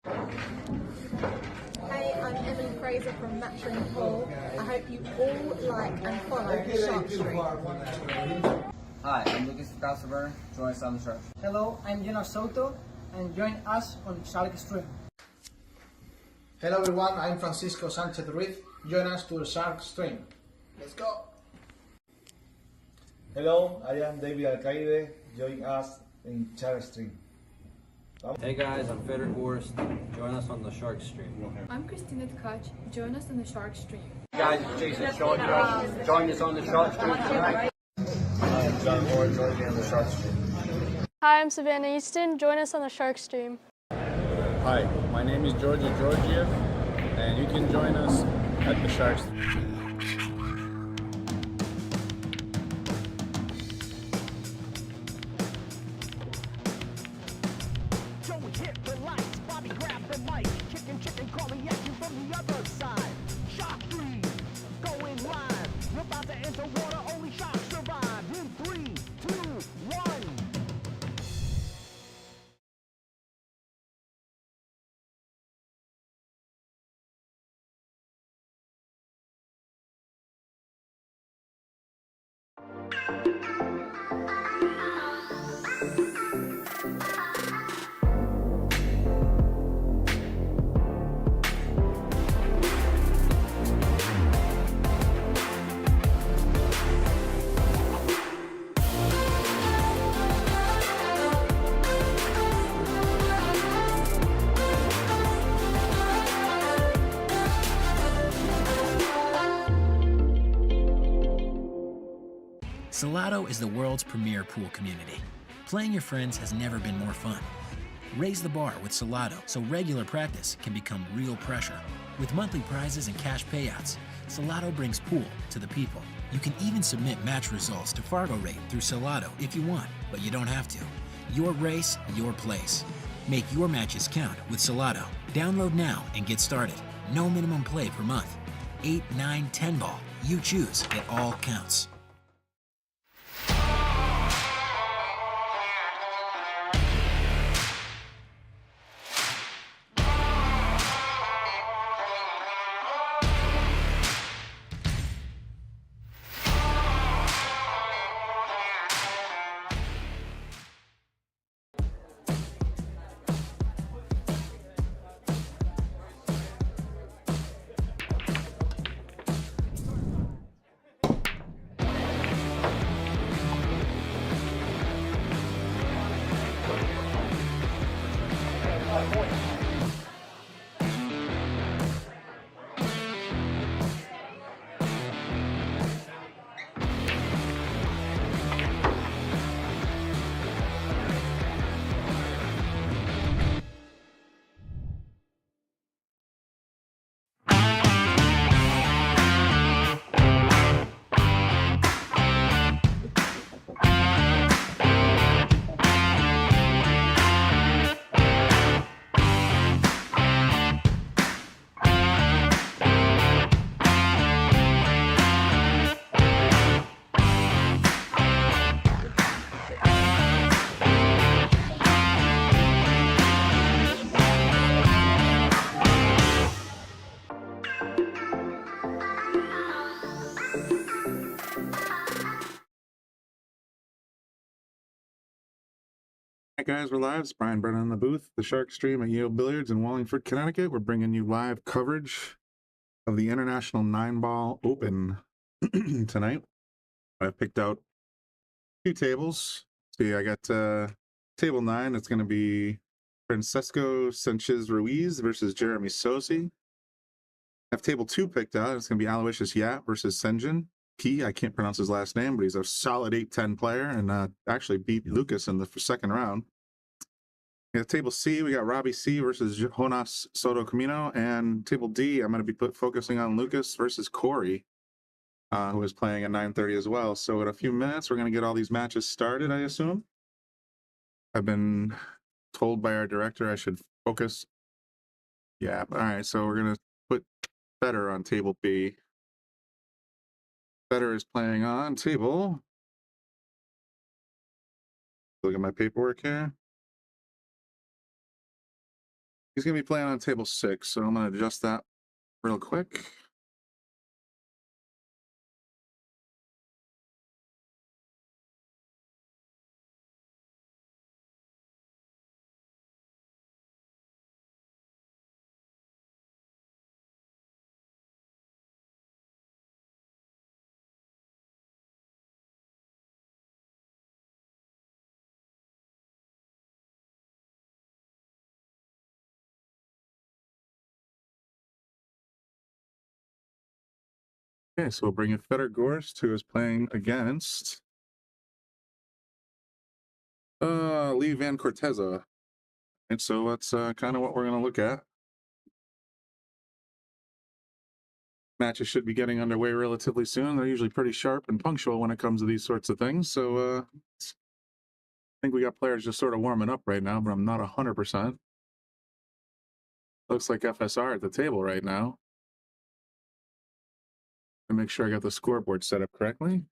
Hey, I'm Emily Fraser from McDermott Cues. I hope you all like and follow Shark Street. Hi, I'm Lucas Casaver. Join us on the Shark. Hello, I'm Salotto, and join us on Shark Stream. Hello everyone, I'm Francisco Sanchez Ruiz. Join us to the Shark Stream. Let's go! Hello, I am David Alcaide. Join us in Shark Stream. Hey guys, I'm Feder Horst. Join us on the Shark Stream. I'm Christina Tkach. Join us on the Shark Stream. Hey guys, it's Jason Shaw. Join us on the Shark Stream tonight. I am John Moore. Join me on the Shark Stream. Hi, I'm Savannah Easton. Join us on the Shark Stream. Hi, my name is Georgia Georgiev, and you can join us at the Shark Stream. Salotto is the world's premier pool community. Playing your friends has never been more fun. Raise the bar with Salotto so regular practice can become real pressure. With monthly prizes and cash payouts, Salotto brings pool to the people. You can even submit match results to Fargo Rate through Salotto if you want, but you don't have to. Your race, your place. Make your matches count with Salotto. Download now and get started. No minimum play per month. 8, 9, 10 ball. You choose. It all counts. Hi guys, we're live. It's Brian Brennan in the booth, the Shark Stream at Yale Billiards in Wallingford, Connecticut. We're bringing you live coverage of the International 9-Ball Open tonight. I've picked out 2 tables. See, I got table 9. It's going to be Francesco Sanchez Ruiz versus Jeremy Sosi. I have table 2 picked out. It's going to be Aloysius Yap versus Senjin Key. I can't pronounce his last name, but he's a solid 8-10 player and actually beat Lucas in the second round. We have table C. We got Robbie C versus Jonas Soto Camino, and table D. I'm going to be focusing on Lucas versus Corey, who is playing at 9:30 as well. So in a few minutes, we're going to get all these matches started, I assume. I've been told by our director I should focus. Yeah, all right, so we're going to put Feder on table B. Feder is playing on table. Look at my paperwork here. He's going to be playing on table 6, so I'm going to adjust that real quick. Okay, so we'll bring in Fedor Gorst, who is playing against Lee Van Corteza. And so that's kind of what we're going to look at. Matches should be getting underway relatively soon. They're usually pretty sharp and punctual when it comes to these sorts of things. So I think we got players just sort of warming up right now, but I'm not 100%. Looks like FSR at the table right now. To make sure I got the scoreboard set up correctly.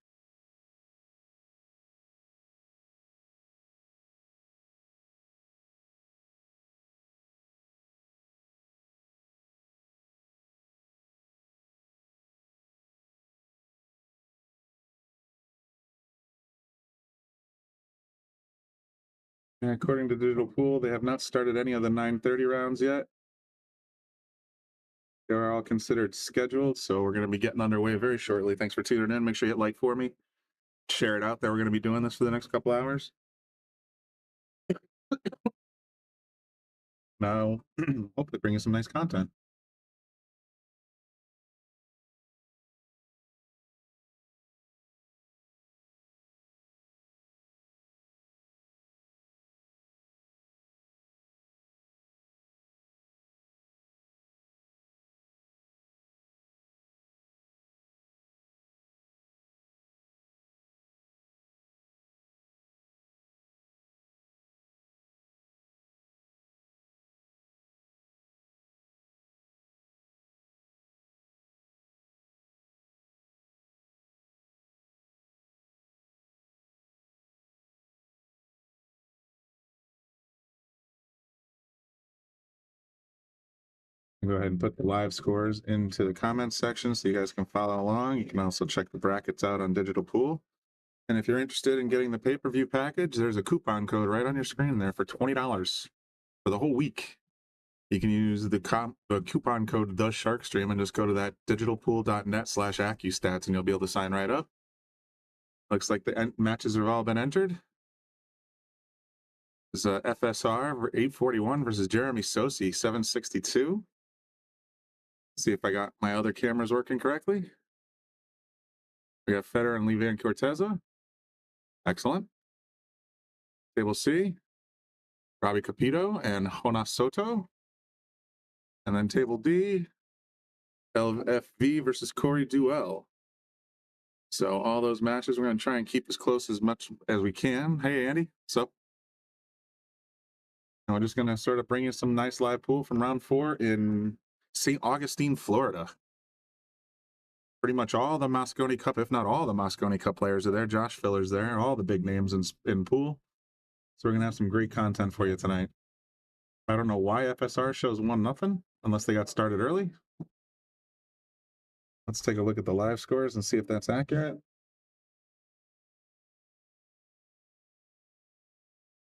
And according to Digital Pool, they have not started any of the 9:30 rounds yet. They're all considered scheduled, so we're going to be getting underway very shortly. Thanks for tuning in. Make sure you hit like for me. Share it out that we're going to be doing this for the next couple hours. Now, hopefully bring you some nice content. Go ahead and put the live scores into the comments section so you guys can follow along. You can also check the brackets out on Digital Pool. And if you're interested in getting the pay-per-view package, there's a coupon code right on your screen there for $20 for the whole week. You can use the coupon code TheSharkStream and just go to that digitalpool.net/AccuStats and you'll be able to sign right up. Looks like the matches have all been entered. There's FSR 841 versus Jeremy Sosi 762. See if I got my other cameras working correctly. We got Federer and Lee Van Corteza. Excellent. Table C, Robbie Capito and Jonas Soto. And then table D, LFV versus Corey Duell. So all those matches, we're going to try and keep as close as much as we can. Hey, Andy, what's up? And we're just going to sort of bring you some nice live pool from round 4 in St. Augustine, Florida. Pretty much all the Mosconi Cup, if not all the Mosconi Cup players are there. Josh Filler's there, all the big names in pool. So we're going to have some great content for you tonight. I don't know why FSR shows 1-0, unless they got started early. Let's take a look at the live scores and see if that's accurate.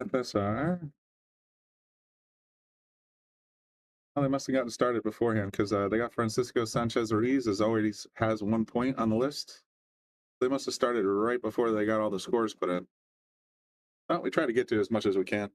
FSR. Oh, they must have gotten started beforehand because they got Francisco Sanchez Ruiz as already has 1 point on the list. They must have started right before they got all the scores put in. Well, we try to get to as much as we can.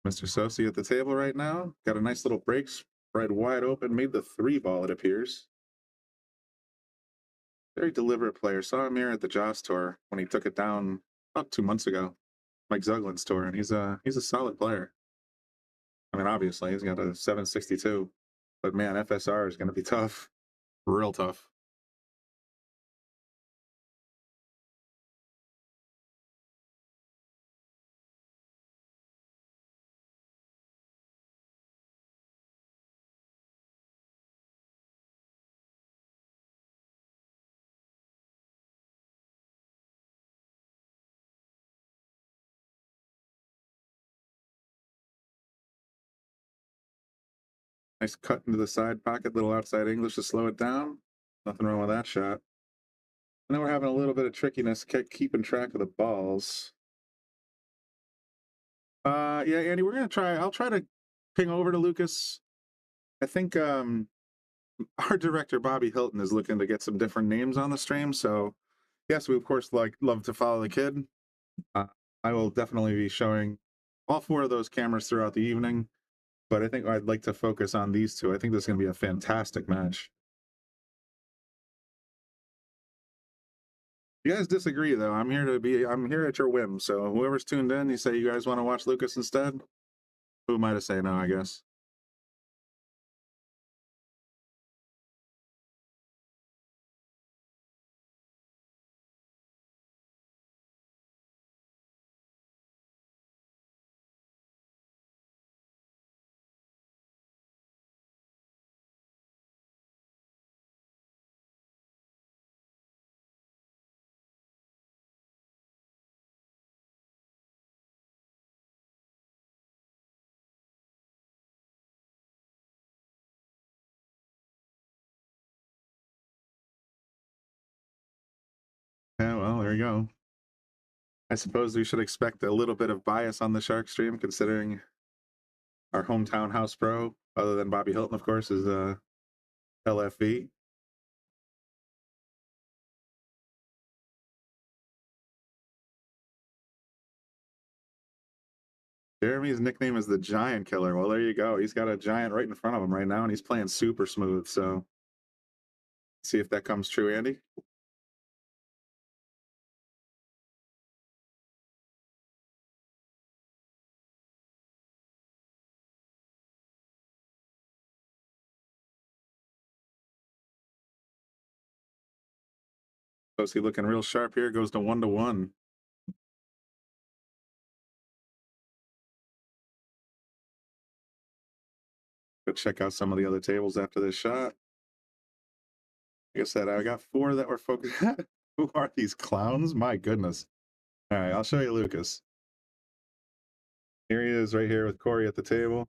Mr. Sosi at the table right now. Got a nice little break, spread wide open, made the 3-ball, it appears. Very deliberate player. Saw him here at the Joss Tour when he took it down about 2 months ago. Mike Zuglin's tour, and he's a solid player. I mean, obviously, he's got a 762. But man, FSR is going to be tough. Real tough. Nice cut into the side pocket, little outside English to slow it down. Nothing wrong with that shot. And then we're having a little bit of trickiness keeping track of the balls. Yeah, Andy, I'll try to ping over to Lucas. I think our director Bobby Hilton is looking to get some different names on the stream. So yes, we of course love to follow the kid. I will definitely be showing all 4 of those cameras throughout the evening, but I think I'd like to focus on these 2. I think this is going to be a fantastic match. If you guys disagree though, I'm here at your whim. So whoever's tuned in, you say you guys want to watch Lucas instead? Who am I to say no, I guess? Yeah, well, there you go. I suppose we should expect a little bit of bias on the Shark stream, considering our hometown house pro, other than Bobby Hilton, of course, is LFV. Jeremy's nickname is the Giant Killer. Well, there you go. He's got a giant right in front of him right now, and he's playing super smooth. So, see if that comes true, Andy. So, is he looking real sharp here? Goes to 1-1. Go check out some of the other tables after this shot. Like I said, I got 4 that were focused. Who are these clowns? My goodness. All right, I'll show you Lucas. Here he is right here with Corey at the table.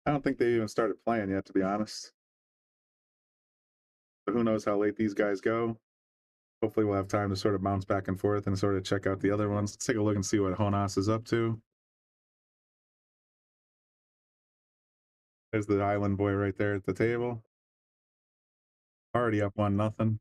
I don't think they even started playing yet, to be honest. But who knows how late these guys go. Hopefully we'll have time to sort of bounce back and forth and sort of check out the other ones. Let's take a look and see what Jonas is up to. There's the island boy right there at the table. Already up 1-0.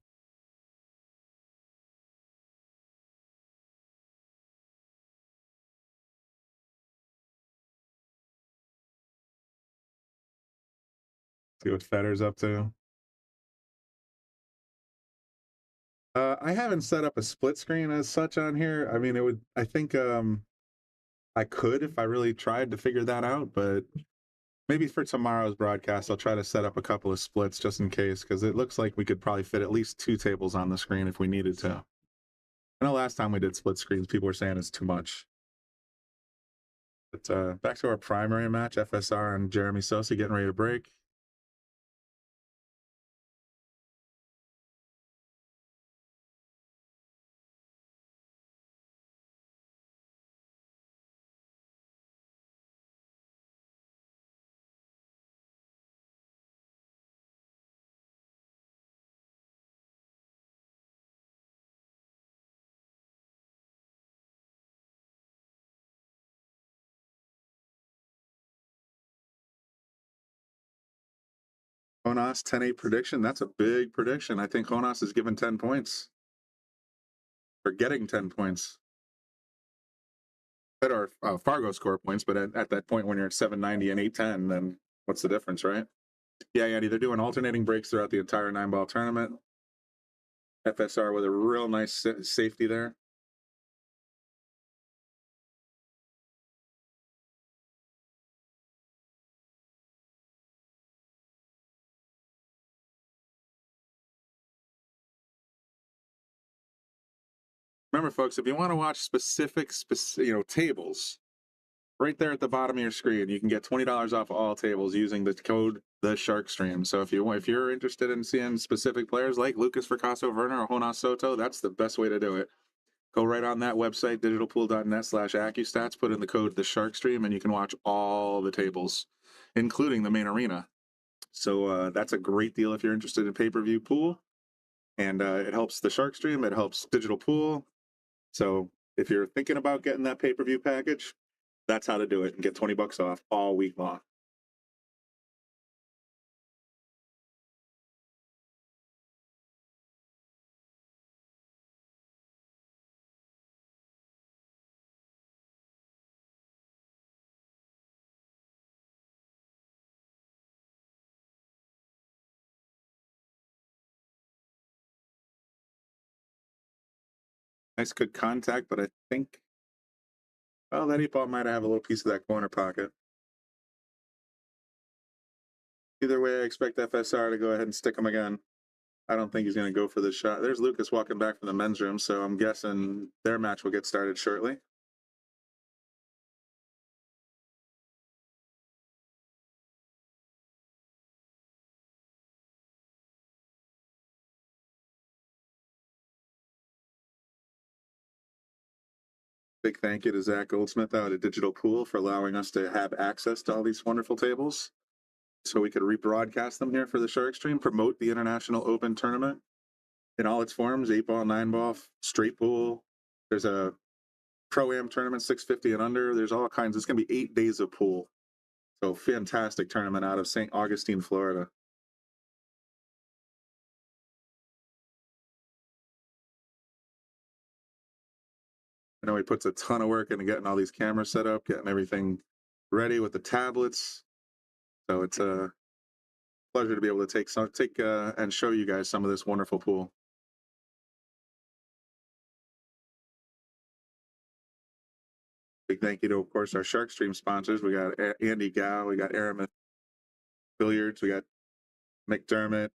See what Federer's up to. I haven't set up a split screen as such on here. I mean, I think I could if I really tried to figure that out, but maybe for tomorrow's broadcast, I'll try to set up a couple of splits just in case, because it looks like we could probably fit at least 2 tables on the screen if we needed to. I know last time we did split screens, people were saying it's too much. But back to our primary match, FSR and Jeremy Sosa getting ready to break. Jonas 10-8 prediction. That's a big prediction. I think Jonas is given 10 points. Or getting 10 points. Better Fargo score points, but at that point when you're at 790 and 810, then what's the difference, right? Yeah, Andy, they're doing alternating breaks throughout the entire 9-ball tournament. FSR with a real nice safety there. Remember, folks, if you want to watch specific tables, right there at the bottom of your screen, you can get $20 off all tables using the code TheSharkStream. So if you're interested in seeing specific players like Lucas Fracasso Werner or Jonas Soto, that's the best way to do it. Go right on that website, digitalpool.net/AccuStats, put in the code TheSharkStream, and you can watch all the tables, including the main arena. So that's a great deal if you're interested in pay-per-view pool. And it helps the SharkStream, it helps Digital Pool. So if you're thinking about getting that pay-per-view package, that's how to do it and get $20 off all week long. Nice, good contact, but I think, well, that 8-ball might have a little piece of that corner pocket. Either way, I expect FSR to go ahead and stick him again. I don't think he's going to go for this shot. There's Lucas walking back from the men's room, so I'm guessing their match will get started shortly. Big thank you to Zach Goldsmith out at Digital Pool for allowing us to have access to all these wonderful tables so we could rebroadcast them here for the SharkStream, promote the International Open Tournament in all its forms, 8-ball, 9-ball, straight pool. There's a Pro-Am tournament, 650 and under. There's all kinds. It's going to be 8 days of pool. So fantastic tournament out of St. Augustine, Florida. I know he puts a ton of work into getting all these cameras set up, getting everything ready with the tablets. So it's a pleasure to be able to take and show you guys some of this wonderful pool. Big thank you to, of course, our SharkStream sponsors. We got Andy Gow, we got Aramith Billiards, we got McDermott,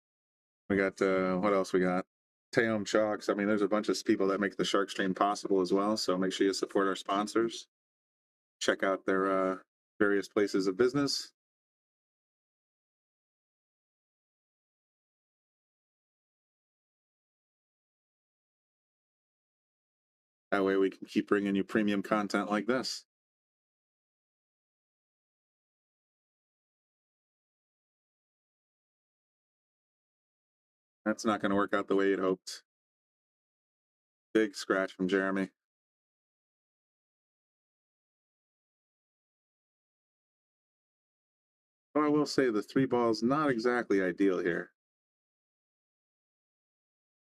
we got what else we got? Taom Chalks. I mean, there's a bunch of people that make the SharkStream possible as well. So make sure you support our sponsors. Check out their various places of business. That way we can keep bringing you premium content like this. That's not going to work out the way you'd hoped. Big scratch from Jeremy. Well, I will say the 3 ball's not exactly ideal here.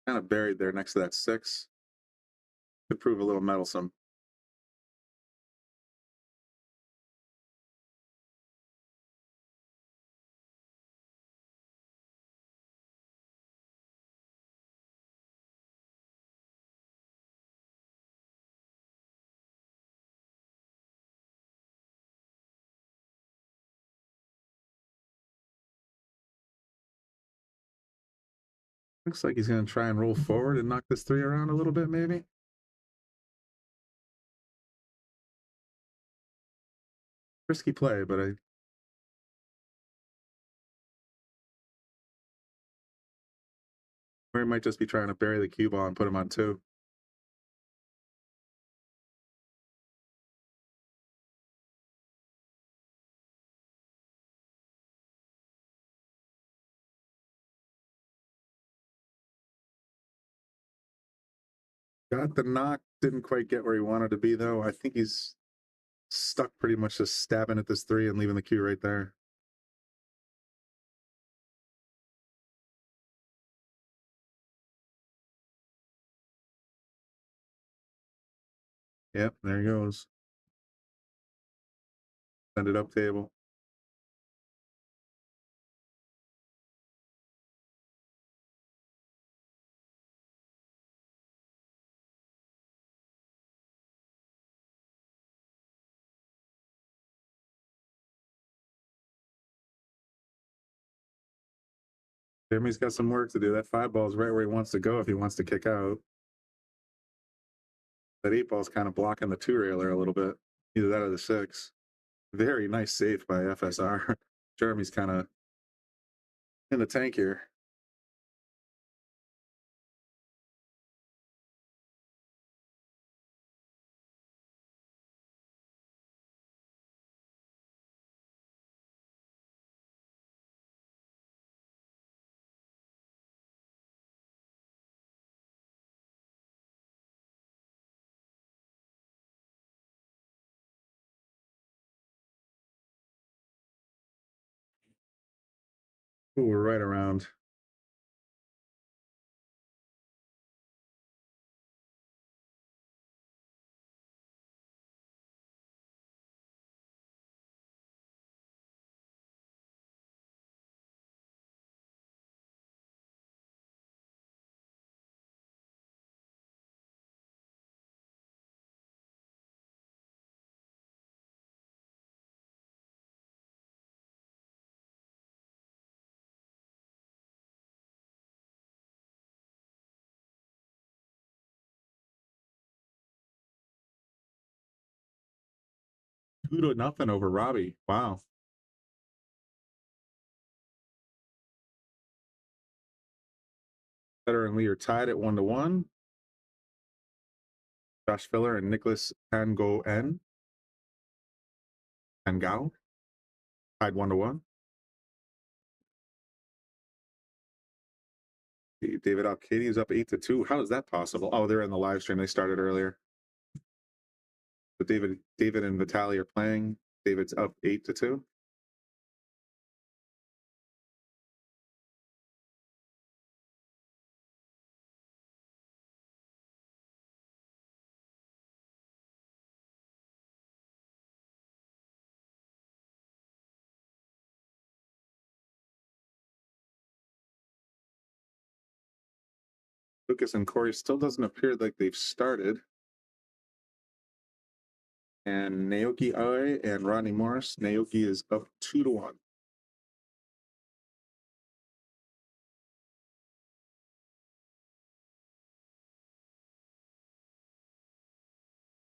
Kind of buried there next to that 6. Could prove a little meddlesome. Looks like he's going to try and roll forward and knock this 3 around a little bit, maybe. Risky play, but or he might just be trying to bury the cue ball and put him on 2. Got the knock, didn't quite get where he wanted to be, though. I think he's stuck pretty much just stabbing at this 3 and leaving the cue right there. Yep, there he goes. Send it up table. Jeremy's got some work to do. That 5 ball's right where he wants to go if he wants to kick out. That 8-ball's kind of blocking the 2-railer a little bit. Either that or the 6. Very nice save by FSR. Jeremy's kind of in the tank here. Ooh, we're right around. Two to nothing over Robbie. Wow. Federer and Lee are tied at 1-1. Josh Filler and Nicholas Pangao tied 1-1. David Alcady is up 8-2. How is that possible? Oh, they're in the live stream. They started earlier. But David and Vitaly are playing. David's up 8-2. Lucas and Corey still doesn't appear like they've started. And Naoki Aoi and Rodney Morris. Naoki is up 2-1.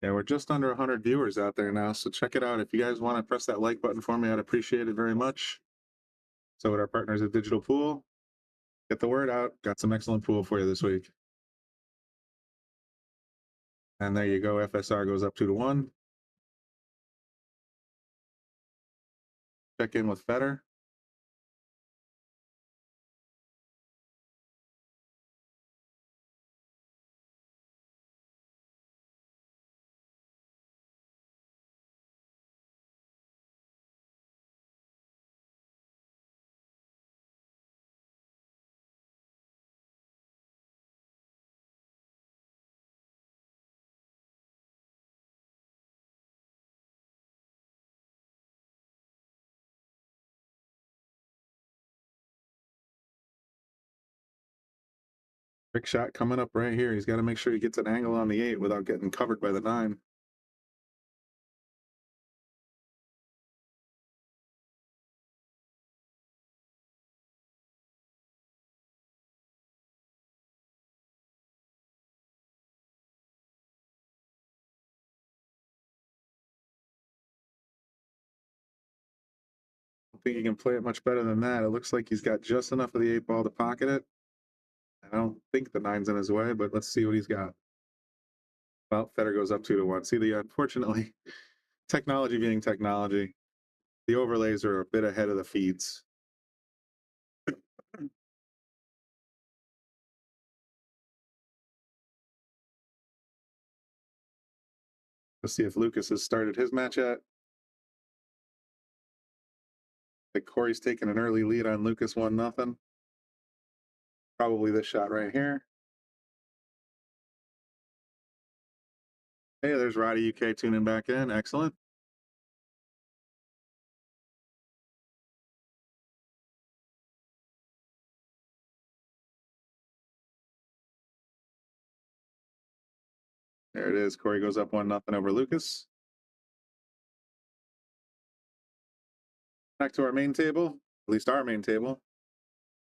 Yeah, we're just under 100 viewers out there now, so check it out. If you guys want to press that like button for me, I'd appreciate it very much. So with our partners at Digital Pool, get the word out. Got some excellent pool for you this week. And there you go. FSR goes up 2-1. Check in with Federer. Big shot coming up right here. He's got to make sure he gets an angle on the 8 without getting covered by the 9. I think he can play it much better than that. It looks like he's got just enough of the 8-ball to pocket it. I don't think the 9's in his way, but let's see what he's got. Well, Federer goes up 2-1. See, unfortunately, technology being technology, the overlays are a bit ahead of the feeds. Let's see if Lucas has started his match yet. I think Corey's taking an early lead on Lucas 1-0. Probably this shot right here. Hey, there's Roddy UK tuning back in. Excellent. There it is. Corey goes up 1-0 over Lucas. Back to our main table, at least our main table.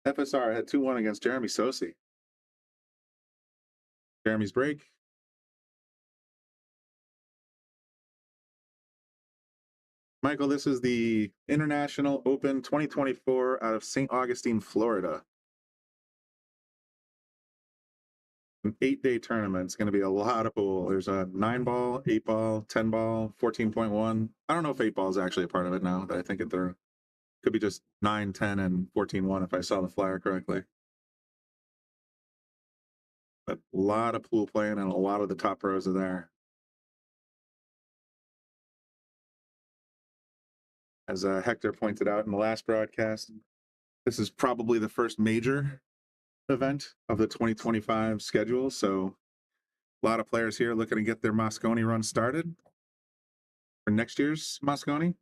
FSR had 2-1 against Jeremy Sosi. Jeremy's break. Michael, this is the International Open 2024 out of St. Augustine, Florida. An 8-day tournament. It's going to be a lot of pool. There's a 9-ball, 8-ball, 10-ball, 14.1. I don't know if 8-ball is actually a part of it now that I think it through. Could be just 9, 10, and 14.1 if I saw the flyer correctly. But a lot of pool playing and a lot of the top pros are there. As Hector pointed out in the last broadcast, this is probably the first major event of the 2025 schedule. So a lot of players here looking to get their Mosconi run started for next year's Mosconi.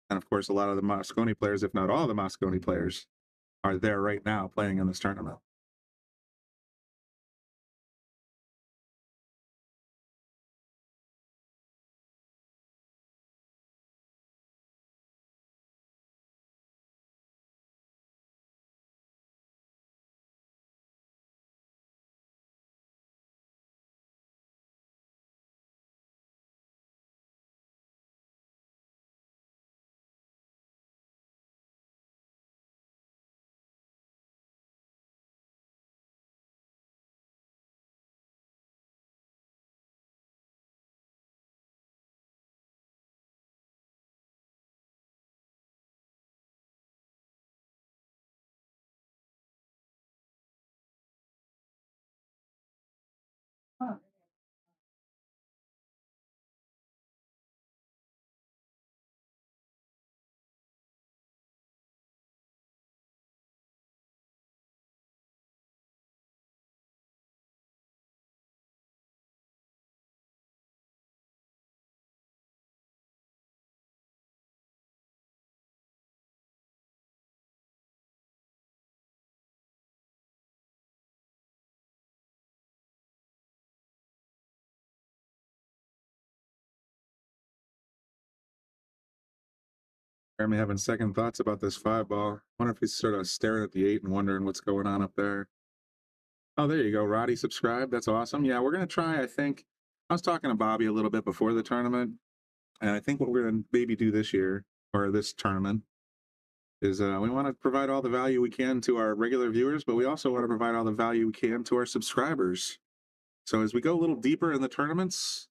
And of course, a lot of the Mosconi players, if not all the Mosconi players, are there right now playing in this tournament. Jeremy having second thoughts about this 5-ball. Wonder if he's sort of staring at the 8 and wondering what's going on up there. Oh, there you go. Roddy subscribed. That's awesome. Yeah, we're going to try, I think. I was talking to Bobby a little bit before the tournament, and I think what we're going to maybe do this year, or this tournament, is we want to provide all the value we can to our regular viewers, but we also want to provide all the value we can to our subscribers. So as we go a little deeper in the tournaments,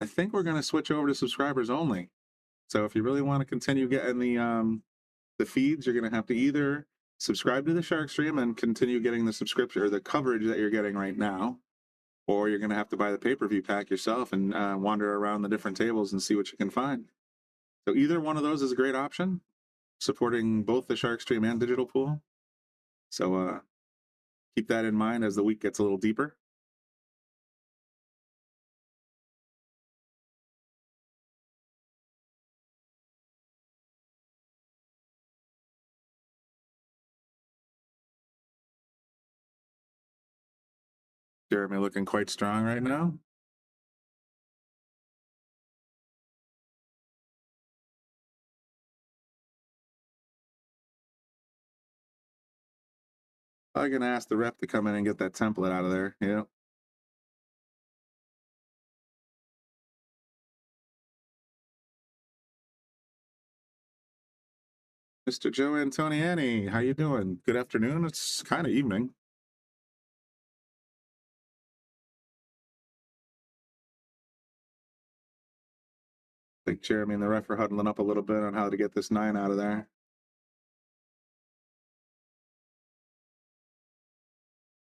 I think we're going to switch over to subscribers only. So if you really want to continue getting the feeds, you're going to have to either subscribe to the Shark Stream and continue getting the subscription or the coverage that you're getting right now, or you're going to have to buy the pay-per-view pack yourself and wander around the different tables and see what you can find. So either one of those is a great option, supporting both the Shark Stream and Digital Pool. So keep that in mind as the week gets a little deeper. Jeremy looking quite strong right now. I'm going to ask the rep to come in and get that template out of there. Yeah. Mr. Joe Antoniani, how you doing? Good afternoon. It's kind of evening. I think Jeremy and the ref are huddling up a little bit on how to get this 9 out of there.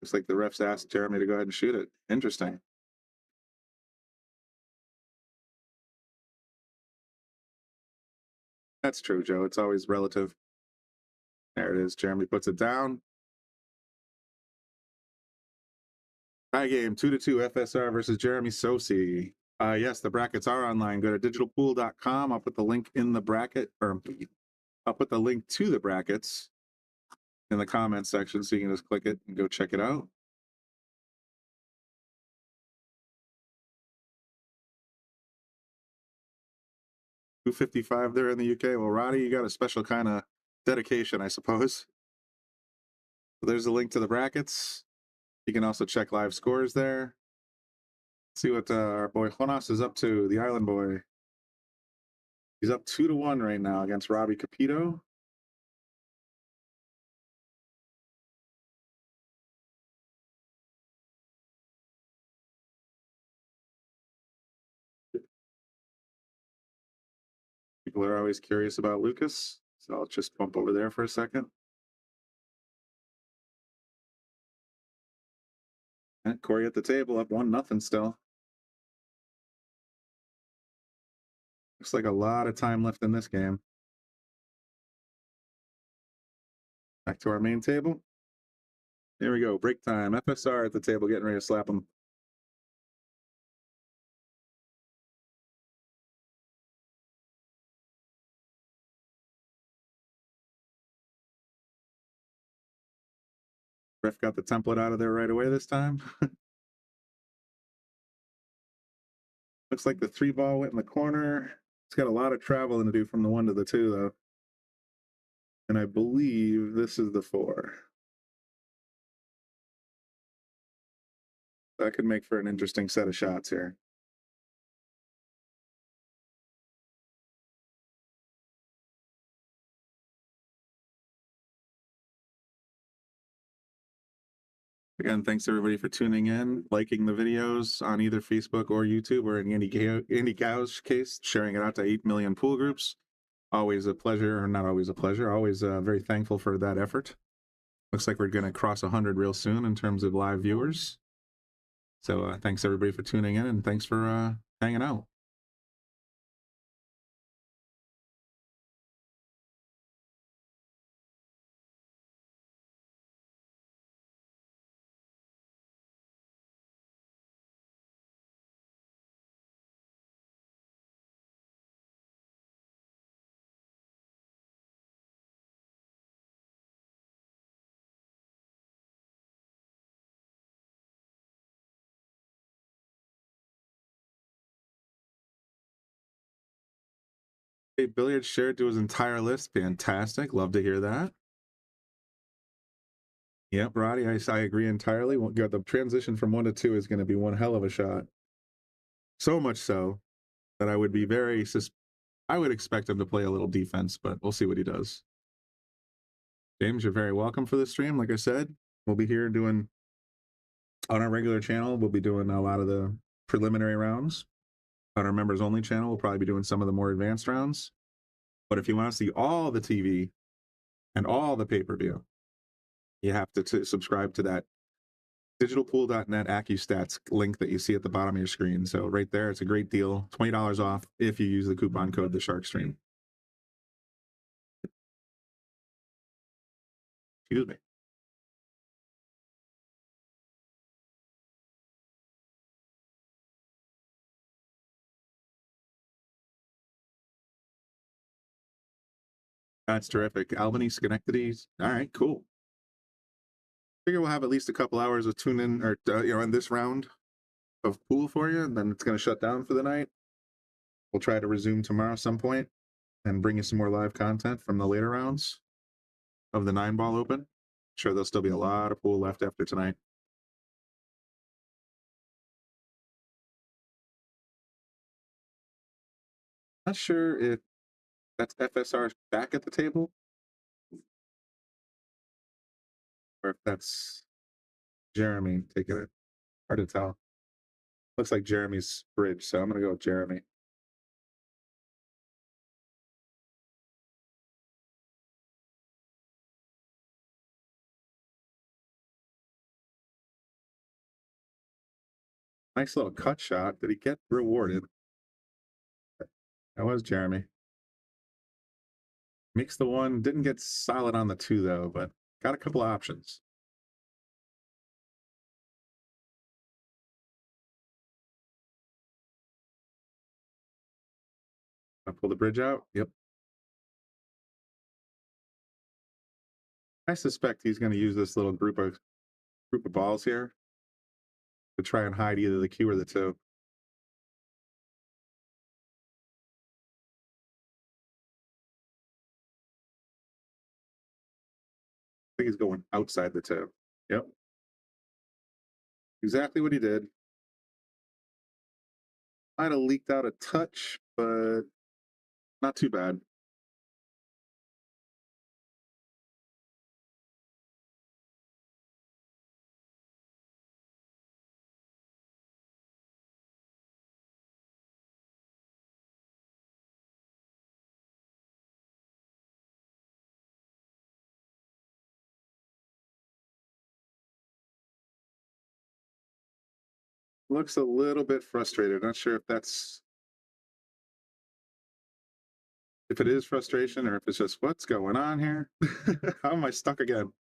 Looks like the refs asked Jeremy to go ahead and shoot it. Interesting. That's true, Joe. It's always relative. There it is. Jeremy puts it down. Tie game 2-2 FSR versus Jeremy Sosi. Yes, the brackets are online. Go to digitalpool.com. I'll put the link in the bracket, or I'll put the link to the brackets in the comments section so you can just click it and go check it out. $255 there in the UK. Well, Roddy, you got a special kind of dedication, I suppose. So there's a link to the brackets. You can also check live scores there. See what our boy Jonas is up to, the island boy. He's up 2-1 right now against Robbie Capito. People are always curious about Lucas, so I'll just bump over there for a second. And Corey at the table, up 1-0 still. Looks like a lot of time left in this game. Back to our main table. Here we go, break time. FSR at the table, getting ready to slap him. Ref got the template out of there right away this time. Looks like the 3-ball went in the corner. It's got a lot of traveling to do from the 1 to the 2, though. And I believe this is the 4. That could make for an interesting set of shots here. Again, thanks everybody for tuning in, liking the videos on either Facebook or YouTube, or in Andy Gow's case, sharing it out to 8 million pool groups. Always a pleasure, or not always a pleasure, always very thankful for that effort. Looks like we're going to cross 100 real soon in terms of live viewers. So thanks everybody for tuning in, and thanks for hanging out. Hey, Billiards shared to his entire list. Fantastic. Love to hear that. Yep, Roddy, I agree entirely. The transition from 1 to 2 is going to be one hell of a shot. So much so that I would be I would expect him to play a little defense, but we'll see what he does. James, you're very welcome for the stream. Like I said, we'll be here doing, on our regular channel, we'll be doing a lot of the preliminary rounds. On our members only channel, we'll probably be doing some of the more advanced rounds. But if you want to see all the TV and all the pay-per-view, you have to subscribe to that digitalpool.net AccuStats link that you see at the bottom of your screen. So right there, it's a great deal, $20 off if you use the coupon code TheSharkStream. Excuse me. That's terrific. Albany, Schenectady. All right, cool. Figure we'll have at least a couple hours of tune in, or in this round of pool for you, and then it's going to shut down for the night. We'll try to resume tomorrow at some point and bring you some more live content from the later rounds of the 9-ball open. Sure, there'll still be a lot of pool left after tonight. Not sure if that's FSR back at the table, or if that's Jeremy taking it. Hard to tell. Looks like Jeremy's bridge, so I'm going to go with Jeremy. Nice little cut shot. Did he get rewarded? That was Jeremy. Makes the 1, didn't get solid on the 2 though, but got a couple of options. I'll pull the bridge out. Yep. I suspect he's going to use this little group of balls here to try and hide either the cue or the 2. I think he's going outside the 2. Yep. Exactly what he did. Might have leaked out a touch, but Not too bad. Looks a little bit frustrated. Not sure if it is frustration or if it's just what's going on here. How am I stuck again?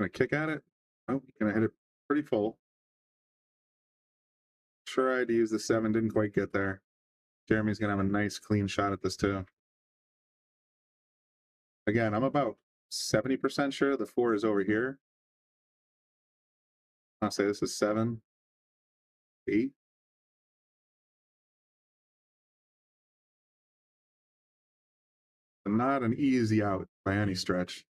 Gonna kick at it. Oh, gonna hit it pretty full. Sure, I had to use the 7, didn't quite get there. Jeremy's gonna have a nice clean shot at this too. Again, I'm about 70% sure the 4 is over here. I'll say this is 7, 8. Not an easy out by any stretch.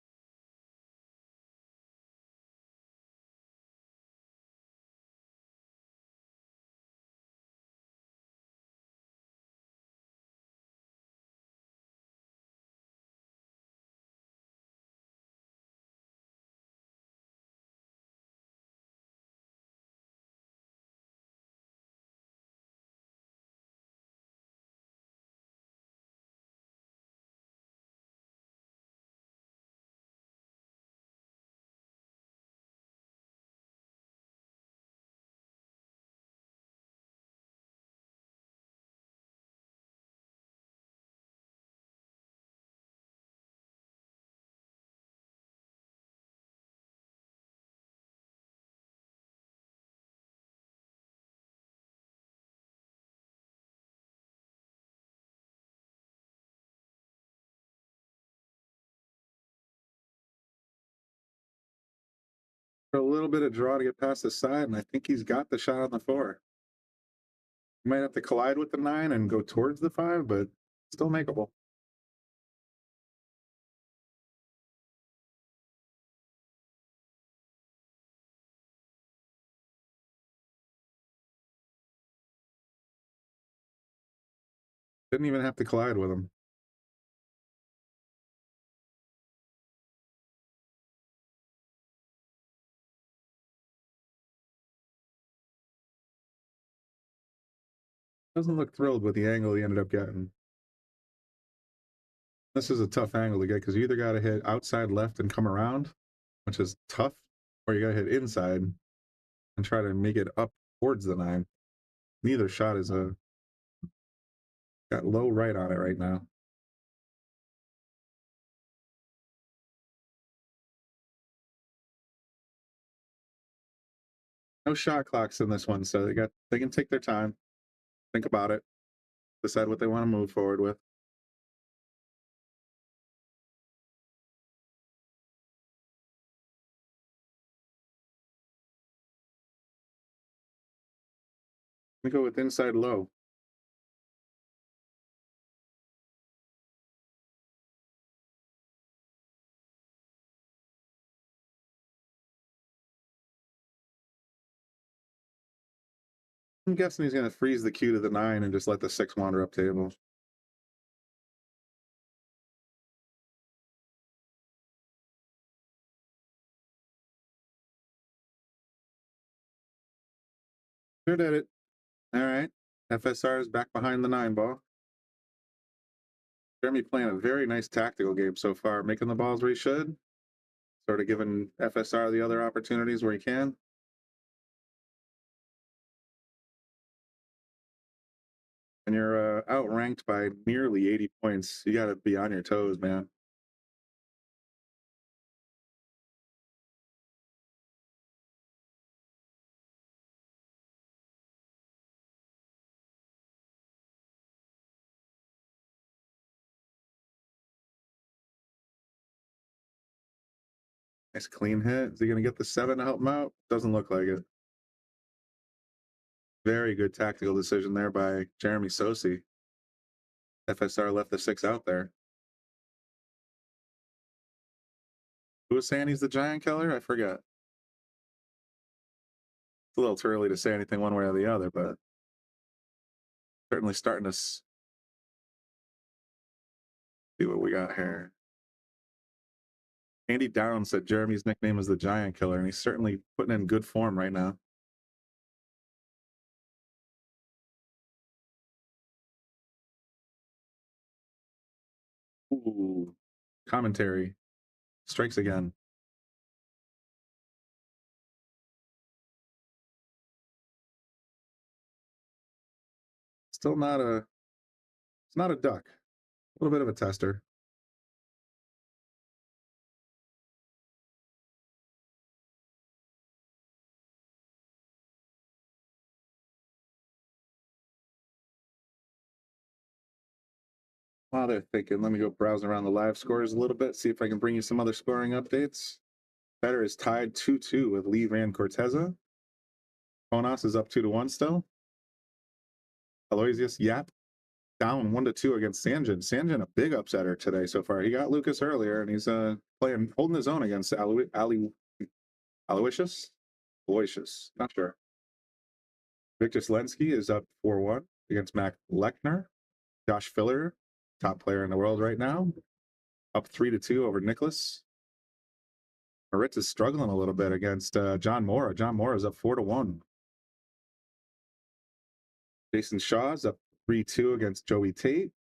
A little bit of draw to get past the side, and I think he's got the shot on the 4. You might have to collide with the 9 and go towards the 5, but still makeable. Didn't even have to collide with him. Doesn't look thrilled with the angle he ended up getting. This is a tough angle to get because you either got to hit outside left and come around, which is tough, or you got to hit inside and try to make it up towards the 9. Neither shot is got low right on it right now. No shot clocks in this one, so they can take their time, think about it, decide what they want to move forward with. We go with inside low. I'm guessing he's going to freeze the cue to the 9 and just let the 6 wander up table. Sure did it. All right. FSR is back behind the 9 ball. Jeremy playing a very nice tactical game so far, making the balls where he should, sort of giving FSR the other opportunities where he can. And you're outranked by nearly 80 points. You got to be on your toes, man. Nice clean hit. Is he going to get the 7 to help him out? Doesn't look like it. Very good tactical decision there by Jeremy Sosi. FSR left the 6 out there. Who was saying he's the giant killer? I forget. It's a little too early to say anything one way or the other, but Certainly starting to see what we got here. Andy Down said Jeremy's nickname is the Giant Killer, and he's certainly putting in good form right now. Ooh, commentary strikes again. Still not a, it's not a duck. A little bit of a tester. While they're thinking, let me go browse around the live scores a little bit, see if I can bring you some other scoring updates. Federer is tied 2-2 with Lee Van Corteza. Konos is up 2-1 still. Aloysius Yap down 1-2 against Sanjin. Sanjin, a big upsetter today so far. He got Lucas earlier, and he's holding his own against Aloysius. Not sure. Victor Zelensky is up 4-1 against Mac Lechner. Josh Filler, top player in the world right now, up 3-2 over Nicholas. Moritz is struggling a little bit against John Mora. John Mora is up 4-1. Jason Shaw is up 3-2 against Joey Tate.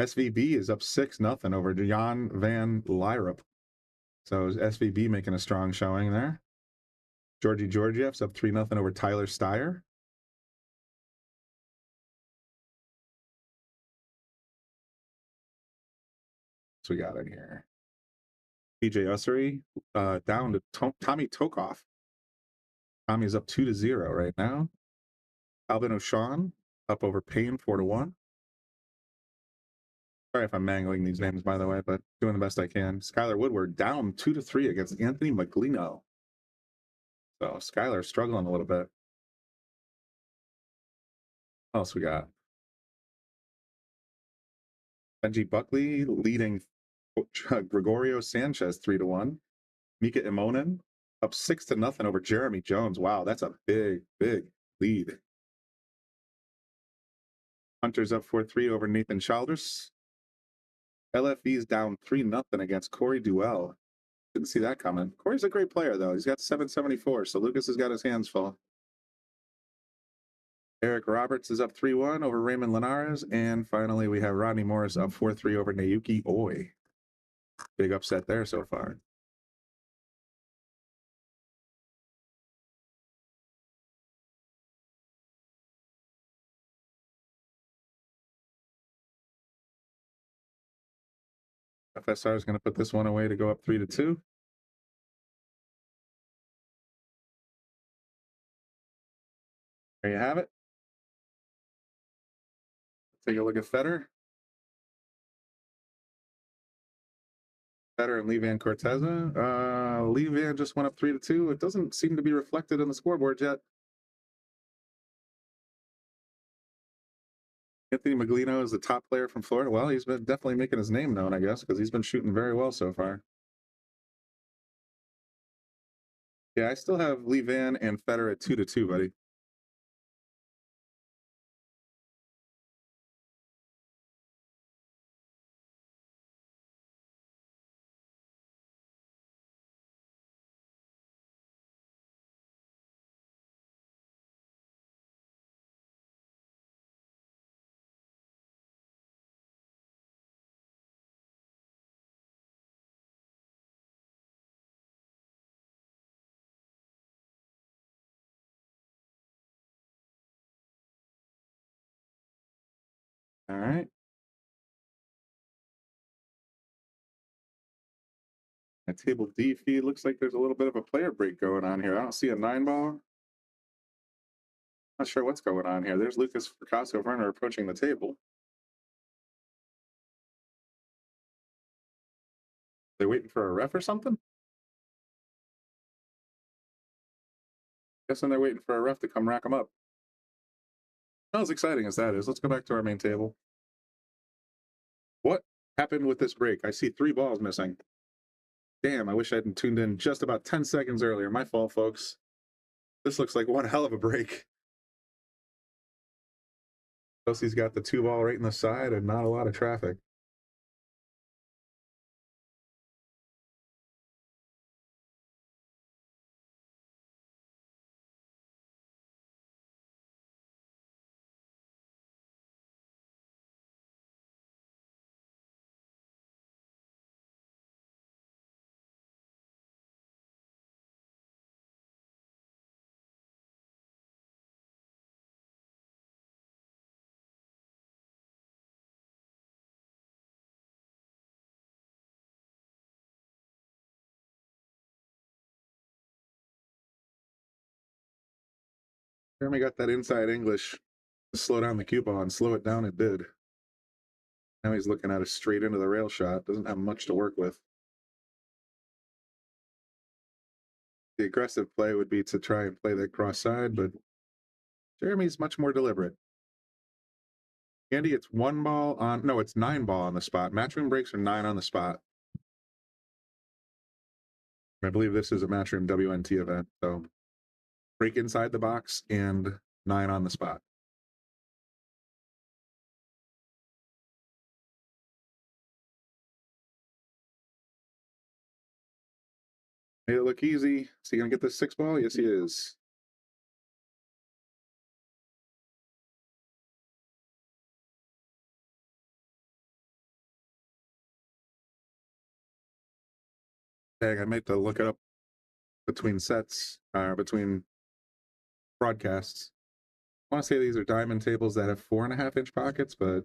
SVB is up 6-0 over Jan van Lyrup. So SVB making a strong showing there. Georgie Georgiev's up 3-0 over Tyler Steyer. So we got in here. PJ Ussery down to Tommy Tokoff. Tommy's up 2-0 right now. Alvin O'Shawn up over Payne 4-1. Sorry if I'm mangling these names, by the way, but doing the best I can. Skylar Woodward down 2-3 against Anthony Maglino. So Skylar struggling a little bit. What else we got? Benji Buckley leading Gregorio Sanchez 3-1. Mika Immonen up 6-0 over Jeremy Jones. Wow, that's a big, big lead. Hunter's up 4-3 over Nathan Childress. LFE's down 3-0 against Corey Duell. Didn't see that coming. Corey's a great player, though. He's got 774, so Lucas has got his hands full. Eric Roberts is up 3-1 over Raymond Linares. And finally, we have Rodney Morris up 4-3 over Naoki Oi. Big upset there so far. FSR is going to put this one away to go up 3-2. There you have it. Take a look at Federer. Federer and Lee Van Corteza. Lee Van just went up 3-2. It doesn't seem to be reflected on the scoreboard yet. Anthony Maglino is the top player from Florida. Well, he's been definitely making his name known, I guess, because he's been shooting very well so far. Yeah, I still have Lee Van and Federer at 2-2, buddy. All right. My table D feed looks like there's a little bit of a player break going on here. I don't see a 9-ball. Not sure what's going on here. There's Lucas Picasso Werner approaching the table. They're waiting for a ref or something? Guessing they're waiting for a ref to come rack them up. Not as exciting as that is. Let's go back to our main table. What happened with this break? I see 3 balls missing. Damn, I wish I hadn't tuned in just about 10 seconds earlier. My fault, folks. This looks like one hell of a break. Chelsea's got the 2-ball right in the side and not a lot of traffic. Jeremy got that inside English to slow down the cue ball, and slow it down it did. Now he's looking at a straight into the rail shot. Doesn't have much to work with. The aggressive play would be to try and play that cross side, but Jeremy's much more deliberate. Andy, it's 1 ball on, no, it's 9 ball on the spot. Matchroom breaks are 9 on the spot. I believe this is a Matchroom WNT event, so break inside the box and 9 on the spot. Made it look easy. Is he gonna get this 6 ball? Yes, he is. Dang, I meant to look it up between sets, between broadcasts. I want to say these are diamond tables that have 4.5-inch pockets, but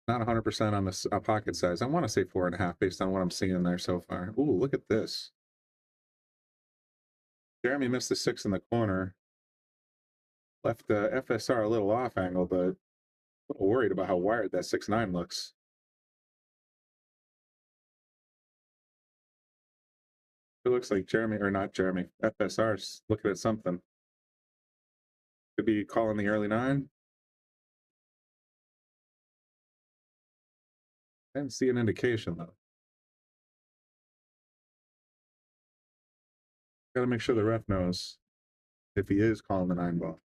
not 100% on the pocket size. I want to say 4.5 based on what I'm seeing there so far. Ooh, look at this. Jeremy missed the 6 in the corner. Left the FSR a little off angle, but a little worried about how wired that 6-9 looks. It looks like Jeremy, or not Jeremy, FSR's looking at something. Could be calling the early 9. I didn't see an indication, though. Got to make sure the ref knows if he is calling the 9 ball.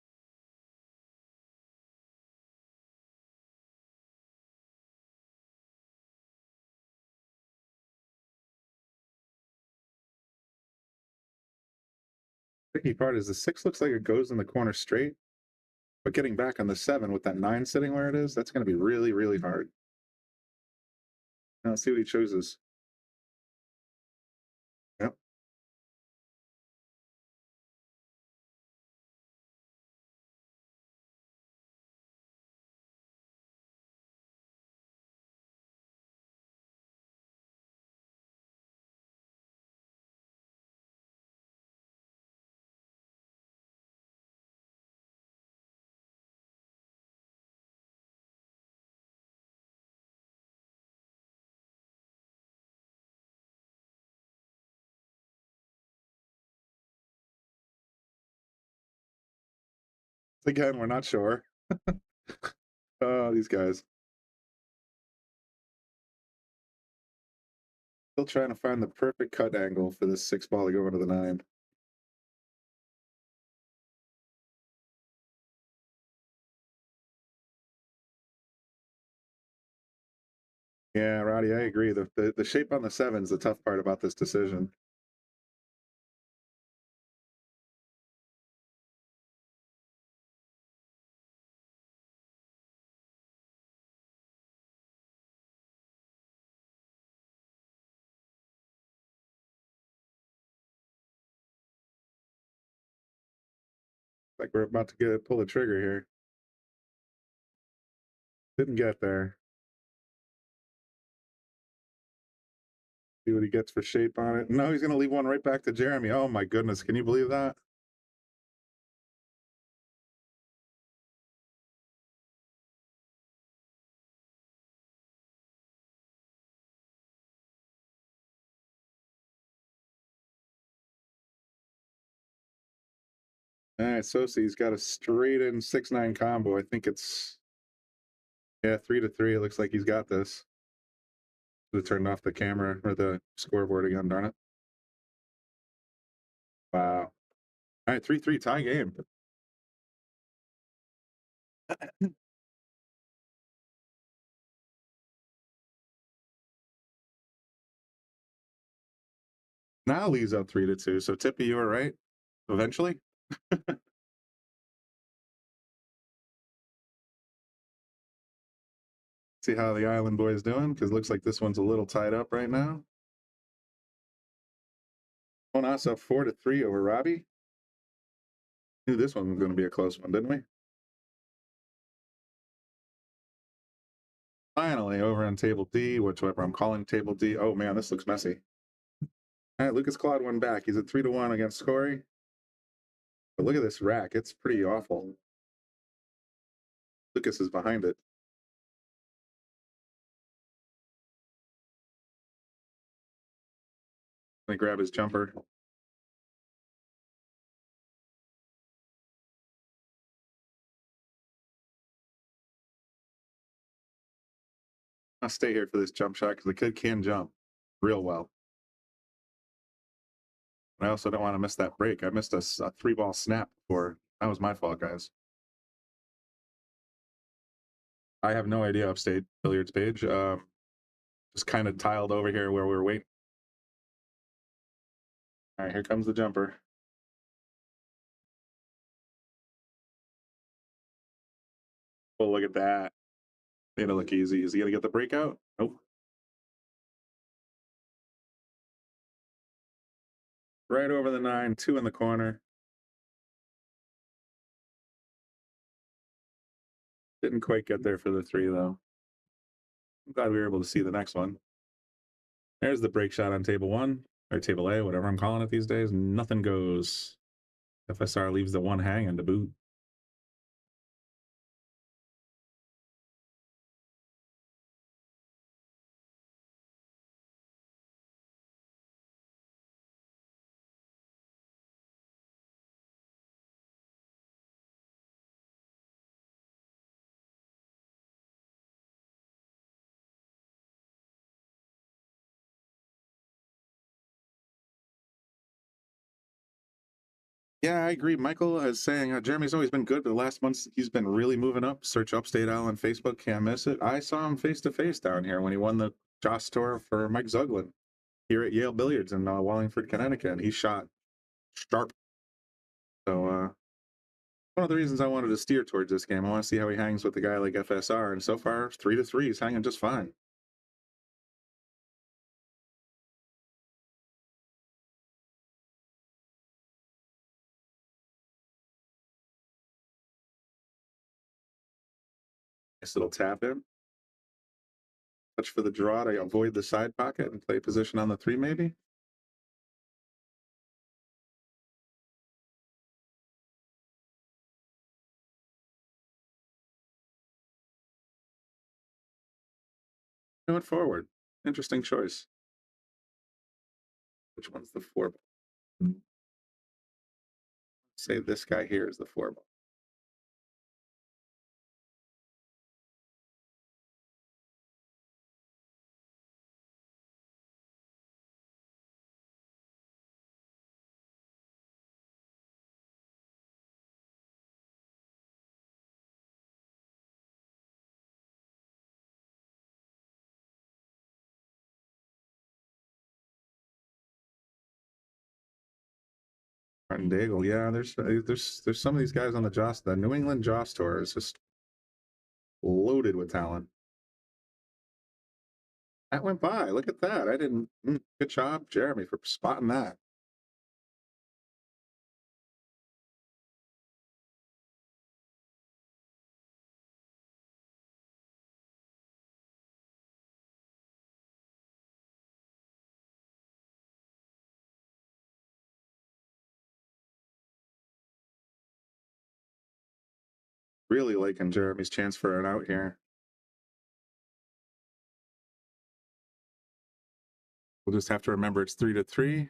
Tricky part is the 6 looks like it goes in the corner straight, but getting back on the 7 with that 9 sitting where it is, that's going to be really, really hard. Now let's see what he chooses. Yep. Again, we're not sure. Oh, these guys. Still trying to find the perfect cut angle for this 6 ball to go into the 9. Yeah, Roddy, I agree. The shape on the 7 is the tough part about this decision. Like we're about to pull the trigger here. Didn't get there. See what he gets for shape on it. No, he's going to leave one right back to Jeremy. Oh my goodness, can you believe that? All right, Sosi's got a straight in 6-9 combo. I think it's, yeah, 3-3. It looks like he's got this. Should have turned off the camera or the scoreboard again, darn it. Wow. All right, 3-3 tie game. Now Lee's up 3-2. So Tippy, you were right. Eventually. See how the Island boy's doing, because looks like this one's a little tied up right now. On us up 4-3 over Robbie. Knew this one was going to be a close one, didn't we? Finally, over on table D, whichever I'm calling table D. Oh man, this looks messy. All right, Lucas Claude won back. He's at 3-1 against Corey. But look at this rack. It's pretty awful. Lucas is behind it. Let me grab his jumper. I'll stay here for this jump shot because the kid can jump real well. I also don't want to miss that break. I missed a 3-ball snap before. That was my fault, guys. I have no idea upstate billiards page. Just kind of tiled over here where we were waiting. All right, here comes the jumper. Oh, look at that. Made it look easy. Is he going to get the breakout? Nope. Right over the 9, 2 in the corner. Didn't quite get there for the 3, though. I'm glad we were able to see the next one. There's the break shot on table 1, or table A, whatever I'm calling it these days. Nothing goes. FSR leaves the 1 hanging to boot. Yeah, I agree. Michael is saying Jeremy's always been good, but the last months he's been really moving up. Search Upstate Al on Facebook, can't miss it. I saw him face to face down here when he won the Joss Tour for Mike Zuglin here at Yale Billiards in Wallingford, Connecticut. And he shot sharp. So one of the reasons I wanted to steer towards this game, I want to see how he hangs with a guy like FSR. And so far, 3-3, he's hanging just fine. Nice little tap in. Touch for the draw to avoid the side pocket and play position on the 3 maybe. Going forward. Interesting choice. Which one's the 4? Say this guy here is the 4. Martin Daigle, yeah. There's some of these guys on the New England Joss Tour is just loaded with talent. That went by. Look at that. I didn't. Good job, Jeremy, for spotting that. Really liking Jeremy's chance for an out here. We'll just have to remember it's 3-3.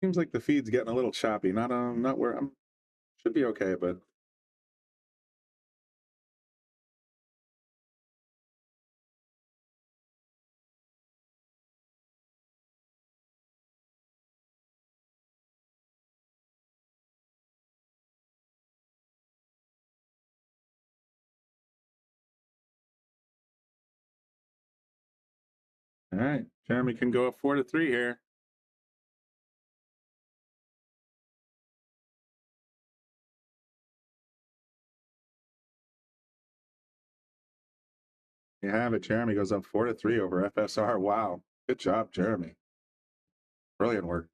Seems like the feed's getting a little choppy. Not where I'm. Should be okay, but right, Jeremy can go up 4-3 here. You have it. Jeremy goes up 4-3 over FSR. Wow. Good job, Jeremy. Brilliant work.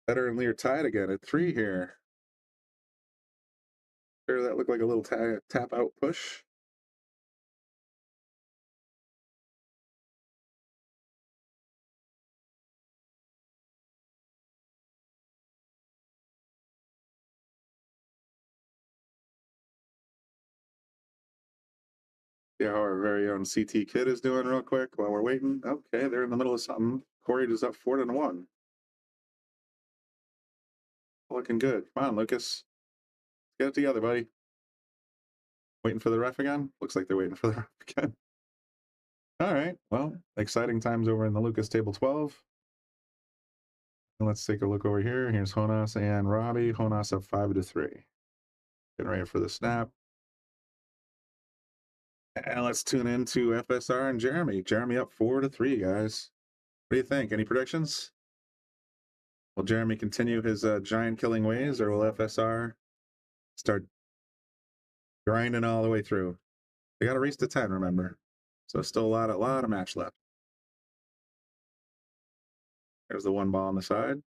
Federer and Lee are tied again at 3 here. Sure, that looked like a little tap out push. Yeah, how our very own CT Kid is doing real quick while we're waiting. Okay, they're in the middle of something. Corey is up 4-1. Looking good. Come on, Lucas. Get it together, buddy. Waiting for the ref again? Looks like they're waiting for the ref again. All right. Well, exciting times over in the Lucas table 12. And let's take a look over here. Here's Jonas and Robbie. Jonas up 5-3. Getting ready for the snap. And let's tune in to FSR and Jeremy. Jeremy up 4-3, guys. What do you think? Any predictions? Will Jeremy continue his giant killing ways, or will FSR start grinding all the way through? They got a race to 10, remember. So still a lot of match left. There's the one ball on the side.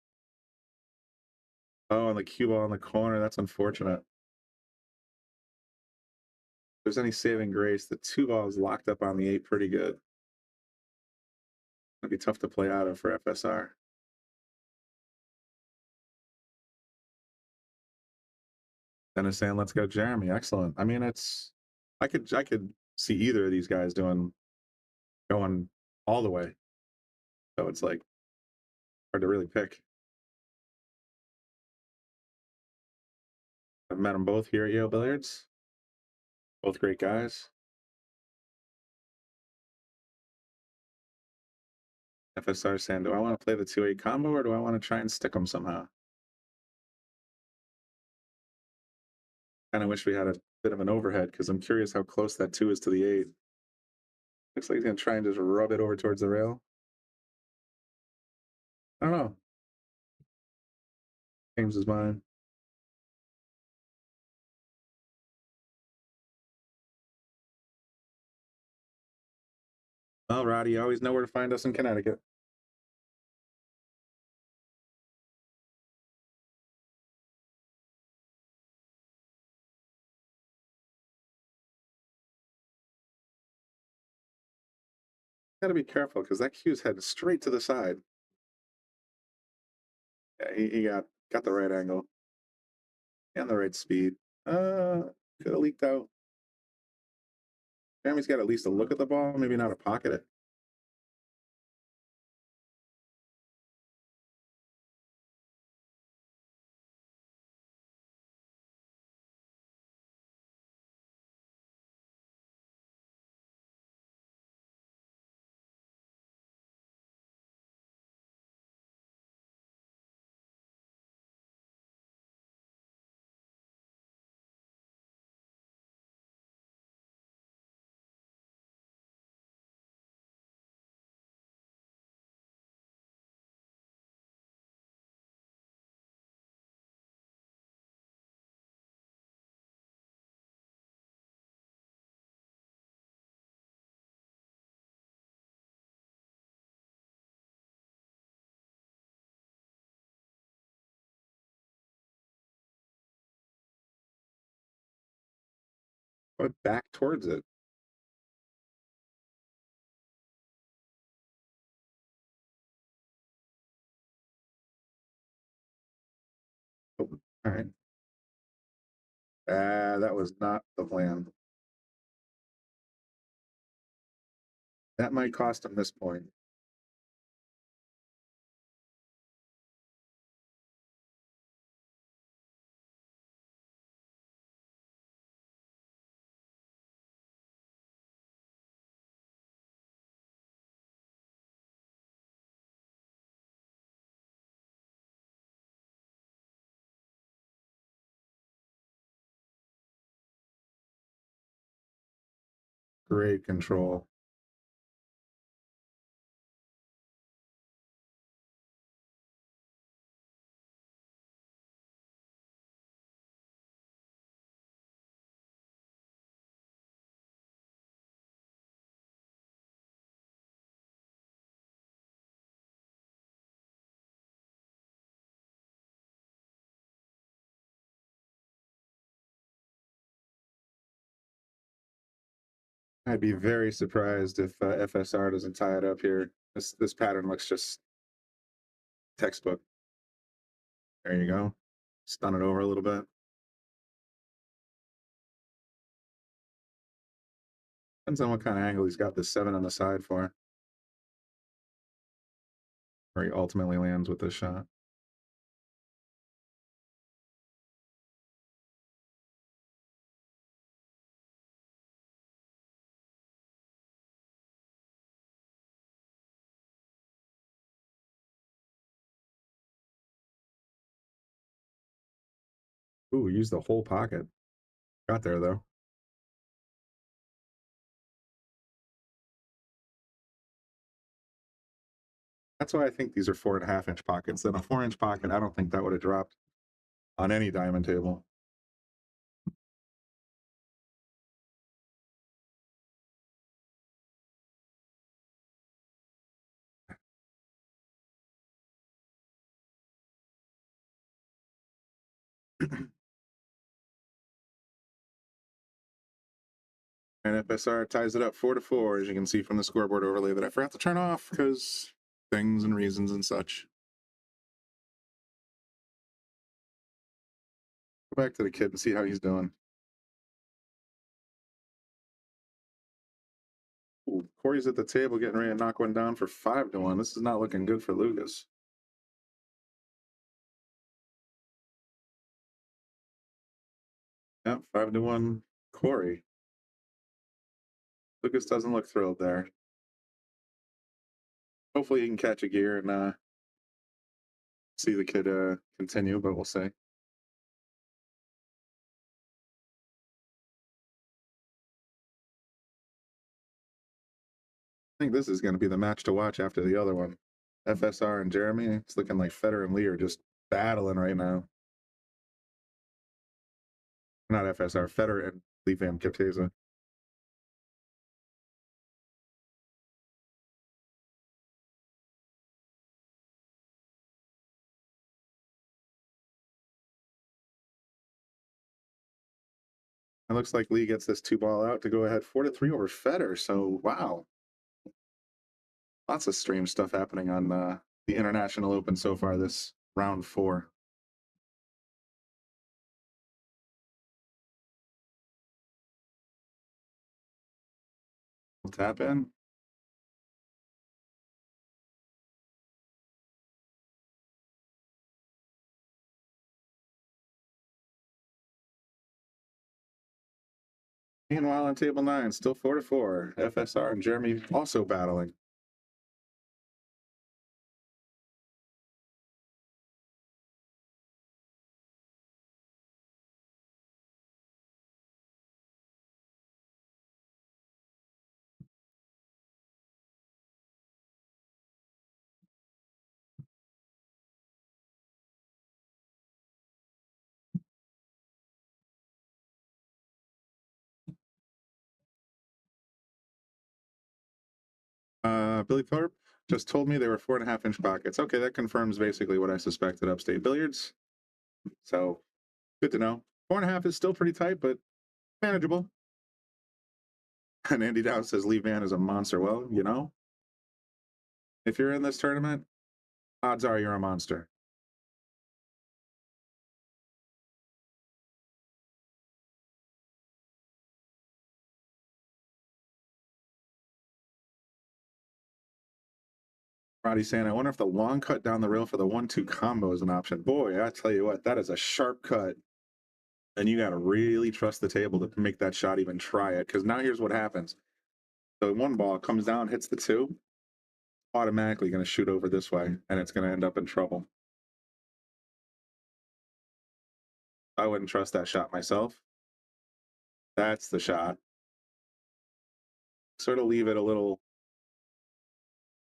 Oh, and the cue ball in the corner. That's unfortunate. If there's any saving grace, the 2 balls locked up on the 8 pretty good. It'd be tough to play out of for FSR. Dennis saying, let's go, Jeremy. Excellent. I mean, I could see either of these guys going all the way. So it's like hard to really pick. I've met them both here at Yale Billiards. Both great guys. FSR saying, do I want to play the 2-8 combo, or do I want to try and stick them somehow? Kind of wish we had a bit of an overhead, because I'm curious how close that 2 is to the 8. Looks like he's going to try and just rub it over towards the rail. I don't know. Changes his mind. Well, Roddy, you always know where to find us in Connecticut. Got to be careful, because that cue's headed straight to the side. Yeah, he got the right angle and the right speed. Could have leaked out. Jeremy's got at least a look at the ball, maybe not a pocket it. But back towards it. Oh, all right. That was not the plan. That might cost him this point. Great control. I'd be very surprised if FSR doesn't tie it up here. This pattern looks just textbook. There you go. Stun it over a little bit. Depends on what kind of angle he's got this 7 on the side for. Where he ultimately lands with this shot. Ooh, use the whole pocket. Got there though. That's why I think these are 4.5-inch pockets. Then a 4-inch pocket, I don't think that would have dropped on any diamond table. And FSR ties it up 4-4, as you can see from the scoreboard overlay that I forgot to turn off because things and reasons and such. Go back to the kid and see how he's doing. Ooh, Corey's at the table getting ready to knock one down for 5-1. This is not looking good for Lucas. Yep, 5-1 Corey. Lucas doesn't look thrilled there. Hopefully he can catch a gear and see the kid continue, but we'll see. I think this is going to be the match to watch after the other one. FSR and Jeremy. It's looking like Federer and Lee are just battling right now. Not FSR, Federer and Lee Van Kipteza. It looks like Lee gets this 2-ball out to go ahead 4-3 over Federer. So, wow. Lots of strange stuff happening on the International Open so far this round 4. We'll tap in. Meanwhile, on table 9, still 4-4. FSR and Jeremy also battling. Billy Thorpe just told me they were 4.5-inch pockets. Okay, that confirms basically what I suspected Upstate Billiards. So, good to know. 4.5 is still pretty tight, but manageable. And Andy Dow says Lee Van is a monster. Well, you know, if you're in this tournament, odds are you're a monster. Roddy saying, I wonder if the long cut down the rail for the 1-2 combo is an option. Boy, I tell you what, that is a sharp cut. And you got to really trust the table to make that shot even try it. Because now here's what happens. The 1 ball comes down, hits the 2, automatically going to shoot over this way, and it's going to end up in trouble. I wouldn't trust that shot myself. That's the shot. sort of leave it a little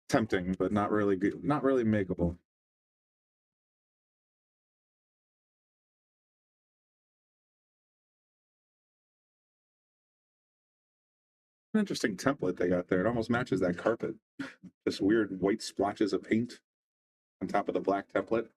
tempting, but not really good, not really makeable. An interesting template they got there. It almost matches that carpet. Just weird white splotches of paint on top of the black template.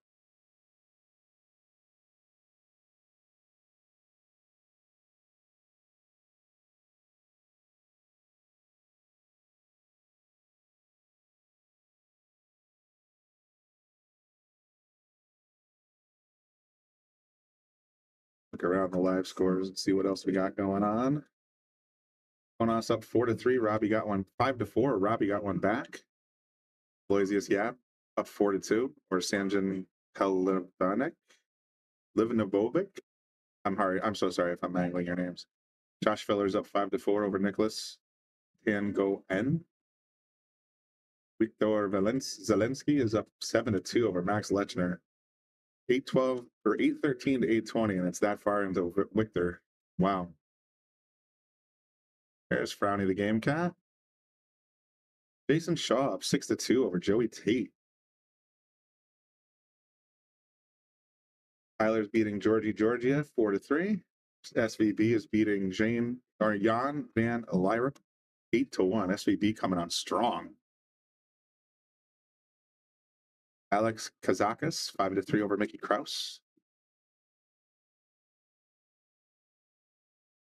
Look around the live scores and see what else we got going on. Simonis up 4-3. Robbie got one 5-4. Robbie got one back. Bloisius Yap up 4-2. Or Sanjan Pelivanic. Livnovovic. I'm so sorry if I'm mangling your names. Josh Filler's up 5-4 over Nicholas Tango N. Viktor Zelensky is up 7-2 over Max Lechner. 8-12 or 8-13 to 8-20, and it's that far into Victor. Wow. There's Frowny the Game Cat. Jason Shaw up 6-2 over Joey Tate. Tyler's beating Georgia 4-3. SVB is beating Jan Van Elira 8-1. SVB coming on strong. Alex Kazakis 5-3 over Mickey Kraus.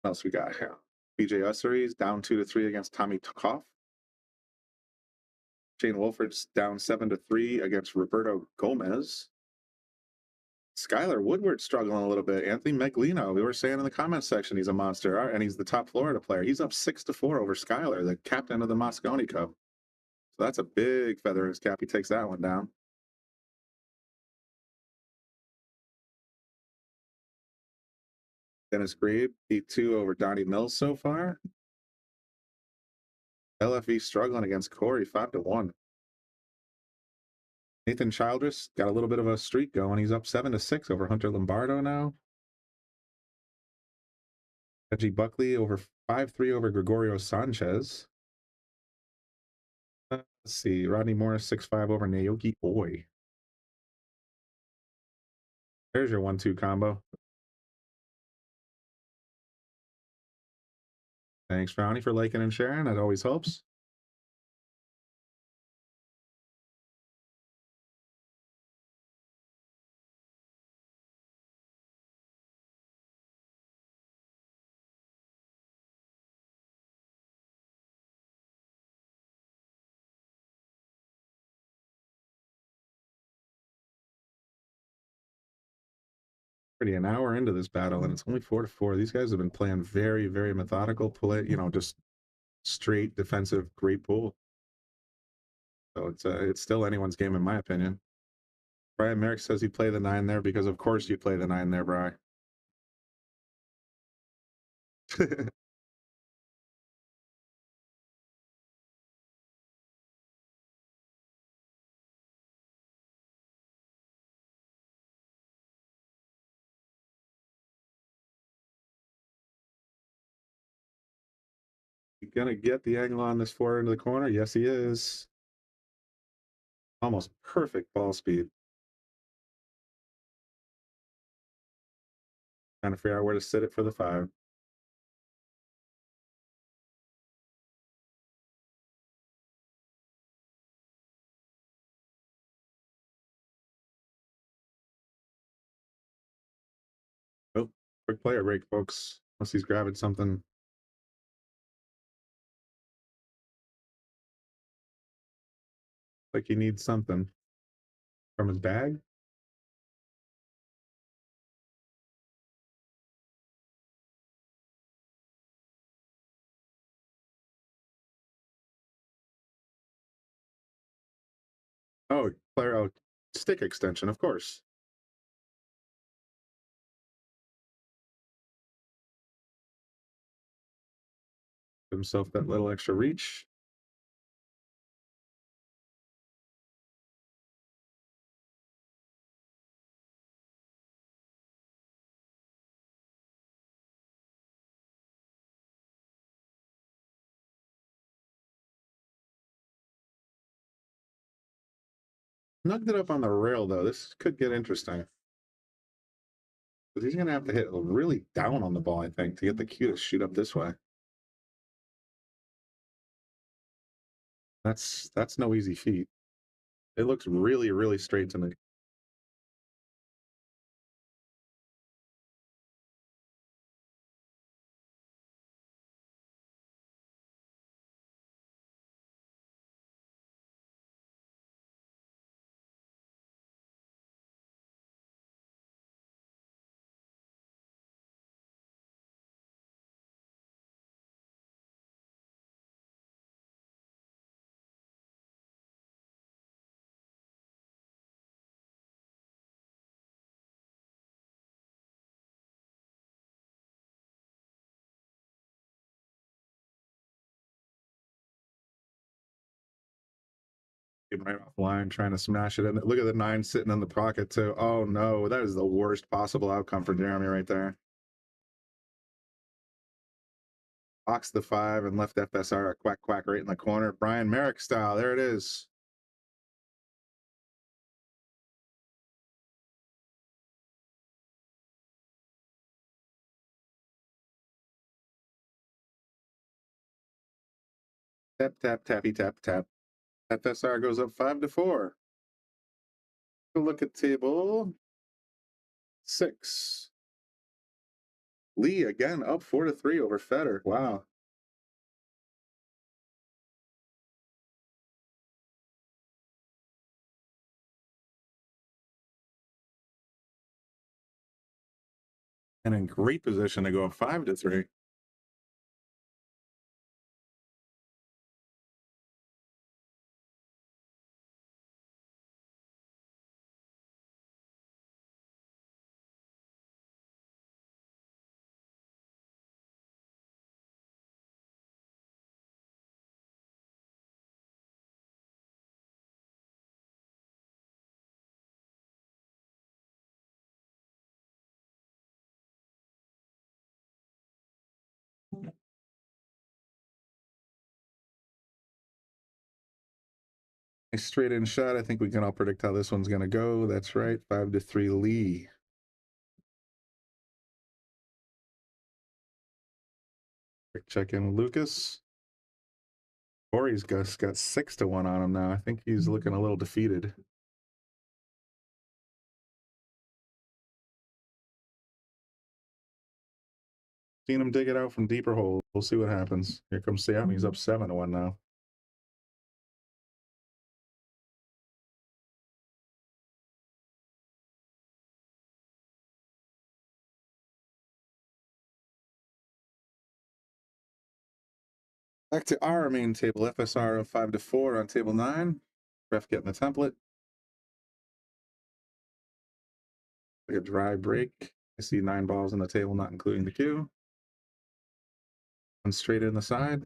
What else we got here? BJ Usseries down 2-3 against Tommy Tukov. Shane Wolford's down 7-3 against Roberto Gomez. Skylar Woodward struggling a little bit. Anthony Meglino, we were saying in the comments section, he's a monster, and he's the top Florida player. He's up 6-4 over Skylar, the captain of the Moscone Cup. So that's a big feather in his cap. He takes that one down. Dennis Grebe, 8-2 over Donnie Mills so far. LFE struggling against Corey, 5-1. Nathan Childress got a little bit of a streak going. He's up 7-6 over Hunter Lombardo now. Reggie Buckley over 5-3 over Gregorio Sanchez. Let's see. Rodney Morris 6-5 over Naoki Oi. There's your 1-2 combo. Thanks, Frowny, for liking and sharing. That always helps. Pretty an hour into this battle, and it's only 4-4. These guys have been playing very, very methodical play. Just straight defensive, great pool. So it's still anyone's game, in my opinion. Brian Merrick says you play the 9 there because, of course, you play the 9 there, Bri. You gonna get the angle on this forward into the corner? Yes, he is. Almost perfect ball speed. Trying to figure out where to sit it for the 5. Oh, quick player break, folks. Unless he's grabbing something. Like he needs something from his bag. Oh, player out stick extension, of course. Give himself that little extra reach. Snugged it up on the rail, though. This could get interesting. But he's going to have to hit really down on the ball, I think, to get the cue to shoot up this way. That's no easy feat. It looks really, really straight to me. Right off line, trying to smash it in. Look at the 9 sitting in the pocket, too. Oh, no. That is the worst possible outcome for Jeremy right there. Box the 5 and left FSR a quack quack right in the corner. Brian Merrick style. There it is. Tap, tap, tappy, tap, tap. FSR goes up 5-4. Look at table 6. Lee again up 4-3 over Federer. Wow. And in great position to go up 5-3. A straight in shot. I think we can all predict how this one's going to go. That's right. 5-3 Lee. Quick check in with Lucas. Corey's got 6-1 on him now. I think he's looking a little defeated. Seen him dig it out from deeper holes. We'll see what happens. Here comes Sam. He's up 7-1 now. Back to our main table. FSR of 5-4 on table 9. Ref getting the template. Like a dry break. I see 9 balls on the table, not including the cue. One straight in the side.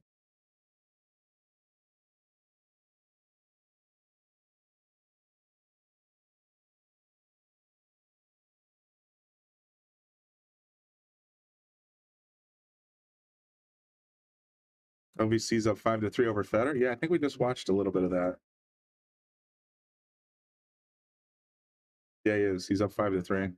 OVC's up 5-3 over Federer. Yeah, I think we just watched a little bit of that. Yeah, he is. He's up 5-3.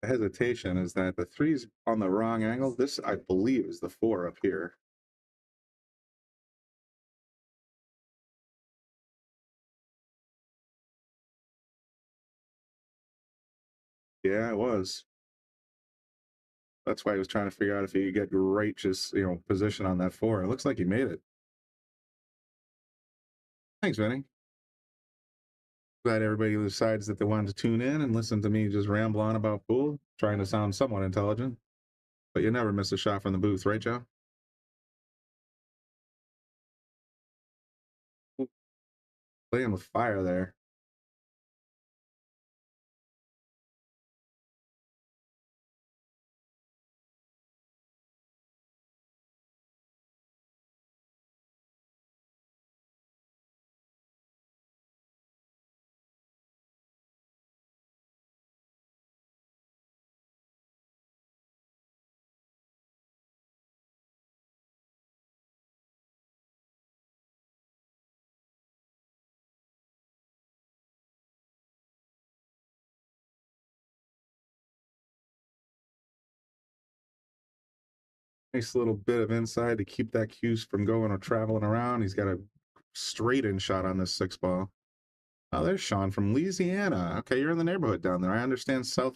hesitation is that the 3's on the wrong angle. This, I believe, is the 4 up here. Yeah, it was. That's why he was trying to figure out if he could get righteous, position on that 4. It looks like he made it. Thanks, Vinny. Glad everybody decides that they wanted to tune in and listen to me just ramble on about pool, trying to sound somewhat intelligent. But you never miss a shot from the booth, right, Joe? Playing with fire there. Nice little bit of inside to keep that Cues from going or traveling around. He's got a straight in shot on this 6 ball. Oh, there's Sean from Louisiana. Okay, you're in the neighborhood down there. I understand South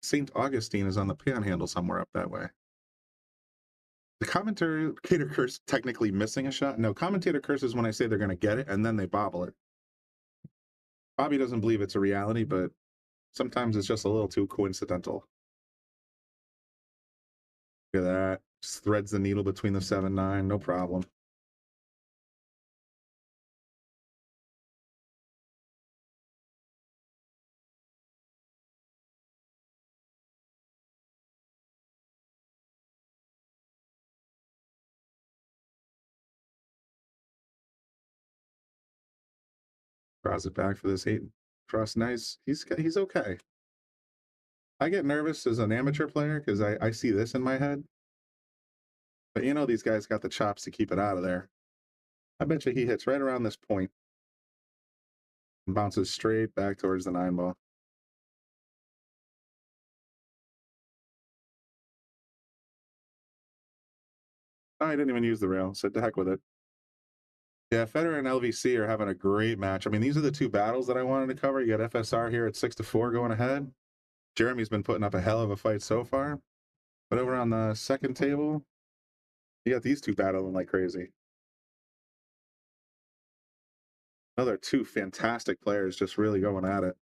St. Augustine is on the panhandle somewhere up that way. The commentator curse technically missing a shot? No, commentator curses when I say they're going to get it, and then they bobble it. Bobby doesn't believe it's a reality, but sometimes it's just a little too coincidental. Look at that. Just threads the needle between the 7-9, no problem. Draws it back for this 8 cross. Nice. He's okay. I get nervous as an amateur player because I see this in my head. But these guys got the chops to keep it out of there. I bet you he hits right around this point and bounces straight back towards the 9 ball. Oh, I didn't even use the rail. Said to heck with it. Yeah, Federer and LVC are having a great match. I mean, these are the 2 battles that I wanted to cover. You got FSR here at 6-4 going ahead. Jeremy's been putting up a hell of a fight so far. But over on the second table, you got these 2 battling like crazy. Another 2 fantastic players just really going at it.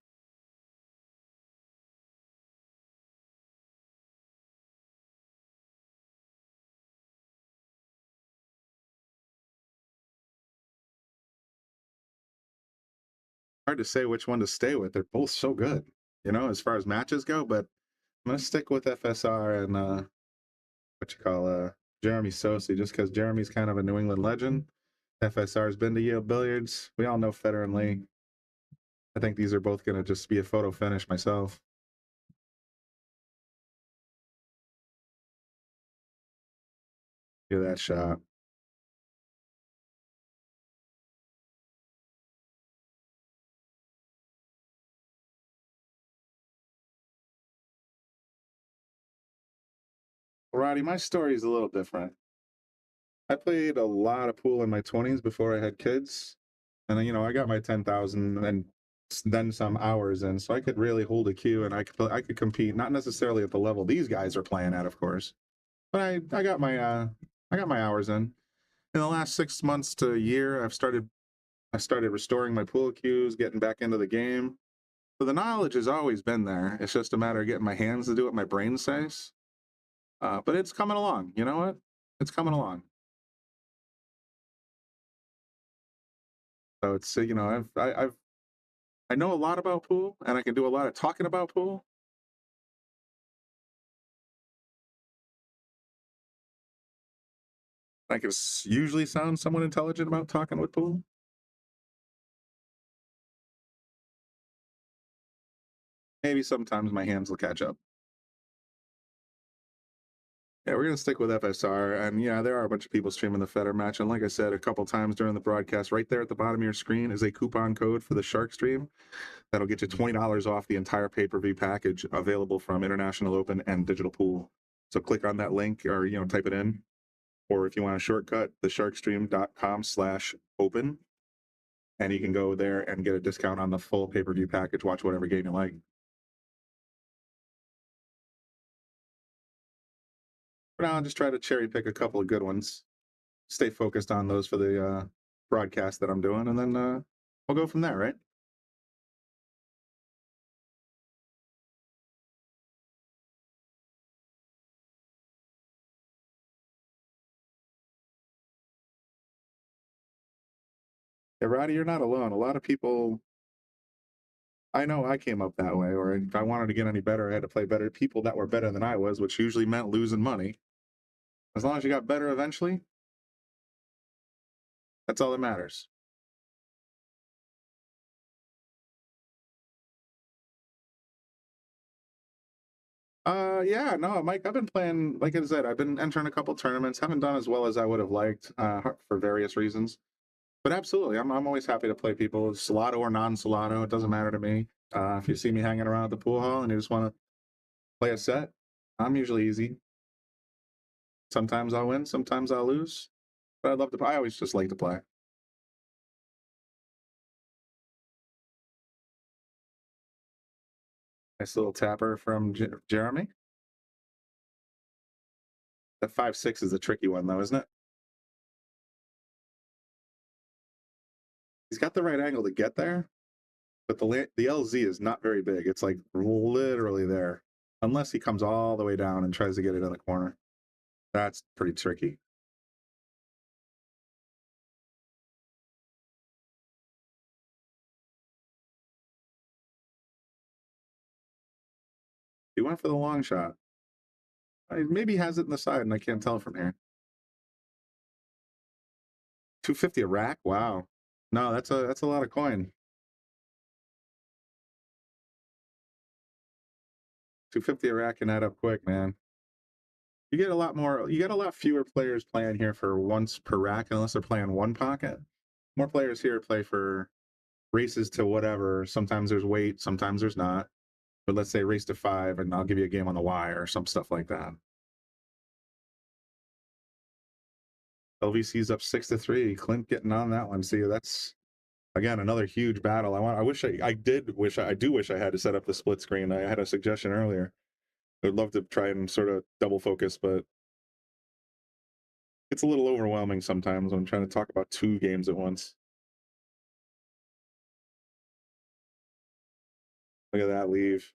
Hard to say which one to stay with. They're both so good, as far as matches go. But I'm going to stick with FSR and Jeremy Sosi, just because Jeremy's kind of a New England legend. FSR's been to Yale Billiards. We all know Federer and Lee. I think these are both going to just be a photo finish myself. Look at that shot. Roddy, my story is a little different. I played a lot of pool in my 20s before I had kids. And, I got my 10,000 and then some hours in, so I could really hold a cue and I could compete, not necessarily at the level these guys are playing at, of course. But I got my hours in. In the last 6 months to a year, I started restoring my pool cues, getting back into the game. So the knowledge has always been there. It's just a matter of getting my hands to do what my brain says. But it's coming along. You know what? It's coming along. So it's I know a lot about pool, and I can do a lot of talking about pool. I can usually sound somewhat intelligent about talking with pool. Maybe sometimes my hands will catch up. Yeah, we're gonna stick with FSR, and yeah, there are a bunch of people streaming the Feder match, and like I said a couple times during the broadcast, right there at the bottom of your screen is a coupon code for the Shark Stream that'll get you $20 off the entire pay-per-view package available from International Open and Digital Pool. So click on that link, or type it in, or if you want a shortcut, thesharkstream.com/open, and you can go there and get a discount on the full pay-per-view package. Watch whatever game you like. For now, I'll just try to cherry pick a couple of good ones. Stay focused on those for the broadcast that I'm doing, and then we'll go from there, right? Yeah, Roddy, you're not alone. A lot of people, I know I came up that way, or if I wanted to get any better, I had to play better people that were better than I was, which usually meant losing money. As long as you got better eventually, that's all that matters. Yeah, no, Mike, I've been playing, like I said, I've been entering a couple tournaments, haven't done as well as I would have liked for various reasons. But absolutely, I'm always happy to play people, Salotto or non-Salotto, it doesn't matter to me. If you see me hanging around at the pool hall and you just want to play a set, I'm usually easy. Sometimes I'll win, sometimes I'll lose, but I'd love to play. I always just like to play. Nice little tapper from Jeremy. That 5-6 is a tricky one, though, isn't it? He's got the right angle to get there, but the LZ is not very big. It's like literally there, unless he comes all the way down and tries to get it in the corner. That's pretty tricky. He went for the long shot. Maybe he has it in the side, and I can't tell from here. 250 a rack? Wow. No, that's a lot of coin. 250 a rack can add up quick, man. You get a lot fewer players playing here for once per rack unless they're playing one pocket. More players here play for races to whatever. Sometimes there's weight, sometimes there's not. But let's say race to 5, and I'll give you a game on the wire or some stuff like that. LVC's up 6-3. Clint getting on that one. See, that's again another huge battle. I do wish I had to set up the split screen. I had a suggestion earlier. I would love to try and sort of double focus, but it's a little overwhelming sometimes when I'm trying to talk about 2 games at once. Look at that leave.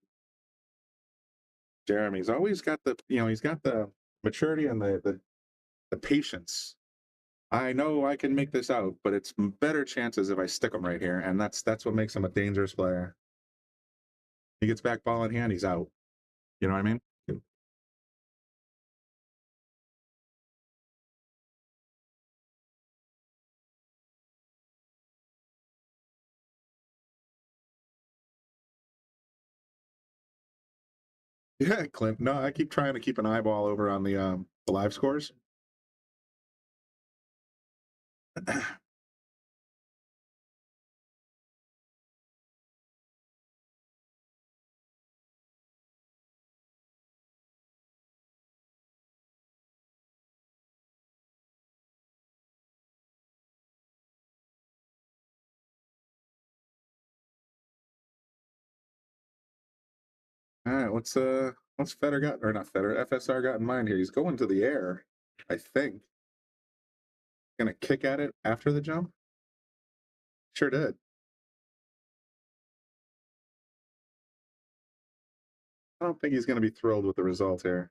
Jeremy's always got he's got the maturity and the patience. I know I can make this out, but it's better chances if I stick him right here, and that's what makes him a dangerous player. He gets back ball in hand, he's out. You know what I mean? Yeah, Clint. No, I keep trying to keep an eyeball over on the live scores. All right, what's Feder got, or not Feder, FSR got in mind here? He's going to the air, I think. Gonna kick at it after the jump? Sure did. I don't think he's gonna be thrilled with the result here.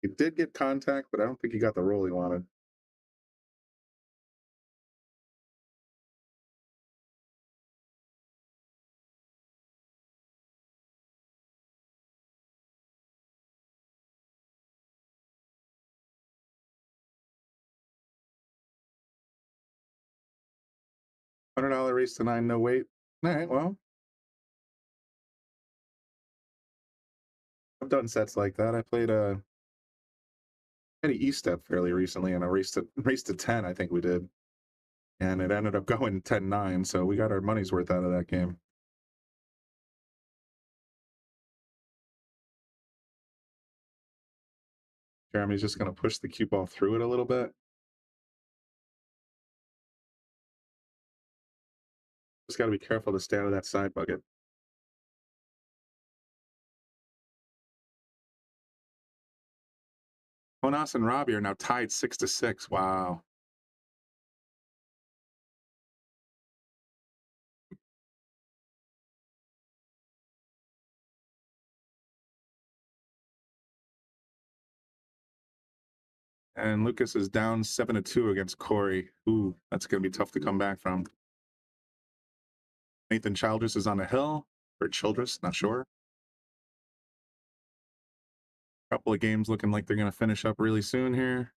He did get contact, but I don't think he got the roll he wanted. $100 race to 9, no wait. All right, well, I've done sets like that. I played had an E-step fairly recently and a race to 10, I think we did. And it ended up going 10-9, so we got our money's worth out of that game. Jeremy's just going to push the cue ball through it a little bit. Just got to be careful to stay out of that side bucket. Jonas and Robbie are now tied 6-6. Wow. And Lucas is down 7-2 against Corey. Ooh, that's going to be tough to come back from. Nathan Childress is on the hill, or Childress, not sure. Couple of games looking like they're going to finish up really soon here.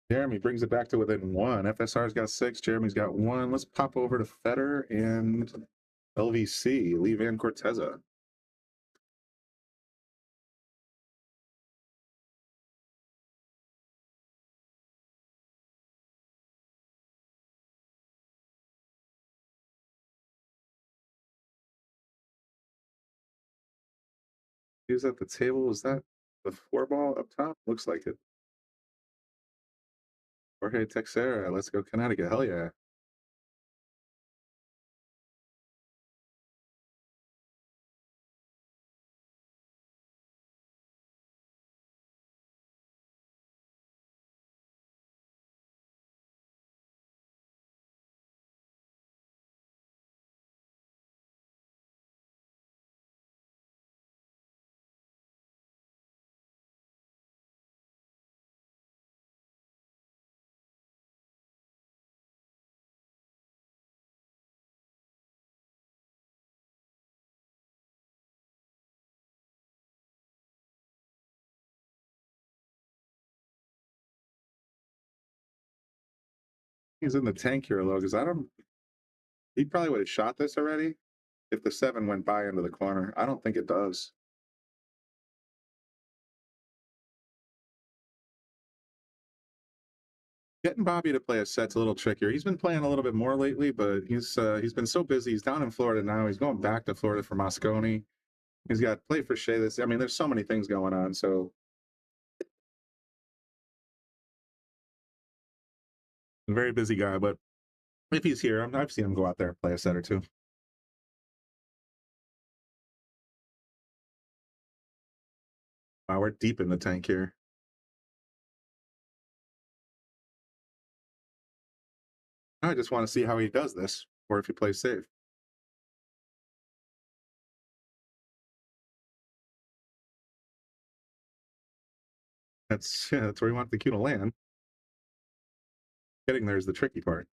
Jeremy brings it back to within 1. FSR's got 6. Jeremy's got 1. Let's pop over to Feder and LVC, Lee Van Corteza. Who's at the table? Is that the 4-ball up top? Looks like it. Jorge Texera, let's go Connecticut. Hell yeah. He's in the tank here, low, because he probably would have shot this already if the 7 went by into the corner. I don't think it does. Getting Bobby to play a set's a little trickier. He's been playing a little bit more lately, but he's been so busy. He's down in Florida now. He's going back to Florida for Moscone. He's got play for Shea this. I mean, there's so many things going on. So a very busy guy, but if he's here, I've seen him go out there and play a set or two. Wow, we're deep in the tank here. I just want to see how he does this, or if he plays safe. That's where you want the cue to land. Getting there is the tricky part.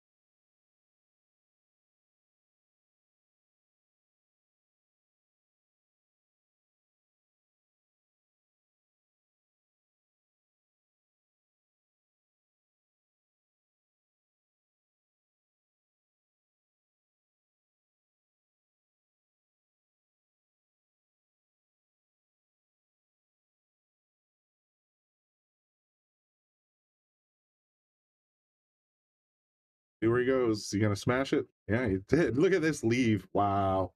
See where he goes. He gonna smash it? Yeah, he did. Look at this leave. Wow.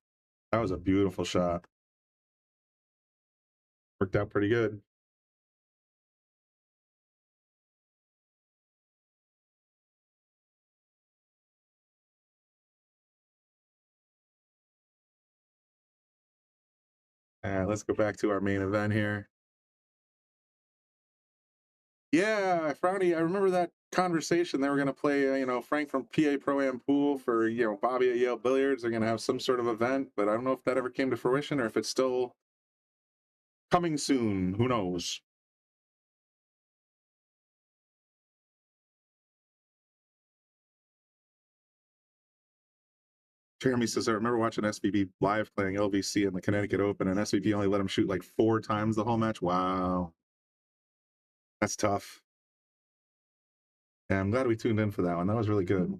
That was a beautiful shot. Worked out pretty good. Let's go back to our main event here. Yeah, Frowny, I remember that conversation they were going to play, Frank from PA Pro-Am Pool for, Bobby at Yale Billiards. They're going to have some sort of event, but I don't know if that ever came to fruition or if it's still coming soon. Who knows? Jeremy says, I remember watching SVB live playing LVC in the Connecticut Open, and SVB only let him shoot like 4 times the whole match. Wow. That's tough. Yeah, I'm glad we tuned in for that one. That was really good.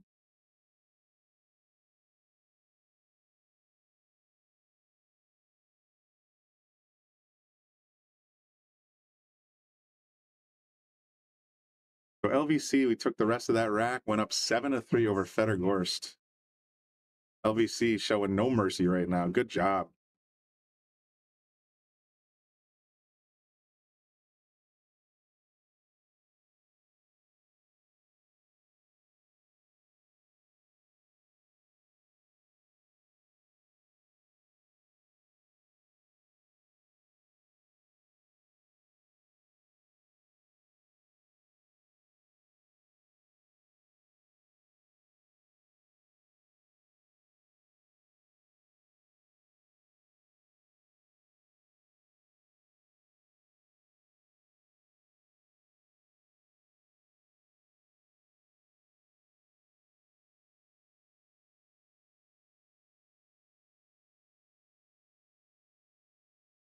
So LVC, we took the rest of that rack, went up 7-3 over Feder Gorst. LVC showing no mercy right now. Good job.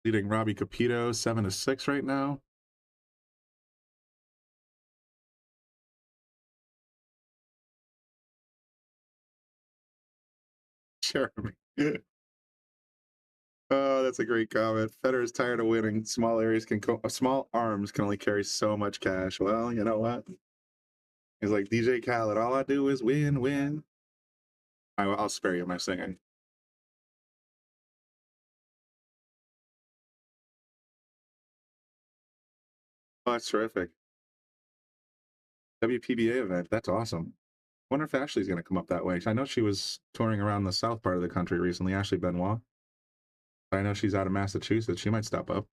Leading Robbie Capito 7-6 right now. Jeremy. Oh, that's a great comment. Federer is tired of winning. Small arms can only carry so much cash. Well, you know what? He's like DJ Khaled. All I do is win, win. I'll spare you my singing. Oh, that's terrific. WPBA event. That's awesome. Wonder if Ashley's going to come up that way. I know she was touring around the south part of the country recently, Ashley Benoit. I know she's out of Massachusetts. She might stop up.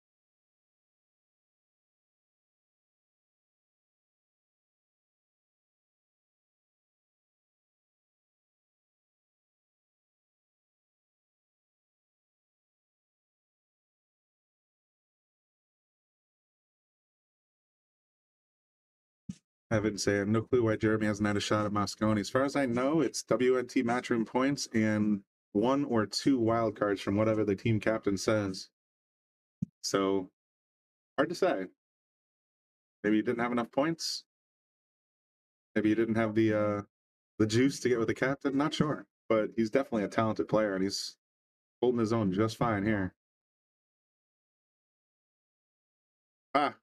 Evan saying, no clue why Jeremy hasn't had a shot at Moscone. As far as I know, it's WNT matchroom points and 1 or 2 wild cards from whatever the team captain says. So, hard to say. Maybe you didn't have enough points. Maybe you didn't have the juice to get with the captain. Not sure. But he's definitely a talented player, and he's holding his own just fine here. Ah.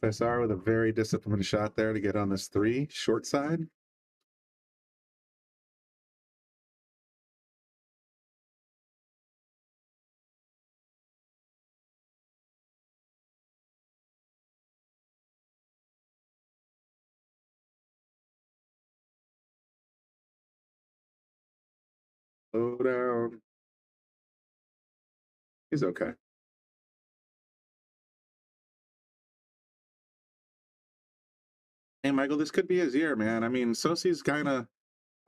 FSR with a very disciplined shot there to get on this 3 short side. Slow down. He's okay. Hey, Michael, this could be his year, man. I mean, Sosi's kind of,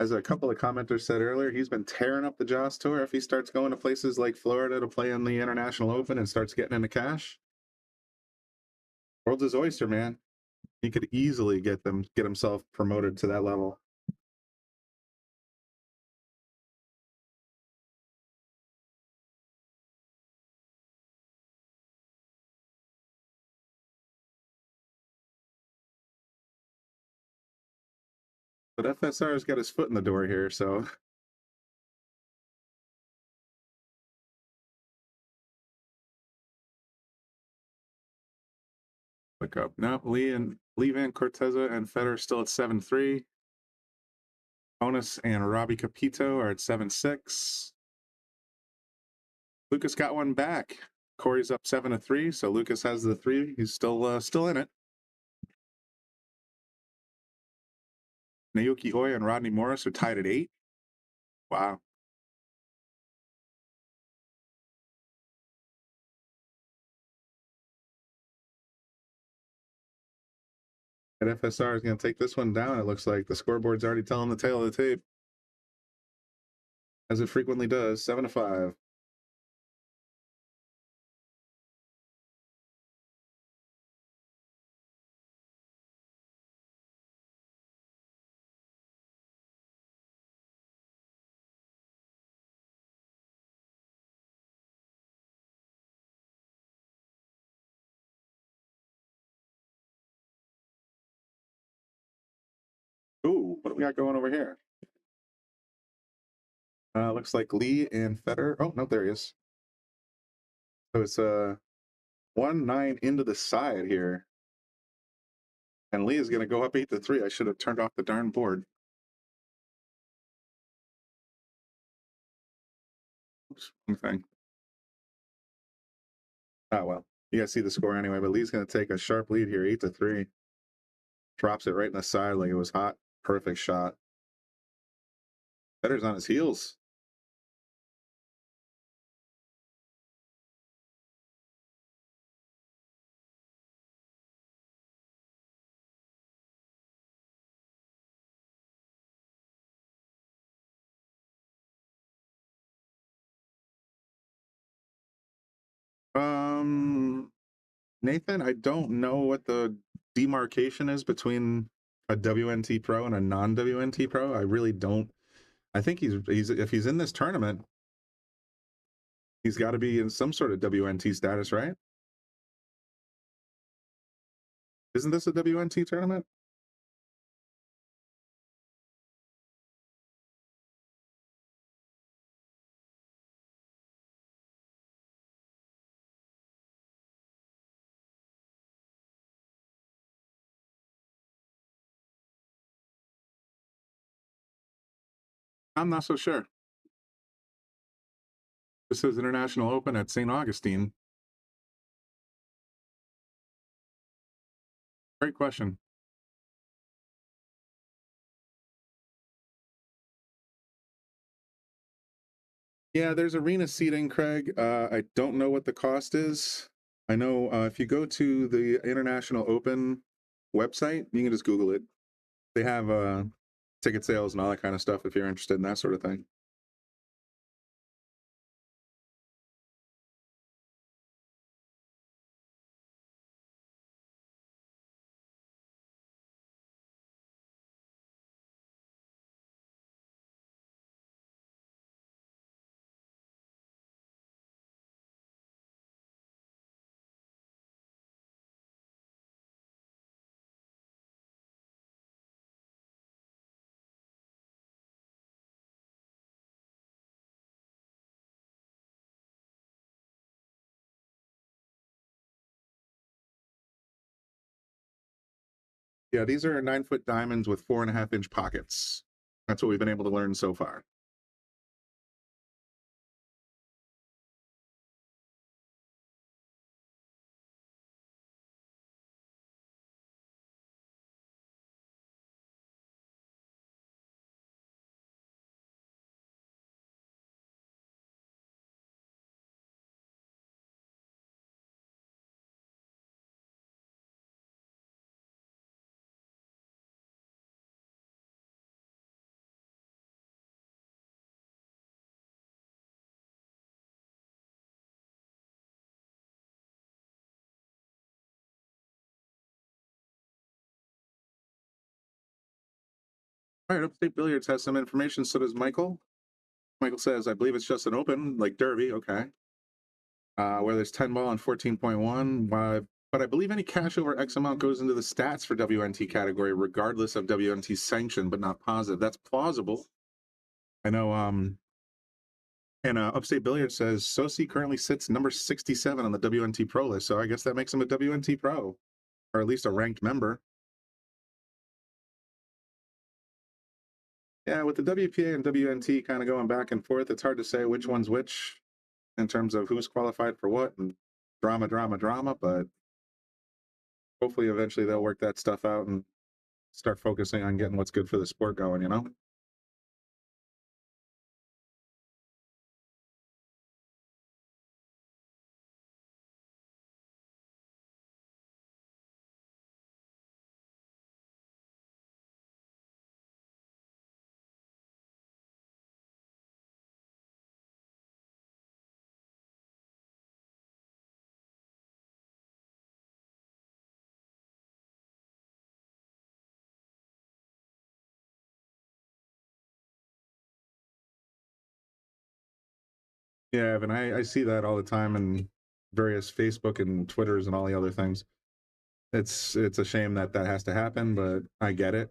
as a couple of commenters said earlier, he's been tearing up the Joss Tour. If he starts going to places like Florida to play in the International Open and starts getting into cash, world's his oyster, man. He could easily get himself promoted to that level. But FSR's got his foot in the door here, so up. No, Lee Van Corteza and Federer still at 7-3. Onus and Robbie Capito are at 7-6. Lucas got one back. Corey's up 7-3, so Lucas has the 3. He's still in it. Naoki Oi and Rodney Morris are tied at 8. Wow. And FSR is going to take this one down. It looks like the scoreboard's already telling the tale of the tape, as it frequently does. 7-5. Ooh, what do we got going over here? Looks like Lee and Federer. Oh, no, there he is. So it's 1-9 into the side here. And Lee is going to go up 8-3. I should have turned off the darn board. Oops, wrong thing. Oh, well. You guys see the score anyway, but Lee's going to take a sharp lead here, 8-3. Drops it right in the side like it was hot. Perfect shot. Federer's on his heels. Nathan, I don't know what the demarcation is between a WNT Pro and a non-WNT Pro. I really don't. I think he's if he's in this tournament, he's got to be in some sort of WNT status, right? Isn't this a WNT tournament? I'm not so sure. This is International Open at St. Augustine. Great question. Yeah, there's arena seating, Craig. I don't know what the cost is. I know if you go to the International Open website, you can just Google it. They have ticket sales and all that kind of stuff if you're interested in that sort of thing. Yeah, these are 9-foot diamonds with 4.5-inch pockets. That's what we've been able to learn so far. All right, Upstate Billiards has some information, so does Michael. Michael says, I believe it's just an open, like Derby, okay. Where there's 10 ball and 14.1, but I believe any cash over X amount goes into the stats for WNT category, regardless of WNT sanction, but not positive. That's plausible. I know, and Upstate Billiards says, Sosi currently sits number 67 on the WNT Pro list, so I guess that makes him a WNT Pro. or at least a ranked member. Yeah, with the WPA and WNT kind of going back and forth, it's hard to say which one's which in terms of who's qualified for what and drama, but hopefully eventually they'll work that stuff out and start focusing on getting what's good for the sport going, you know? Yeah, Evan, I see that all the time in various Facebook and Twitters and all the other things. It's a shame that that has to happen, but I get it.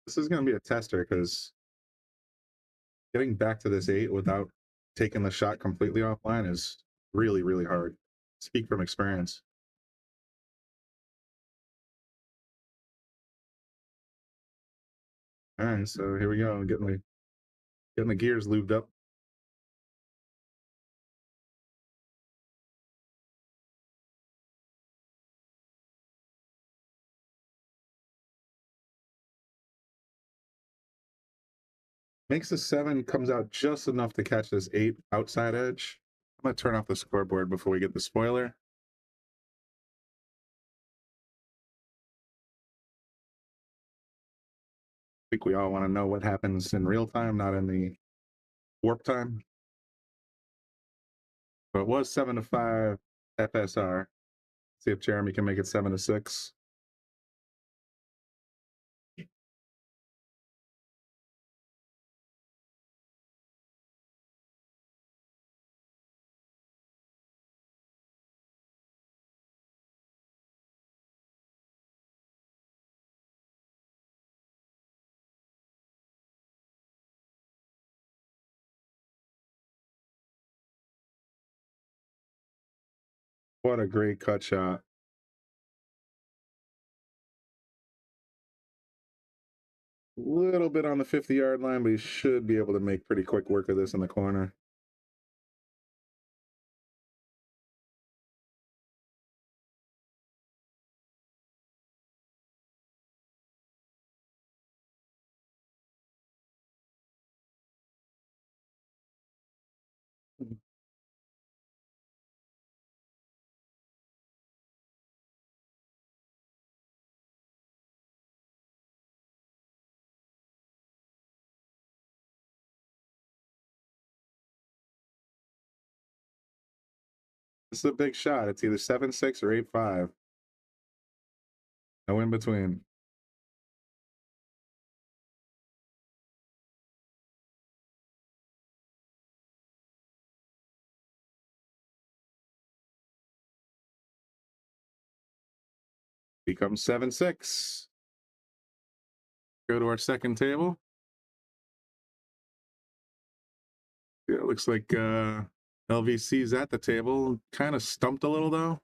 This is going to be a tester because getting back to this 8 without taking the shot completely offline is really, really hard. Speak from experience. All right, so here we go. Getting the gears lubed up. Makes the 7, comes out just enough to catch this 8 outside edge. I'm going to turn off the scoreboard before we get the spoiler. I think we all want to know what happens in real time, not in the warp time. So it was 7-5 FSR. See if Jeremy can make it 7-6. What a great cut shot. Little bit on the 50-yard line, but he should be able to make pretty quick work of this in the corner. This is a big shot. It's either 7-6 or 8-5. No in between. Becomes 7-6. Go to our second table. Yeah, it looks like LVC's at the table. Kind of stumped a little, though.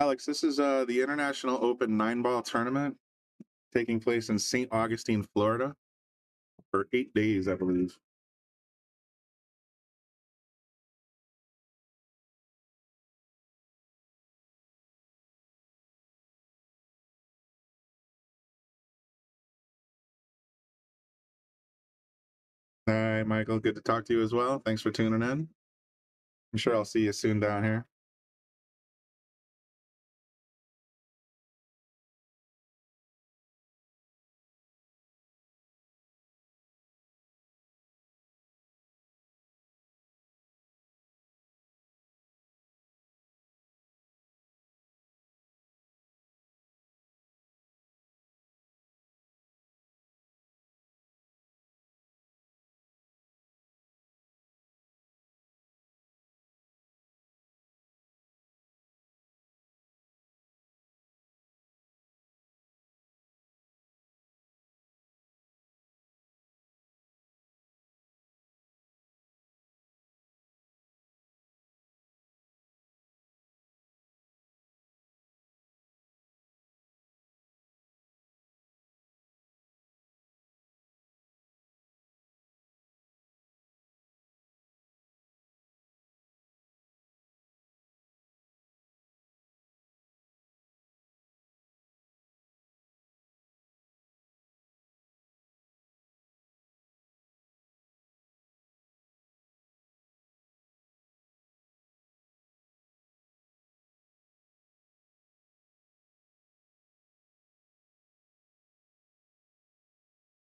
Alex, this is the International Open 9-ball tournament taking place in St. Augustine, Florida for 8 days, I believe. Hi, Michael. Good to talk to you as well. Thanks for tuning in. I'm sure I'll see you soon down here.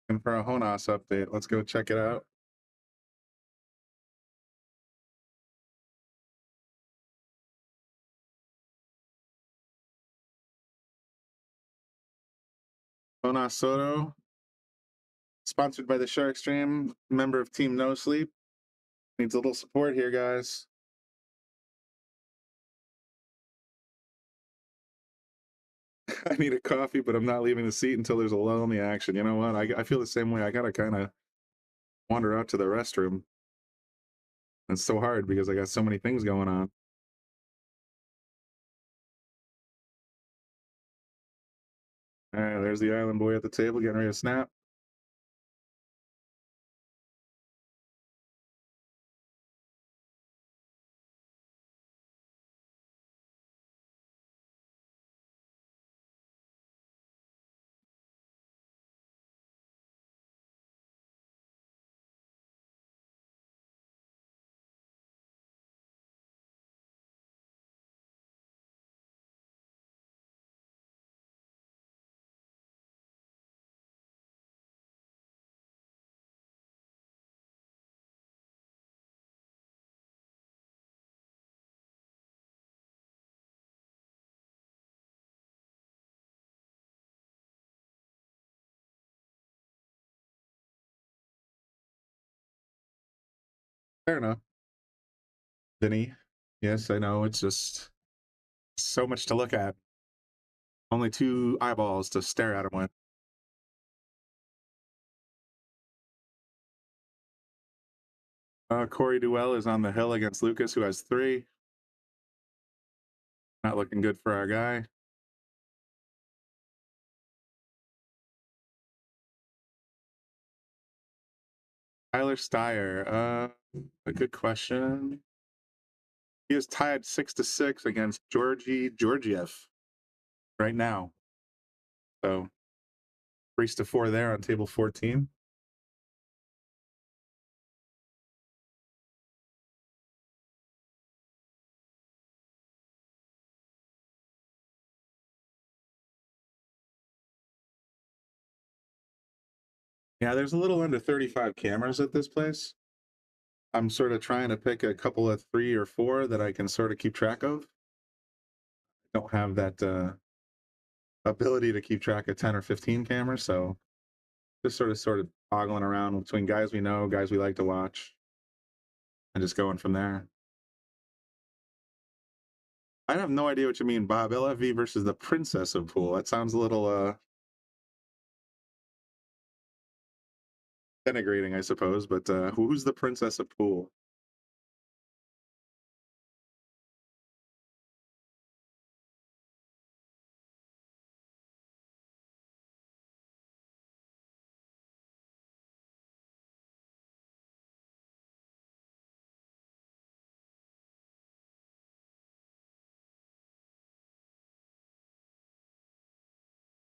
And for a Honas update, let's go check it out. Honas Soto, sponsored by the Shark Stream, member of Team No Sleep. Needs a little support here, guys. I need a coffee, but I'm not leaving the seat until there's a lull in the action. You know what? I feel the same way. I gotta kind of wander out to the restroom. It's so hard because I got so many things going on. All right, there's the island boy at the table getting ready to snap. Fair enough. Vinny. Yes, I know. It's just so much to look at. Only 2 eyeballs to stare at him with. Corey Duell is on the hill against Lucas, who has 3. Not looking good for our guy. Tyler Steyer. A good question. He is tied 6-6 against Georgi Georgiev right now. So 3-4 there on table 14. Yeah, there's a little under 35 cameras at this place. I'm sort of trying to pick a couple of 3 or 4 that I can sort of keep track of. I don't have that ability to keep track of 10 or 15 cameras, so just sort of toggling around between guys we know, guys we like to watch, and just going from there. I have no idea what you mean, Bob. LFV versus the Princess of Pool. That sounds a little denigrating, I suppose, but who's the Princess of Pool?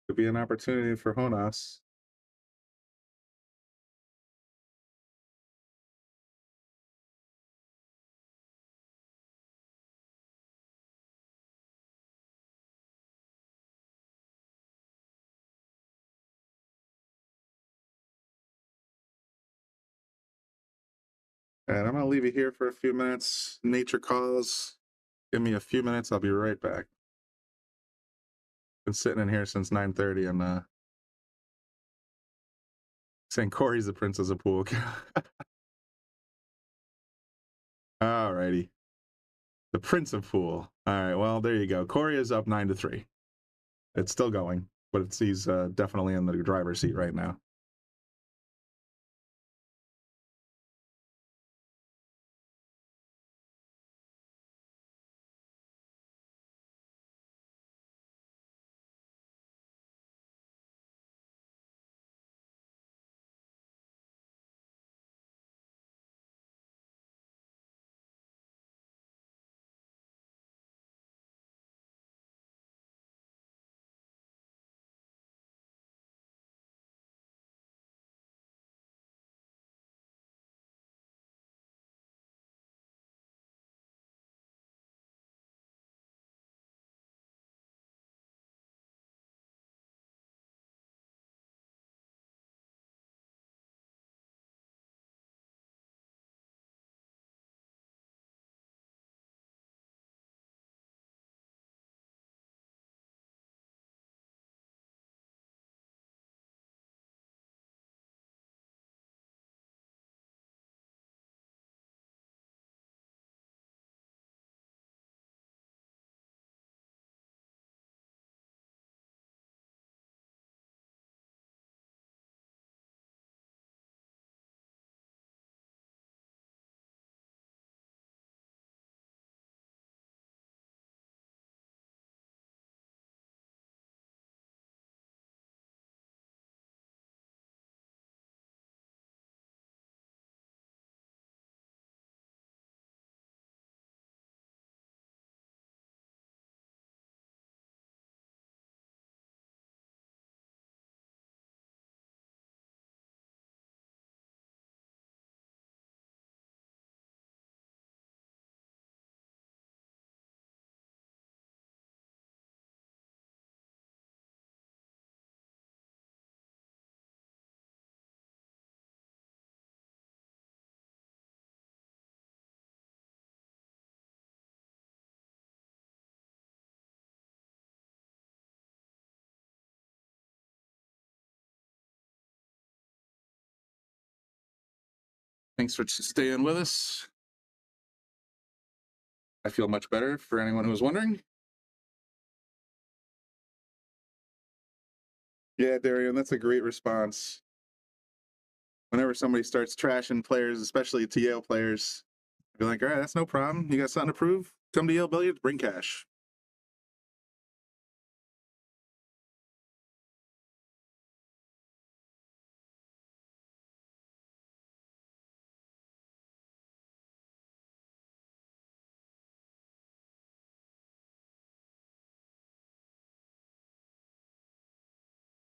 Could be an opportunity for Honas. And I'm going to leave you here for a few minutes. Nature calls. Give me a few minutes. I'll be right back. Been sitting in here since 9:30 and saying Corey's the princess of pool. All righty. The prince of pool. All right. Well, there you go. Corey is up 9-3. It's still going, but he's definitely in the driver's seat right now. Thanks for staying with us. I feel much better for anyone who was wondering. Yeah, Darian, that's a great response. Whenever somebody starts trashing players, especially to Yale players, I'd be like, all right, that's no problem. You got something to prove? Come to Yale Billiards, bring cash.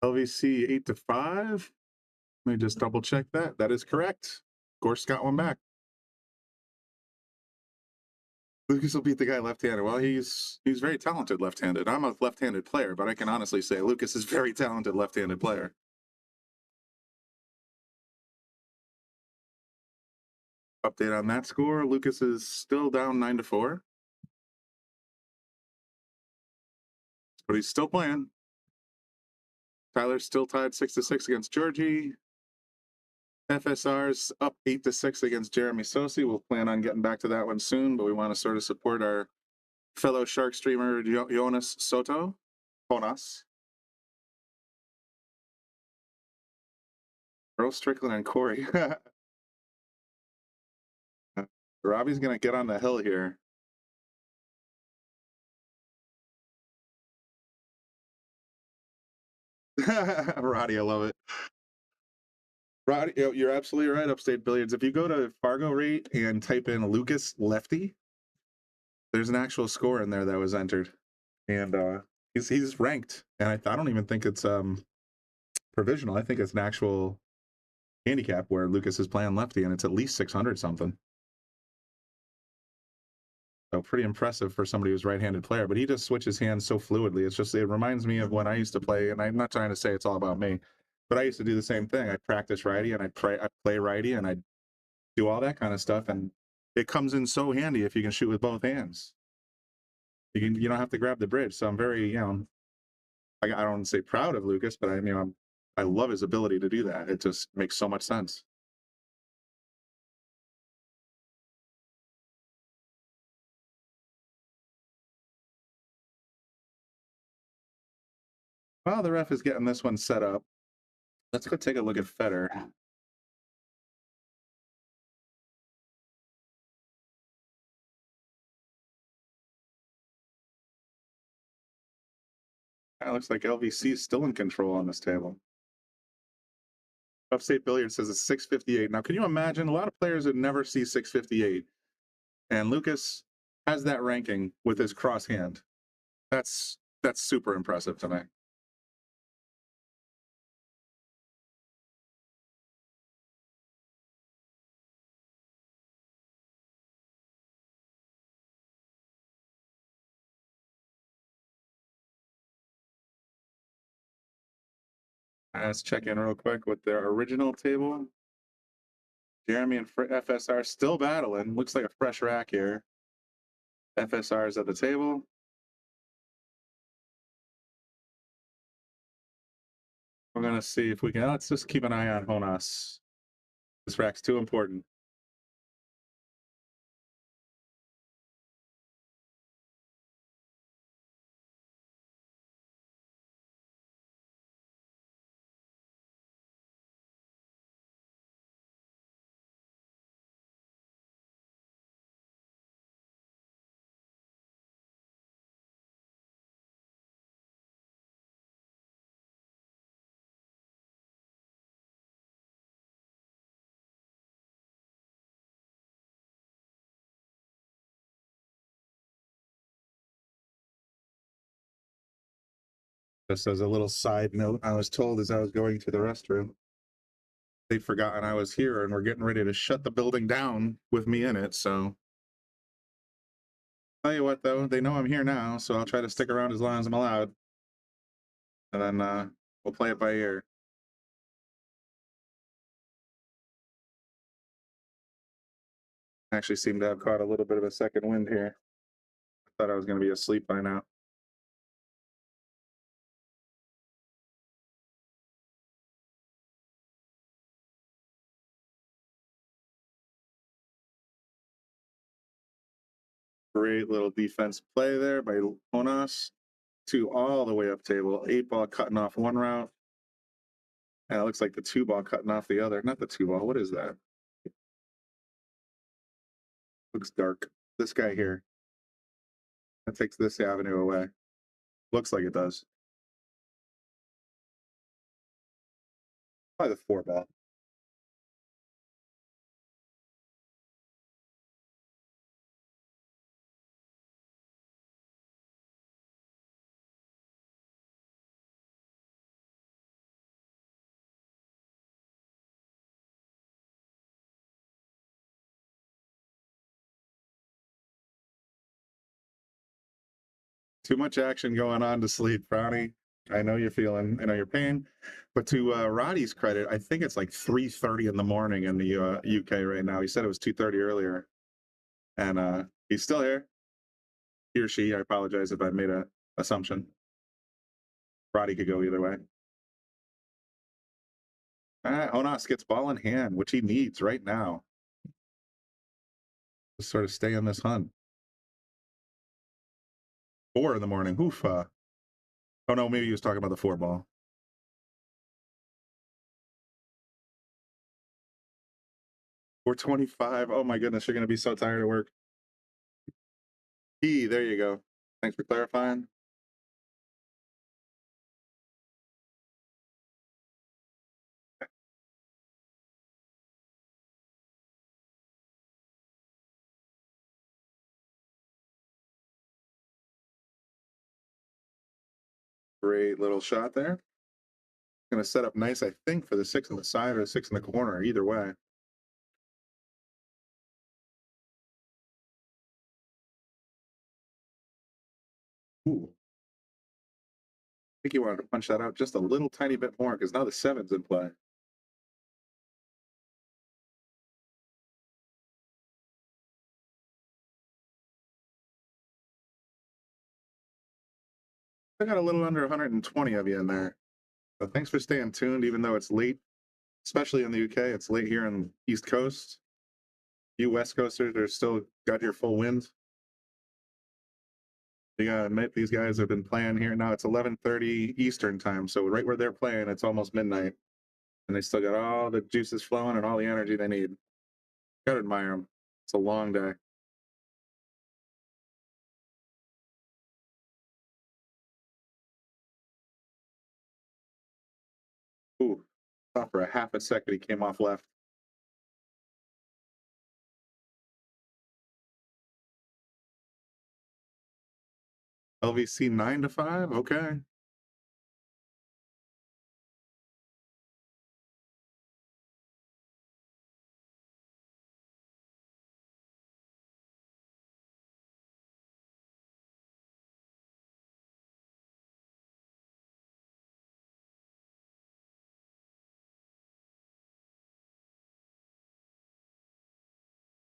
LVC 8-5. Let me just double check that. That is correct. Gorse got one back. Lucas will beat the guy left-handed. Well, he's very talented left-handed. I'm a left-handed player, but I can honestly say Lucas is very talented left-handed player. Update on that score. Lucas is still down 9-4. But he's still playing. Tyler's still tied 6-6 against Georgie. FSR's up 8-6 against Jeremy Sosi. We'll plan on getting back to that one soon, but we want to sort of support our fellow Shark streamer, Jonas Soto. Jonas. Earl Strickland and Corey. Robbie's going to get on the hill here. Roddy, I love it. Roddy, you're absolutely right, Upstate Billiards. If you go to Fargo Rate and type in Lucas Lefty, there's an actual score in there that was entered. And he's ranked. And I don't even think it's provisional. I think it's an actual handicap where Lucas is playing lefty, and it's at least 600 something. So pretty impressive for somebody who's right-handed player, but he just switches hands so fluidly. It's just, it reminds me of when I used to play, and I'm not trying to say it's all about me, but I used to do the same thing. I'd practice righty and I'd play righty, and I'd do all that kind of stuff, and it comes in so handy if you can shoot with both hands. You don't have to grab the bridge. So I'm very, you know, I don't want to say proud of Lucas, but I love his ability to do that. It just makes so much sense. While the ref is getting this one set up, let's go take a look at Federer. It looks like LVC is still in control on this table. Upstate Billiards says it's 658. Now, can you imagine? A lot of players would never see 658. And Lucas has that ranking with his cross hand. That's super impressive to me. Let's check in real quick with their original table. Jeremy and FSR still battling. Looks like a fresh rack here. FSR is at the table. We're going to see if we can. Let's just keep an eye on Jonas. This rack's too important. Just as a little side note, I was told as I was going to the restroom, they'd forgotten I was here and we're getting ready to shut the building down with me in it. So, tell you what, though, they know I'm here now, so I'll try to stick around as long as I'm allowed. And then we'll play it by ear. I actually seem to have caught a little bit of a second wind here. I thought I was going to be asleep by now. Great little defense play there by Jonas. 2 all the way up table. 8 ball cutting off one route. And it looks like the 2 ball cutting off the other. Not the 2 ball. What is that? Looks dark. This guy here. That takes this avenue away. Looks like it does. Probably the 4 ball. Too much action going on to sleep, Brownie. I know you're feeling, I know your pain. But to Roddy's credit, I think it's like 3:30 in the morning in the UK right now. He said it was 2:30 earlier. And he's still here. He or she, I apologize if I made an assumption. Roddy could go either way. Jonas gets ball in hand, which he needs right now. Just sort of stay on this hunt. 4 in the morning. Oof. Oh no, maybe he was talking about the 4 ball. $425. Oh my goodness, you're gonna be so tired of work. There you go. Thanks for clarifying. Great little shot there. Going to set up nice, I think, for the 6 on the side or the 6 in the corner, either way. Ooh. I think he wanted to punch that out just a little tiny bit more because now the 7's in play. I got a little under 120 of you in there. So thanks for staying tuned, even though it's late, especially in the UK. It's late here on the East Coast. You West Coasters are still got your full wind. You gotta admit, these guys have been playing here now. It's 11:30 Eastern time, so right where they're playing, it's almost midnight, and they still got all the juices flowing and all the energy they need. Gotta admire them. It's a long day. Ooh, thought for a half a second he came off left. LVC 9-5. Okay.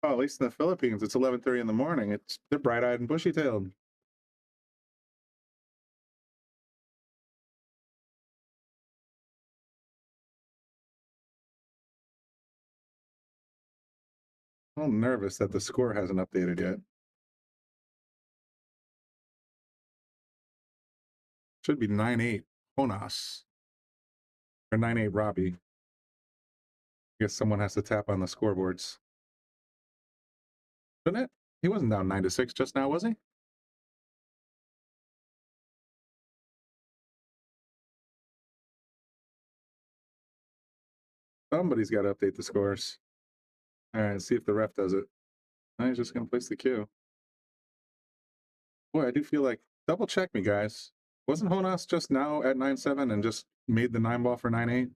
Oh, at least in the Philippines, it's 11:30 in the morning. They're bright-eyed and bushy-tailed. I'm a little nervous that the score hasn't updated yet. Should be 9-8 Jonas or 9-8 Robbie. I guess someone has to tap on the scoreboards. Shouldn't it? He wasn't down 9-6 just now, was he? Somebody's got to update the scores. All right, see if the ref does it. He's just going to place the cue. Boy, I do feel like, double check me, guys. Wasn't Jonas just now at 9-7 and just made the 9-ball for 9-8?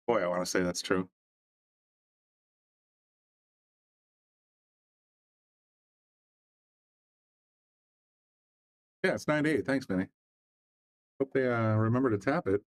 Boy, I want to say that's true. Yeah, it's 9-8. Thanks, Vinny. Hope they remember to tap it.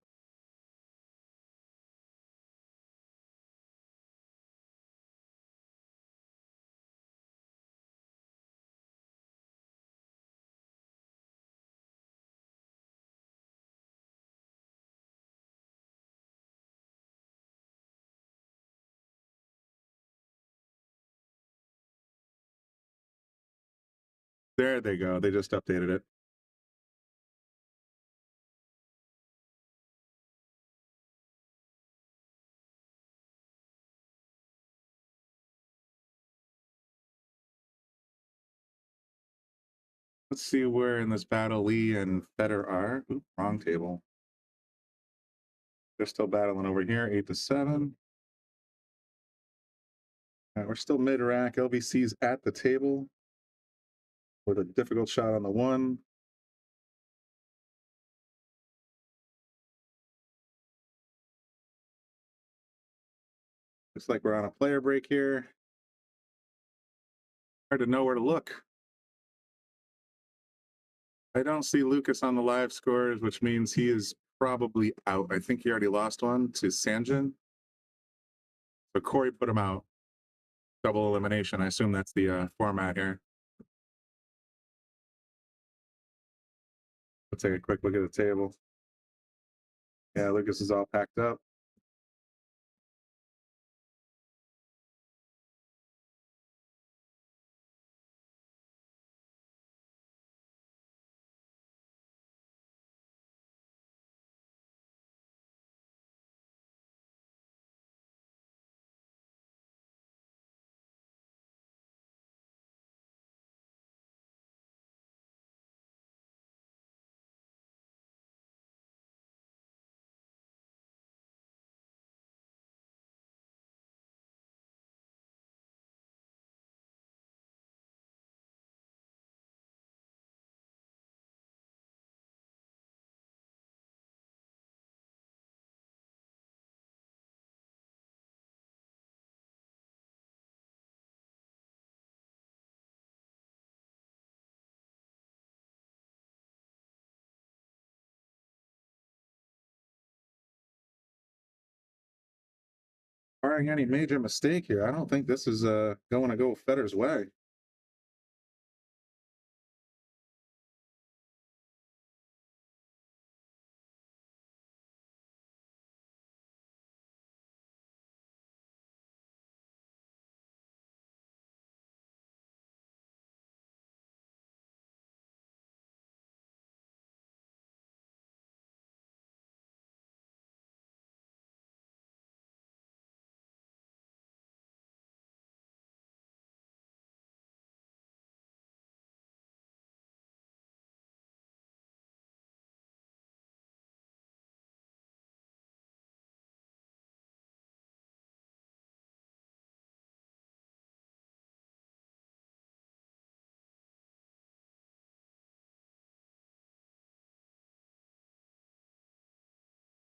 There they go. They just updated it. Let's see where in this battle Lee and Federer are. Ooh, wrong table. They're still battling over here, 8-7. We're still mid-rack. LVC's at the table with a difficult shot on the 1. Looks like we're on a player break here. Hard to know where to look. I don't see Lucas on the live scores, which means he is probably out. I think he already lost one to Sanjin. So Corey put him out. Double elimination. I assume that's the format here. Let's take a quick look at the table. Yeah, Lucas is all packed up. Barring any major mistake here, I don't think this is going to go Federer's way.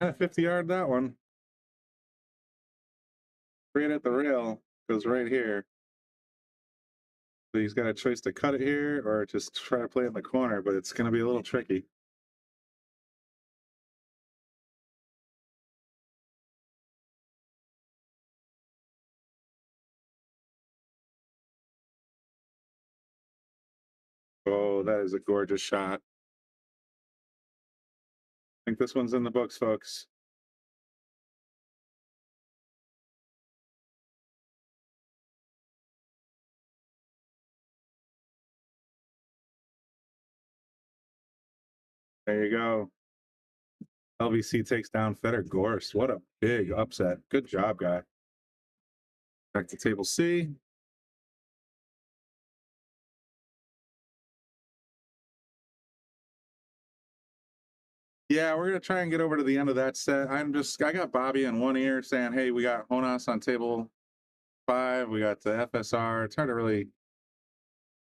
At 50-yard that one. Straight at the rail, goes right here. So he's got a choice to cut it here or just try to play in the corner, but it's going to be a little tricky. Oh, that is a gorgeous shot. I think this one's in the books, folks. There you go. LBC takes down Feder Gorst. What a big upset. Good job, guy. Back to table C. Yeah, we're gonna try and get over to the end of that set. I got Bobby in one ear saying, hey, we got Jonas on table 5, we got the FSR. It's hard to really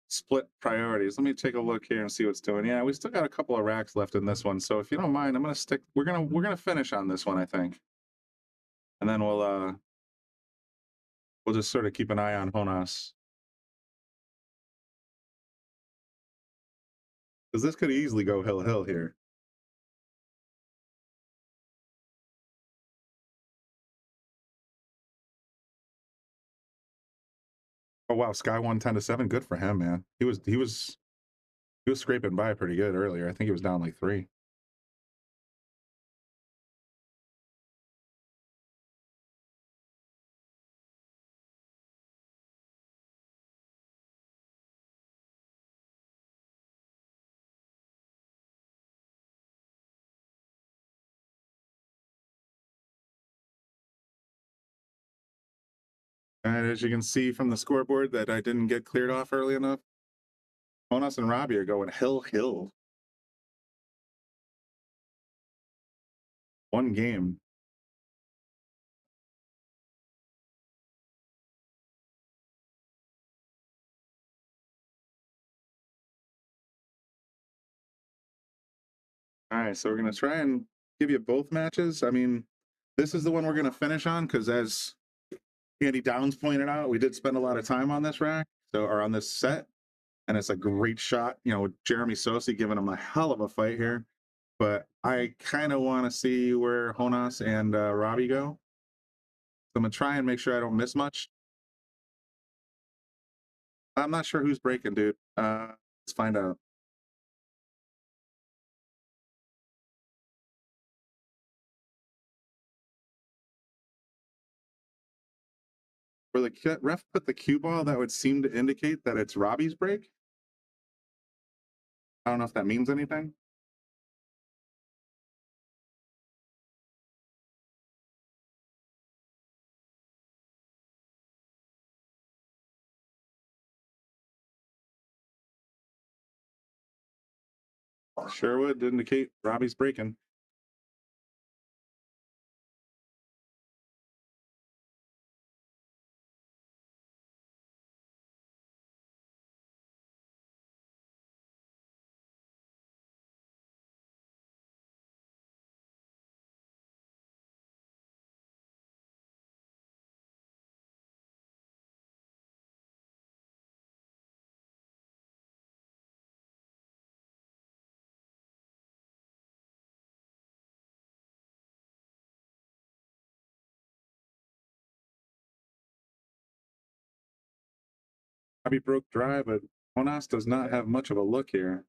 split priorities. Let me take a look here and see what's doing. Yeah, we still got a couple of racks left in this one. So if you don't mind, I'm gonna stick. We're gonna finish on this one, I think. And then we'll just sort of keep an eye on Jonas. Because this could easily go hill here. Oh wow, Sky won 10-7. Good for him, man. He was scraping by pretty good earlier. I think he was down like 3. And as you can see from the scoreboard that I didn't get cleared off early enough, Jonas and Robbie are going hill. One game. All right, so we're going to try and give you both matches. I mean, this is the one we're going to finish on because as Andy Downs pointed out, we did spend a lot of time on this rack, or on this set, and it's a great shot, you know, with Jeremy Sosi giving him a hell of a fight here. But I kind of want to see where Jonas and Robbie go. So I'm going to try and make sure I don't miss much. I'm not sure who's breaking, dude. Let's find out. Where the ref put the cue ball, that would seem to indicate that it's Robbie's break. I don't know if that means anything. Sure would indicate Robbie's breaking. Robbie broke dry, but Jonas does not have much of a look here.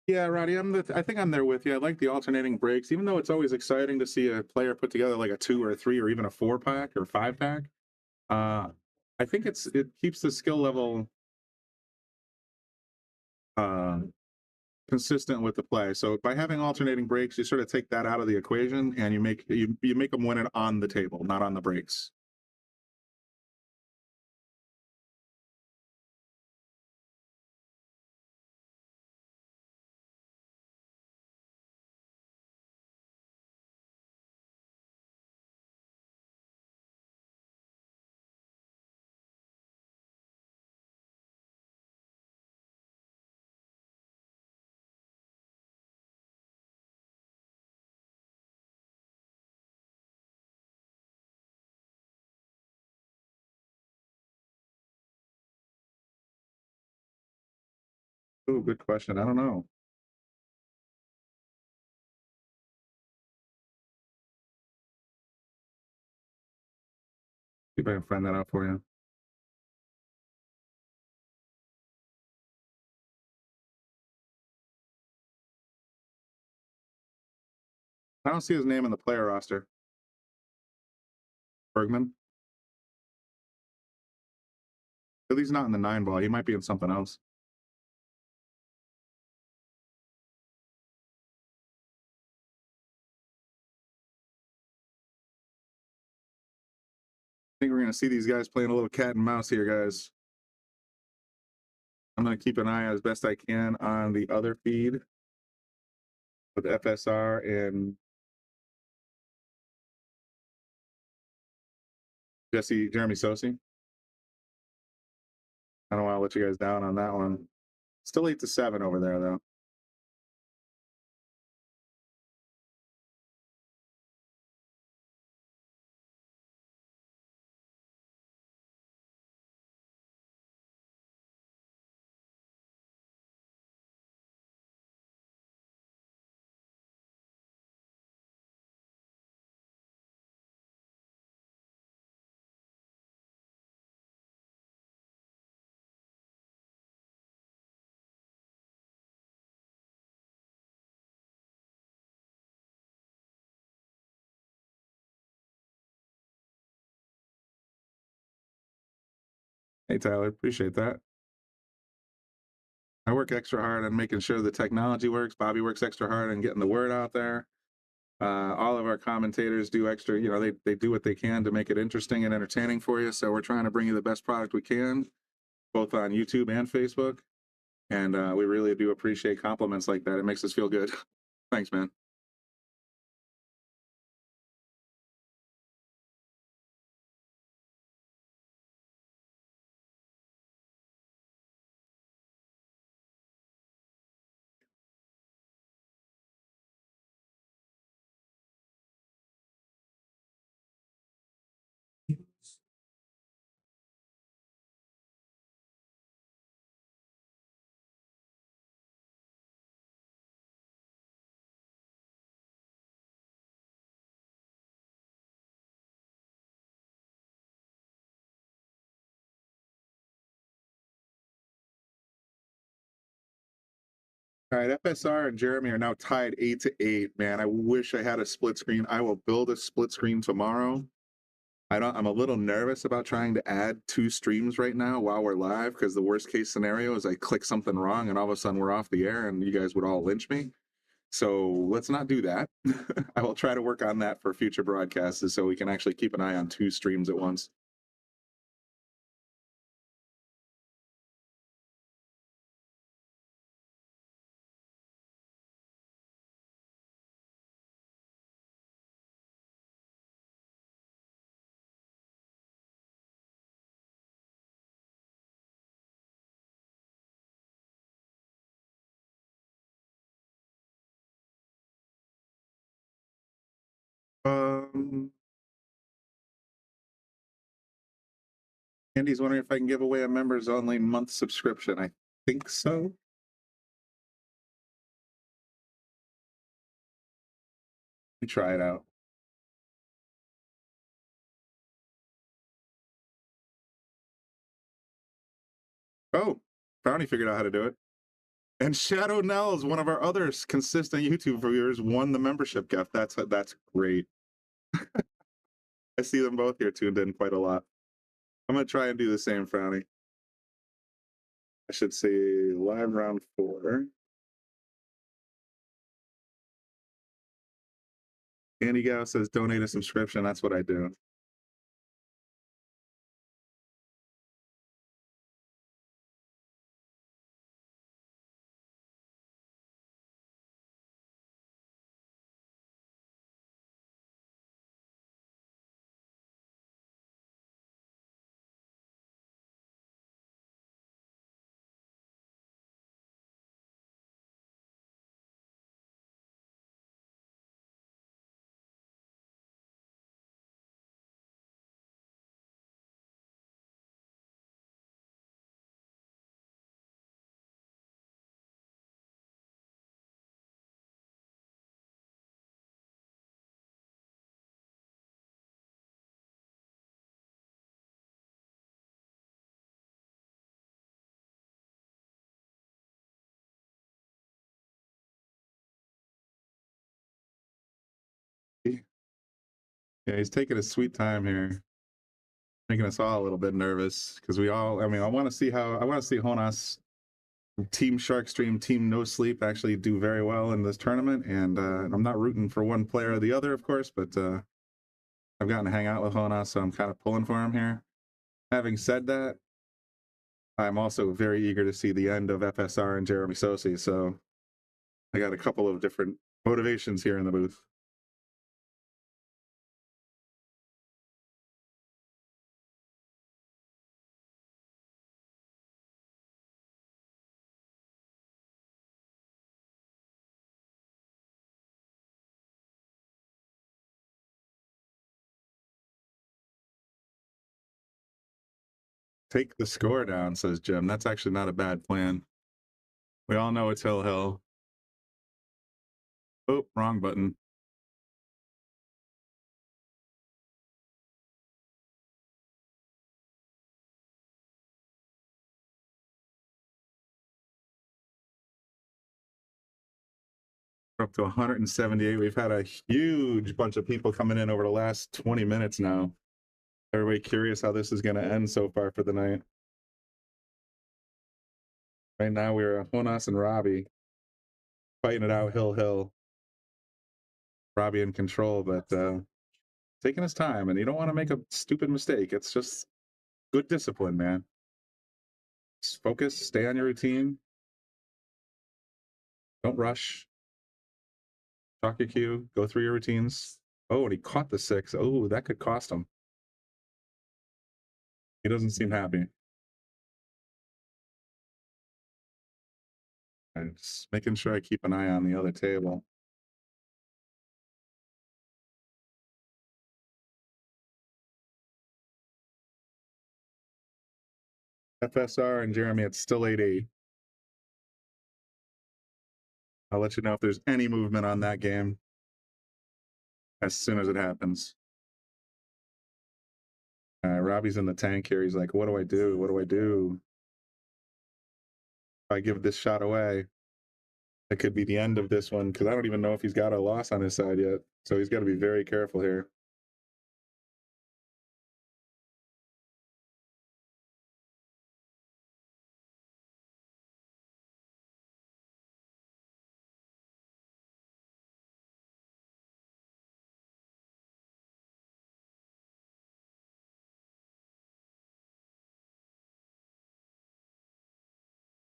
Yeah, Roddy, I think I'm there with you. I like the alternating breaks, even though it's always exciting to see a player put together like a 2 or a 3 or even a 4-pack or 5-pack. I think it keeps the skill level consistent with the play. So by having alternating breaks, you sort of take that out of the equation, and you make them win it on the table, not on the breaks. Oh, good question. I don't know. See if I can find that out for you. I don't see his name in the player roster. Bergman. At least not in the 9-ball. He might be in something else. I think we're going to see these guys playing a little cat and mouse here, guys. I'm going to keep an eye as best I can on the other feed with FSR and Jeremy Sosi. I don't want to let you guys down on that one. Still 8-7 over there, though. Hey, Tyler, appreciate that. I work extra hard on making sure the technology works. Bobby works extra hard on getting the word out there. All of our commentators do extra, they do what they can to make it interesting and entertaining for you. So we're trying to bring you the best product we can, both on YouTube and Facebook. And we really do appreciate compliments like that. It makes us feel good. Thanks, man. All right, FSR and Jeremy are now tied 8-8. Man, I wish I had a split screen. I will build a split screen tomorrow. I'm a little nervous about trying to add 2 streams right now while we're live, because the worst case scenario is I click something wrong and all of a sudden we're off the air and you guys would all lynch me. So let's not do that. I will try to work on that for future broadcasts so we can actually keep an eye on 2 streams at once. Andy's wondering if I can give away a members only month subscription. I think so. Let me try it out. Oh, Brownie figured out how to do it. And Shadow Nels, one of our other consistent YouTube viewers, won the membership gift. That's great. I see them both here tuned in quite a lot. I'm going to try and do the same, Frowny. I should say live round 4. Andy Gow says donate a subscription. That's what I do. Yeah, he's taking his sweet time here, making us all a little bit nervous because we all. I mean, I want to see Jonas, Team Shark Stream, Team No Sleep actually do very well in this tournament, and I'm not rooting for one player or the other, of course, but I've gotten to hang out with Jonas, so I'm kind of pulling for him here. Having said that, I'm also very eager to see the end of FSR and Jeremy Sosi, so I got a couple of different motivations here in the booth. Take the score down, says Jim. That's actually not a bad plan. We all know it's Hill Hill. Oh, wrong button. We're up to 178. We've had a huge bunch of people coming in over the last 20 minutes now. Everybody curious how this is going to end so far for the night. Right now we're Jonas and Robbie fighting it out Hill Hill. Robbie in control, but taking his time, and you don't want to make a stupid mistake. It's just good discipline, man. Just focus, stay on your routine. Don't rush. Talk your cue, go through your routines. Oh, and he caught the 6. Oh, that could cost him. He doesn't seem happy. I'm just making sure I keep an eye on the other table. FSR and Jeremy, it's still 8-8. I'll let you know if there's any movement on that game as soon as it happens. Robbie's in the tank here. He's like, what do I do? What do I do? If I give this shot away, it could be the end of this one because I don't even know if he's got a loss on his side yet. So he's got to be very careful here.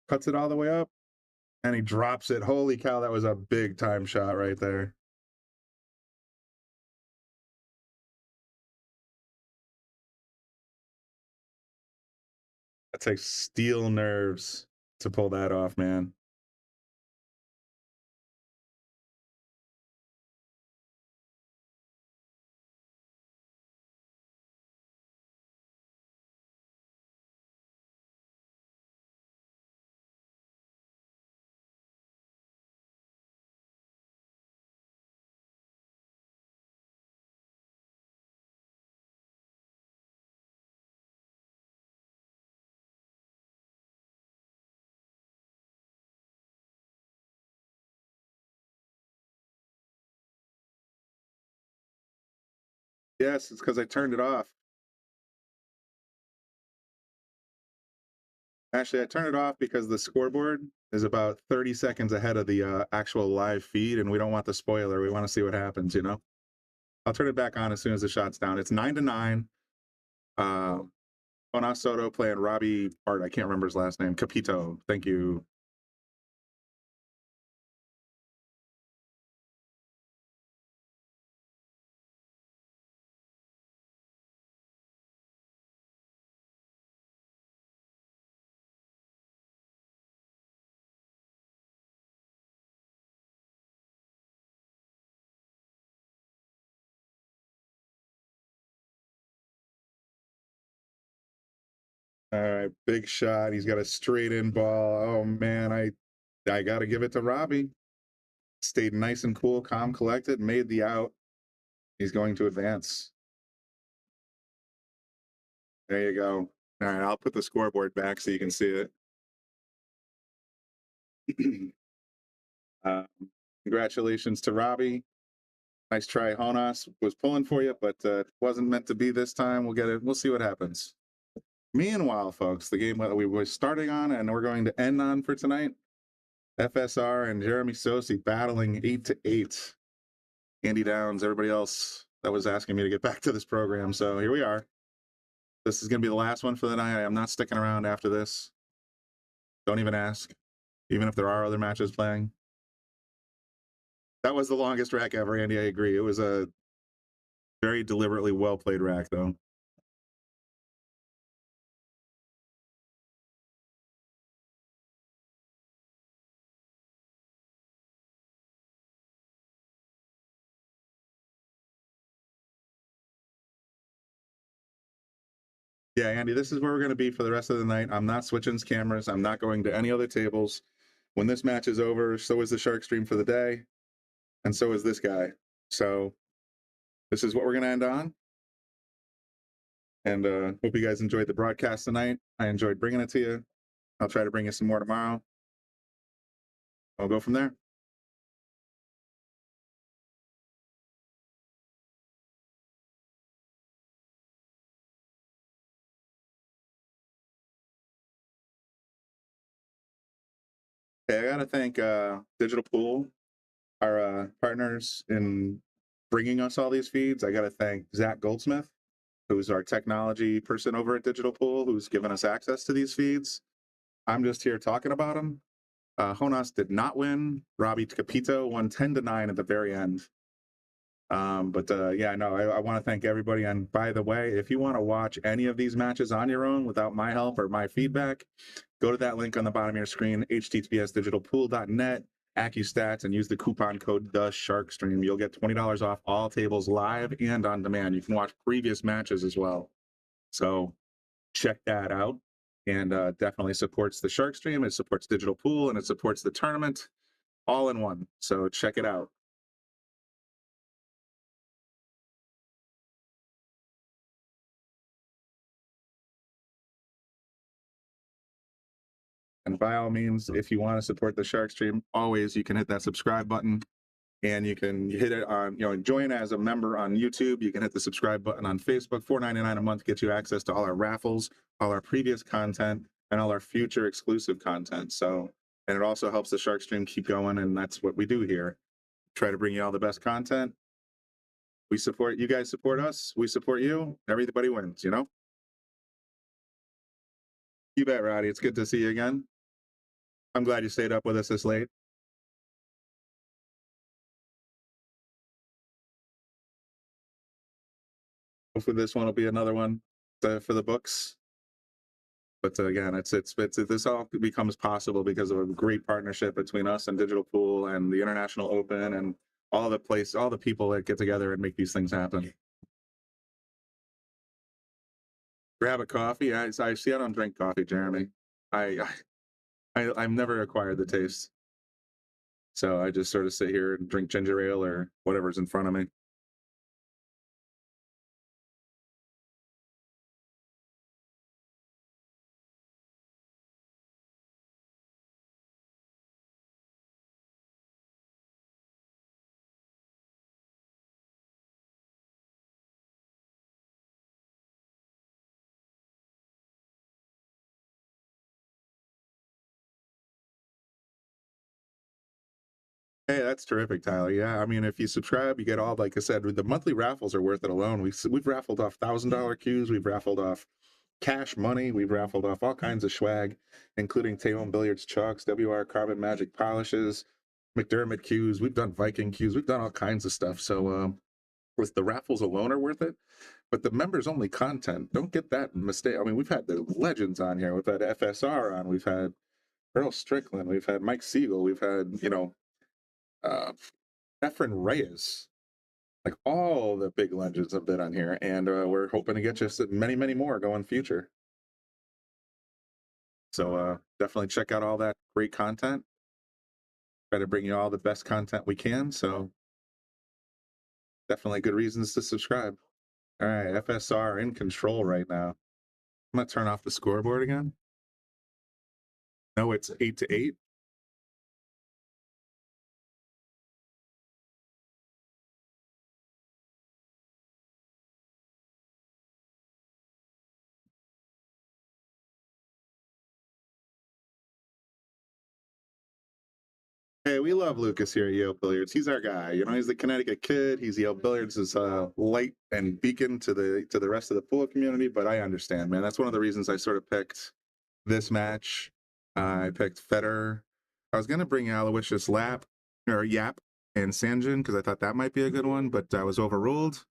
Cuts it all the way up, and he drops it. Holy cow, that was a big time shot right there. That takes steel nerves to pull that off, man. Yes, it's because I turned it off. Actually, I turned it off because the scoreboard is about 30 seconds ahead of the actual live feed, and we don't want the spoiler. We want to see what happens, you know? I'll turn it back on as soon as the shot's down. It's 9-9. Soto playing Robbie Art. I can't remember his last name. Capito. Thank you. All right, big shot. He's got a straight in ball. Oh man, I got to give it to Robbie. Stayed nice and cool, calm, collected, made the out. He's going to advance. There you go. All right, I'll put the scoreboard back so you can see it. Congratulations to Robbie. Nice try, Honas. Was pulling for you, but wasn't meant to be this time. We'll get it. We'll see what happens. Meanwhile, folks, the game that we were starting on and we're going to end on for tonight, FSR and Jeremy Sosi battling 8-8. Andy Downs, everybody else that was asking me to get back to this program. So here we are. This is going to be the last one for the night. I'm not sticking around after this. Don't even ask, even if there are other matches playing. That was the longest rack ever, Andy. I agree. It was a very deliberately well-played rack, though. Yeah, Andy, this is where we're going to be for the rest of the night. I'm not switching cameras. I'm not going to any other tables. When this match is over, so is the Shark stream for the day, and so is this guy. So this is what we're going to end on. And hope you guys enjoyed the broadcast tonight. I enjoyed bringing it to you. I'll try to bring you some more tomorrow. I'll go from there. Okay, I got to thank Digital Pool, our partners in bringing us all these feeds. I got to thank Zach Goldsmith, who's our technology person over at Digital Pool, who's given us access to these feeds. I'm just here talking about them. Jonas did not win. Robbie Capito won 10-9 at the very end. Yeah, no, I want to thank everybody. And by the way, if you want to watch any of these matches on your own without my help or my feedback, go to that link on the bottom of your screen, https://digitalpool.net, AccuStats, and use the coupon code TheSharkStream. You'll get $20 off all tables live and on demand. You can watch previous matches as well. So check that out. And definitely supports the Shark Stream. It supports Digital Pool, and it supports the tournament all in one. So check it out. And by all means, if you want to support the Shark Stream, always you can hit that subscribe button, and you can hit it on, join as a member on YouTube. You can hit the subscribe button on Facebook. $4.99 a month gets you access to all our raffles, all our previous content, and all our future exclusive content. So, and it also helps the Shark Stream keep going, and that's what we do here. Try to bring you all the best content. We support you guys, support us. We support you. Everybody wins, You bet, Roddy. It's good to see you again. I'm glad you stayed up with us this late. Hopefully this one will be another one for the books. But again, it's this all becomes possible because of a great partnership between us and Digital Pool and the International Open and all the people that get together and make these things happen. Grab a coffee. I see. I don't drink coffee, Jeremy. I've never acquired the taste, so I just sort of sit here and drink ginger ale or whatever's in front of me. Hey, that's terrific, Tyler. Yeah, I mean, if you subscribe, you get all, like I said, the monthly raffles are worth it alone. We've raffled off $1,000 cues, we've raffled off cash money, we've raffled off all kinds of swag, including Taom Billiards chucks, WR Carbon Magic polishes, McDermott Cues. We've done Viking Cues. We've done all kinds of stuff. So with the raffles alone are worth it. But the members only content, don't get that mistake. I mean, we've had the legends on here. We've had FSR on. We've had Earl Strickland. We've had Mike Siegel. We've had, uh, Efren Reyes. Like all the big legends have been on here. And we're hoping to get just many, many more going future. So definitely check out all that great content. Try to bring you all the best content we can. So definitely good reasons to subscribe. All right, FSR in control right now. I'm gonna turn off the scoreboard again. No, it's 8-8. Hey, we love Lucas here at Yale Billiards. He's our guy. He's the Connecticut kid. He's Yale Billiards' light and beacon to the rest of the pool community. But I understand, man. That's one of the reasons I sort of picked this match. I picked Federer. I was gonna bring Aloysius Yap and Sanjin because I thought that might be a good one, but I was overruled.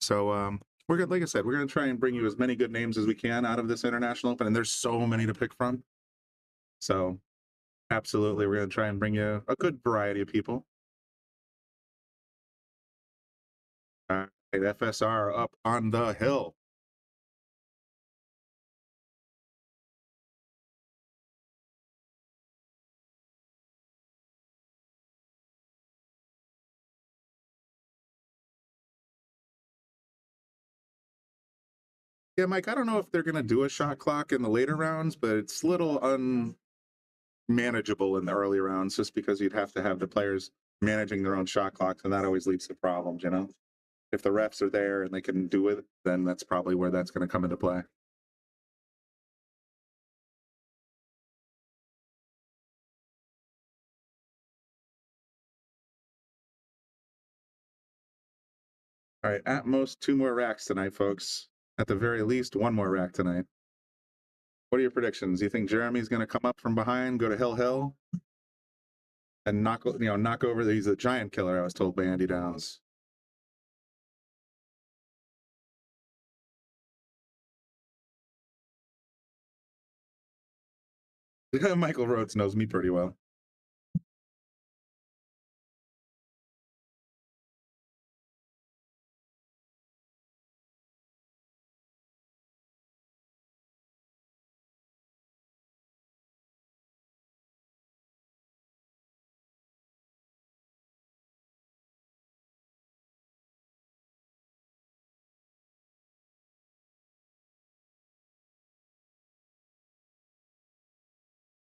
So we're good. Like I said, we're gonna try and bring you as many good names as we can out of this International Open, and there's so many to pick from. So absolutely, we're going to try and bring you a good variety of people. All right, FSR up on the hill. Yeah, Mike, I don't know if they're going to do a shot clock in the later rounds, but it's a little unmanageable in the early rounds just because you'd have to have the players managing their own shot clocks, and that always leads to problems, If the refs are there and they can do it, then that's probably where that's going to come into play. All right, at most 2 more racks tonight, folks. At the very least, 1 more rack tonight. What are your predictions? You think Jeremy's going to come up from behind, go to hill, and knock over? He's a giant killer, I was told by Andy Downs. Michael Rhodes knows me pretty well.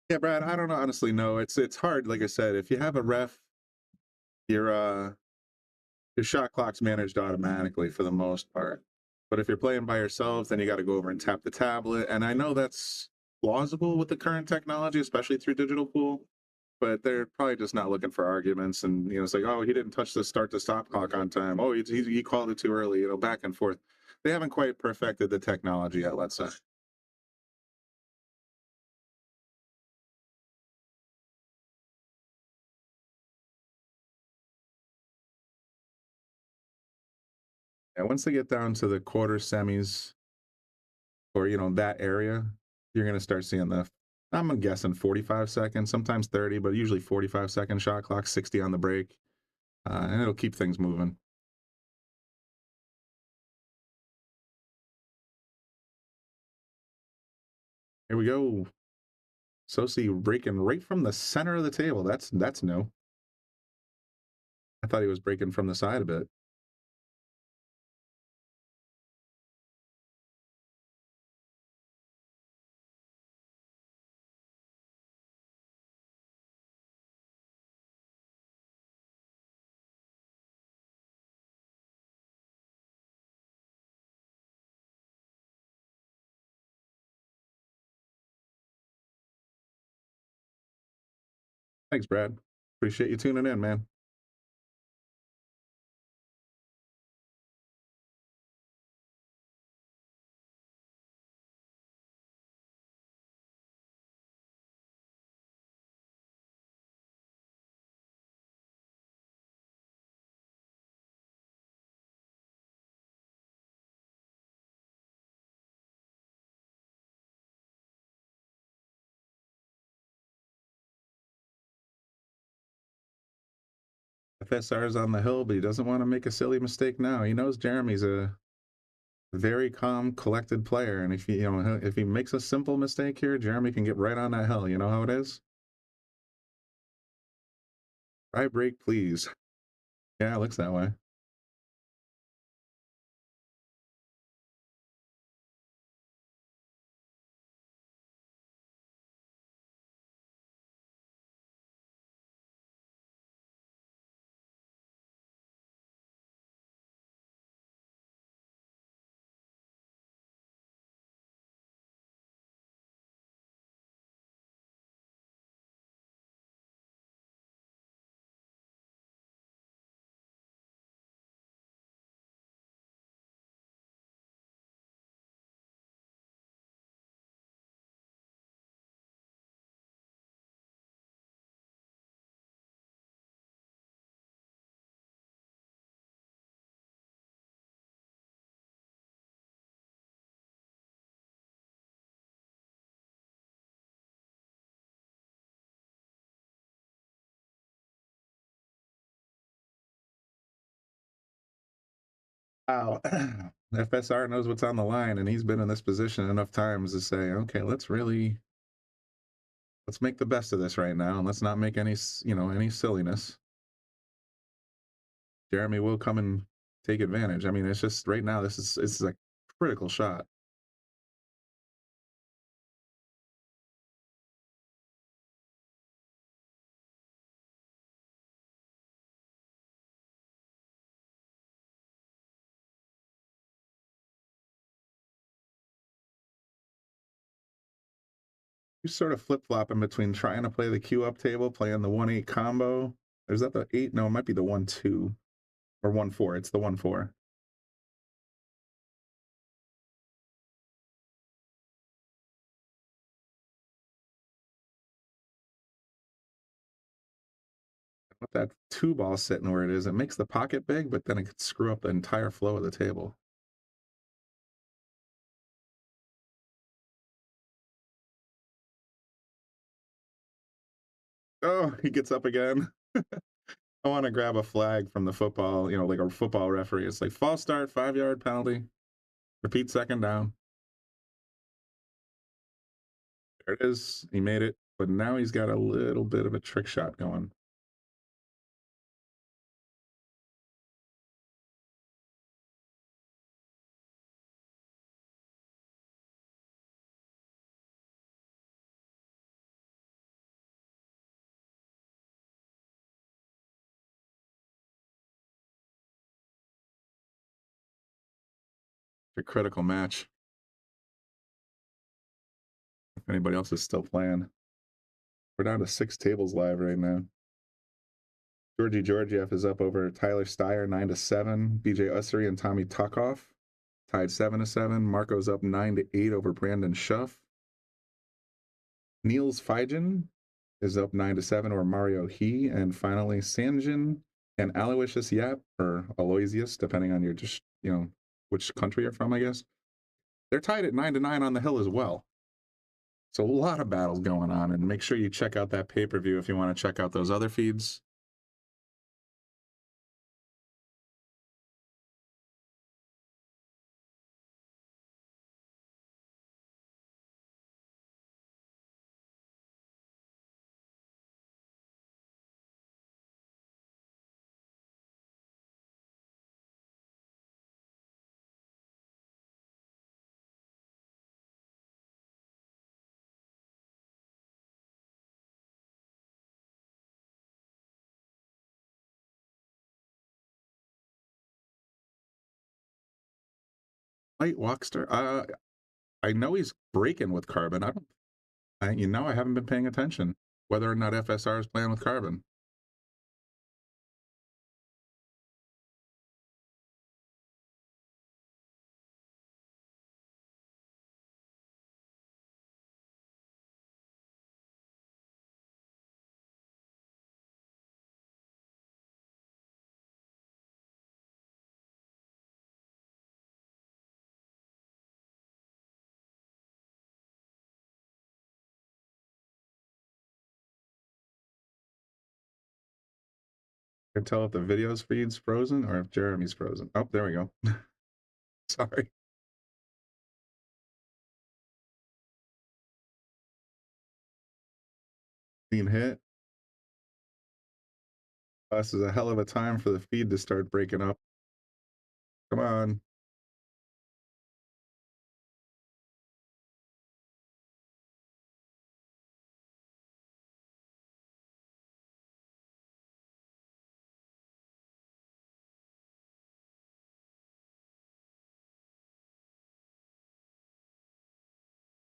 Yeah, Brad, I don't honestly know. It's hard. Like I said, if you have a ref, your shot clock's managed automatically for the most part. But if you're playing by yourselves, then you got to go over and tap the tablet. And I know that's plausible with the current technology, especially through digital pool. But they're probably just not looking for arguments. And it's like, oh, he didn't touch the start to stop clock on time. Oh, he called it too early. Back and forth. They haven't quite perfected the technology yet. Let's say. And once they get down to the quarter semis or, that area, you're going to start seeing I'm guessing 45 seconds, sometimes 30, but usually 45-second shot clock, 60 on the break. And it'll keep things moving. Here we go. Sosi breaking right from the center of the table. That's new. I thought he was breaking from the side a bit. Thanks, Brad. Appreciate you tuning in, man. FSR's on the hill, but he doesn't want to make a silly mistake now. He knows Jeremy's a very calm, collected player, and if he makes a simple mistake here, Jeremy can get right on that hill. You know how it is. Try break, please. Yeah, it looks that way. Wow. FSR knows what's on the line, and he's been in this position enough times to say, okay, let's make the best of this right now, and let's not make any silliness. Jeremy will come and take advantage. I mean, it's just right now, this is a critical shot. You sort of flip-flopping between trying to play the cue up table, playing the 1-8 combo. Is that the 8? No, it might be the 1-2 or 1-4. It's the 1-4. With that 2-ball sitting where it is, it makes the pocket big, but then it could screw up the entire flow of the table. Oh, he gets up again. I want to grab a flag from the football, like a football referee. It's like false start, 5-yard penalty. Repeat second down. There it is. He made it, but now he's got a little bit of a trick shot going. A critical match. If anybody else is still playing. We're down to 6 tables live right now. Georgie Georgiev is up over Tyler Steyer 9-7. BJ Ussery and Tommy Tuckoff tied 7-7. Marco's up 9-8 over Brandon Schuff. Niels Feigen is up 9-7 over Mario He. And finally, Sanjin and Aloysius Yap, or Aloysius, depending on your which country you're from, I guess. They're tied at 9-9 on the hill as well. So a lot of battles going on, and make sure you check out that pay-per-view if you want to check out those other feeds. Light Walkster. I know he's breaking with Carbon. I haven't been paying attention whether or not FSR is playing with Carbon. I can tell if the video's feed's frozen or if Jeremy's frozen. Oh, there we go. Sorry. Clean hit. This is a hell of a time for the feed to start breaking up. Come on.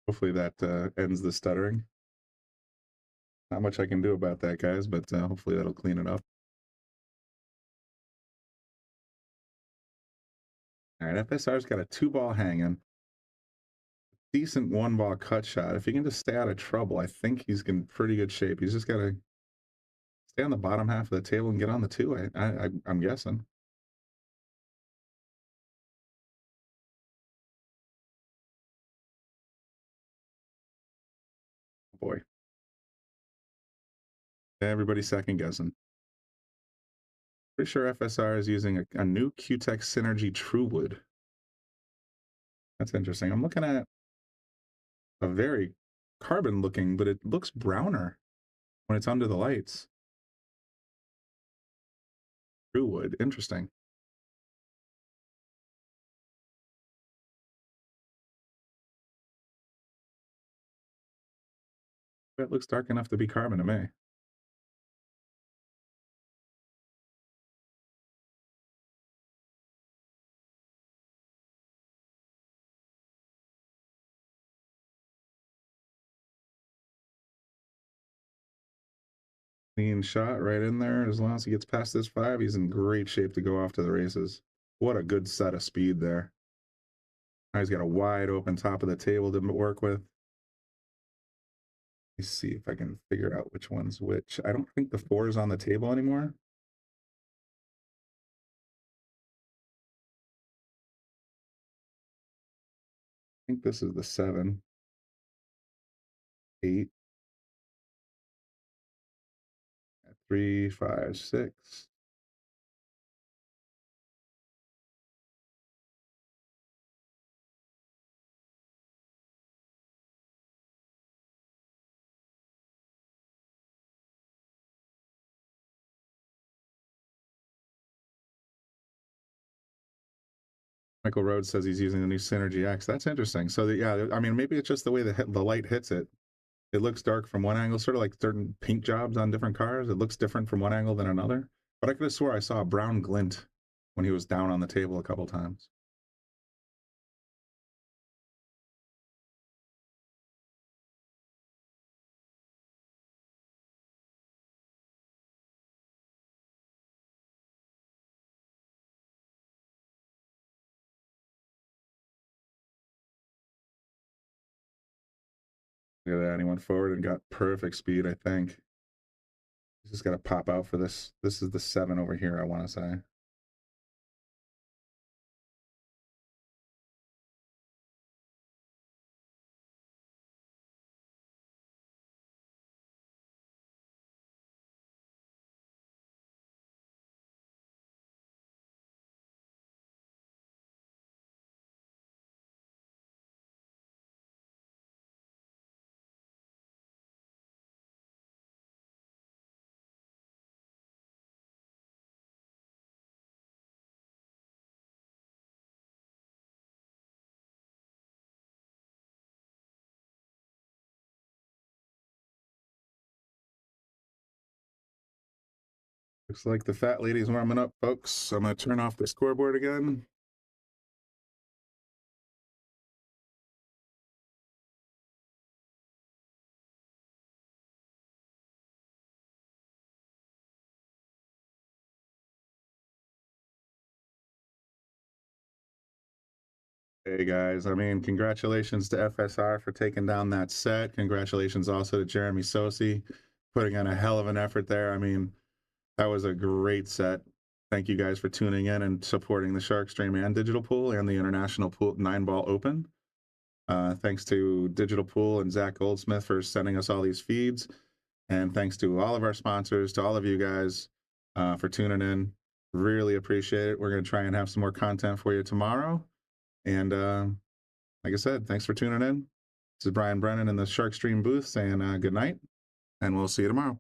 Hopefully that ends the stuttering. Not much I can do about that, guys, but hopefully that'll clean it up. All right, FSR's got a 2-ball hanging. Decent 1-ball cut shot. If he can just stay out of trouble, I think he's in pretty good shape. He's just got to stay on the bottom half of the table and get on the 2, I'm guessing. Oh boy. Everybody's second guessing. Pretty sure FSR is using a new Q-Tech Synergy Truewood. That's interesting. I'm looking at a very carbon looking, but it looks browner when it's under the lights. Truewood, interesting. It looks dark enough to be carbon to me. Clean shot right in there. As long as he gets past this 5, he's in great shape to go off to the races. What a good set of speed there. Now he's got a wide open top of the table to work with. Let me see if I can figure out which one's which. I don't think the 4 is on the table anymore. I think this is the 7. 8. 3, 5, 6. Michael Rhodes says he's using the new Synergy X. That's interesting. So yeah, I mean, maybe it's just the way the light hits it. It looks dark from one angle, sort of like certain paint jobs on different cars. It looks different from one angle than another. But I could have swore I saw a brown glint when he was down on the table a couple times. Look at that. He went forward and got perfect speed, I think. He's just got to pop out for this. This is the 7 over here, I want to say. Looks like the fat lady's warming up, folks. I'm going to turn off the scoreboard again. Hey guys, I mean, congratulations to FSR for taking down that set. Congratulations also to Jeremy Sosi putting in a hell of an effort there. I mean, that was a great set. Thank you guys for tuning in and supporting the Shark Stream and Digital Pool and the International Pool 9-Ball Open. Thanks to Digital Pool and Zach Goldsmith for sending us all these feeds. And thanks to all of our sponsors, to all of you guys. for tuning in. Really appreciate it. We're going to try and have some more content for you tomorrow. And like I said, thanks for tuning in. This is Brian Brennan in the Shark Stream booth saying good night, and we'll see you tomorrow.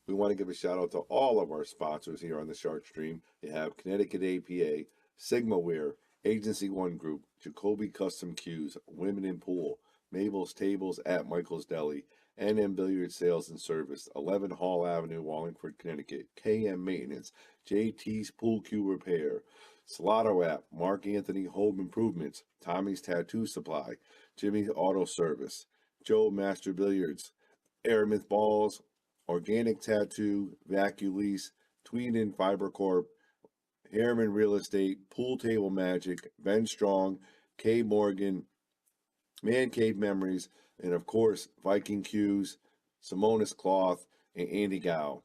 We want to give a shout out to all of our sponsors here on the Shark Stream. You have Connecticut APA, SigmaWare, Agency One Group, Jacoby Custom Cues, Women in Pool, Mabel's Tables at Michael's Deli, NM Billiard Sales and Service, 11 Hall Avenue, Wallingford, Connecticut, KM Maintenance, JT's Pool Cue Repair, Salotto app, Mark Anthony Home Improvements, Tommy's Tattoo Supply, Jimmy's Auto Service, Joe Master Billiards, Aramith Balls, Organic Tattoo, Vaculease, Tweeden Fiber Corp, Harriman Real Estate, Pool Table Magic, Ben Strong, K Morgan, Man Cave Memories, and of course, Viking Cues, Simonis Cloth, and Andy Gow.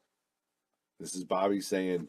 This is Bobby saying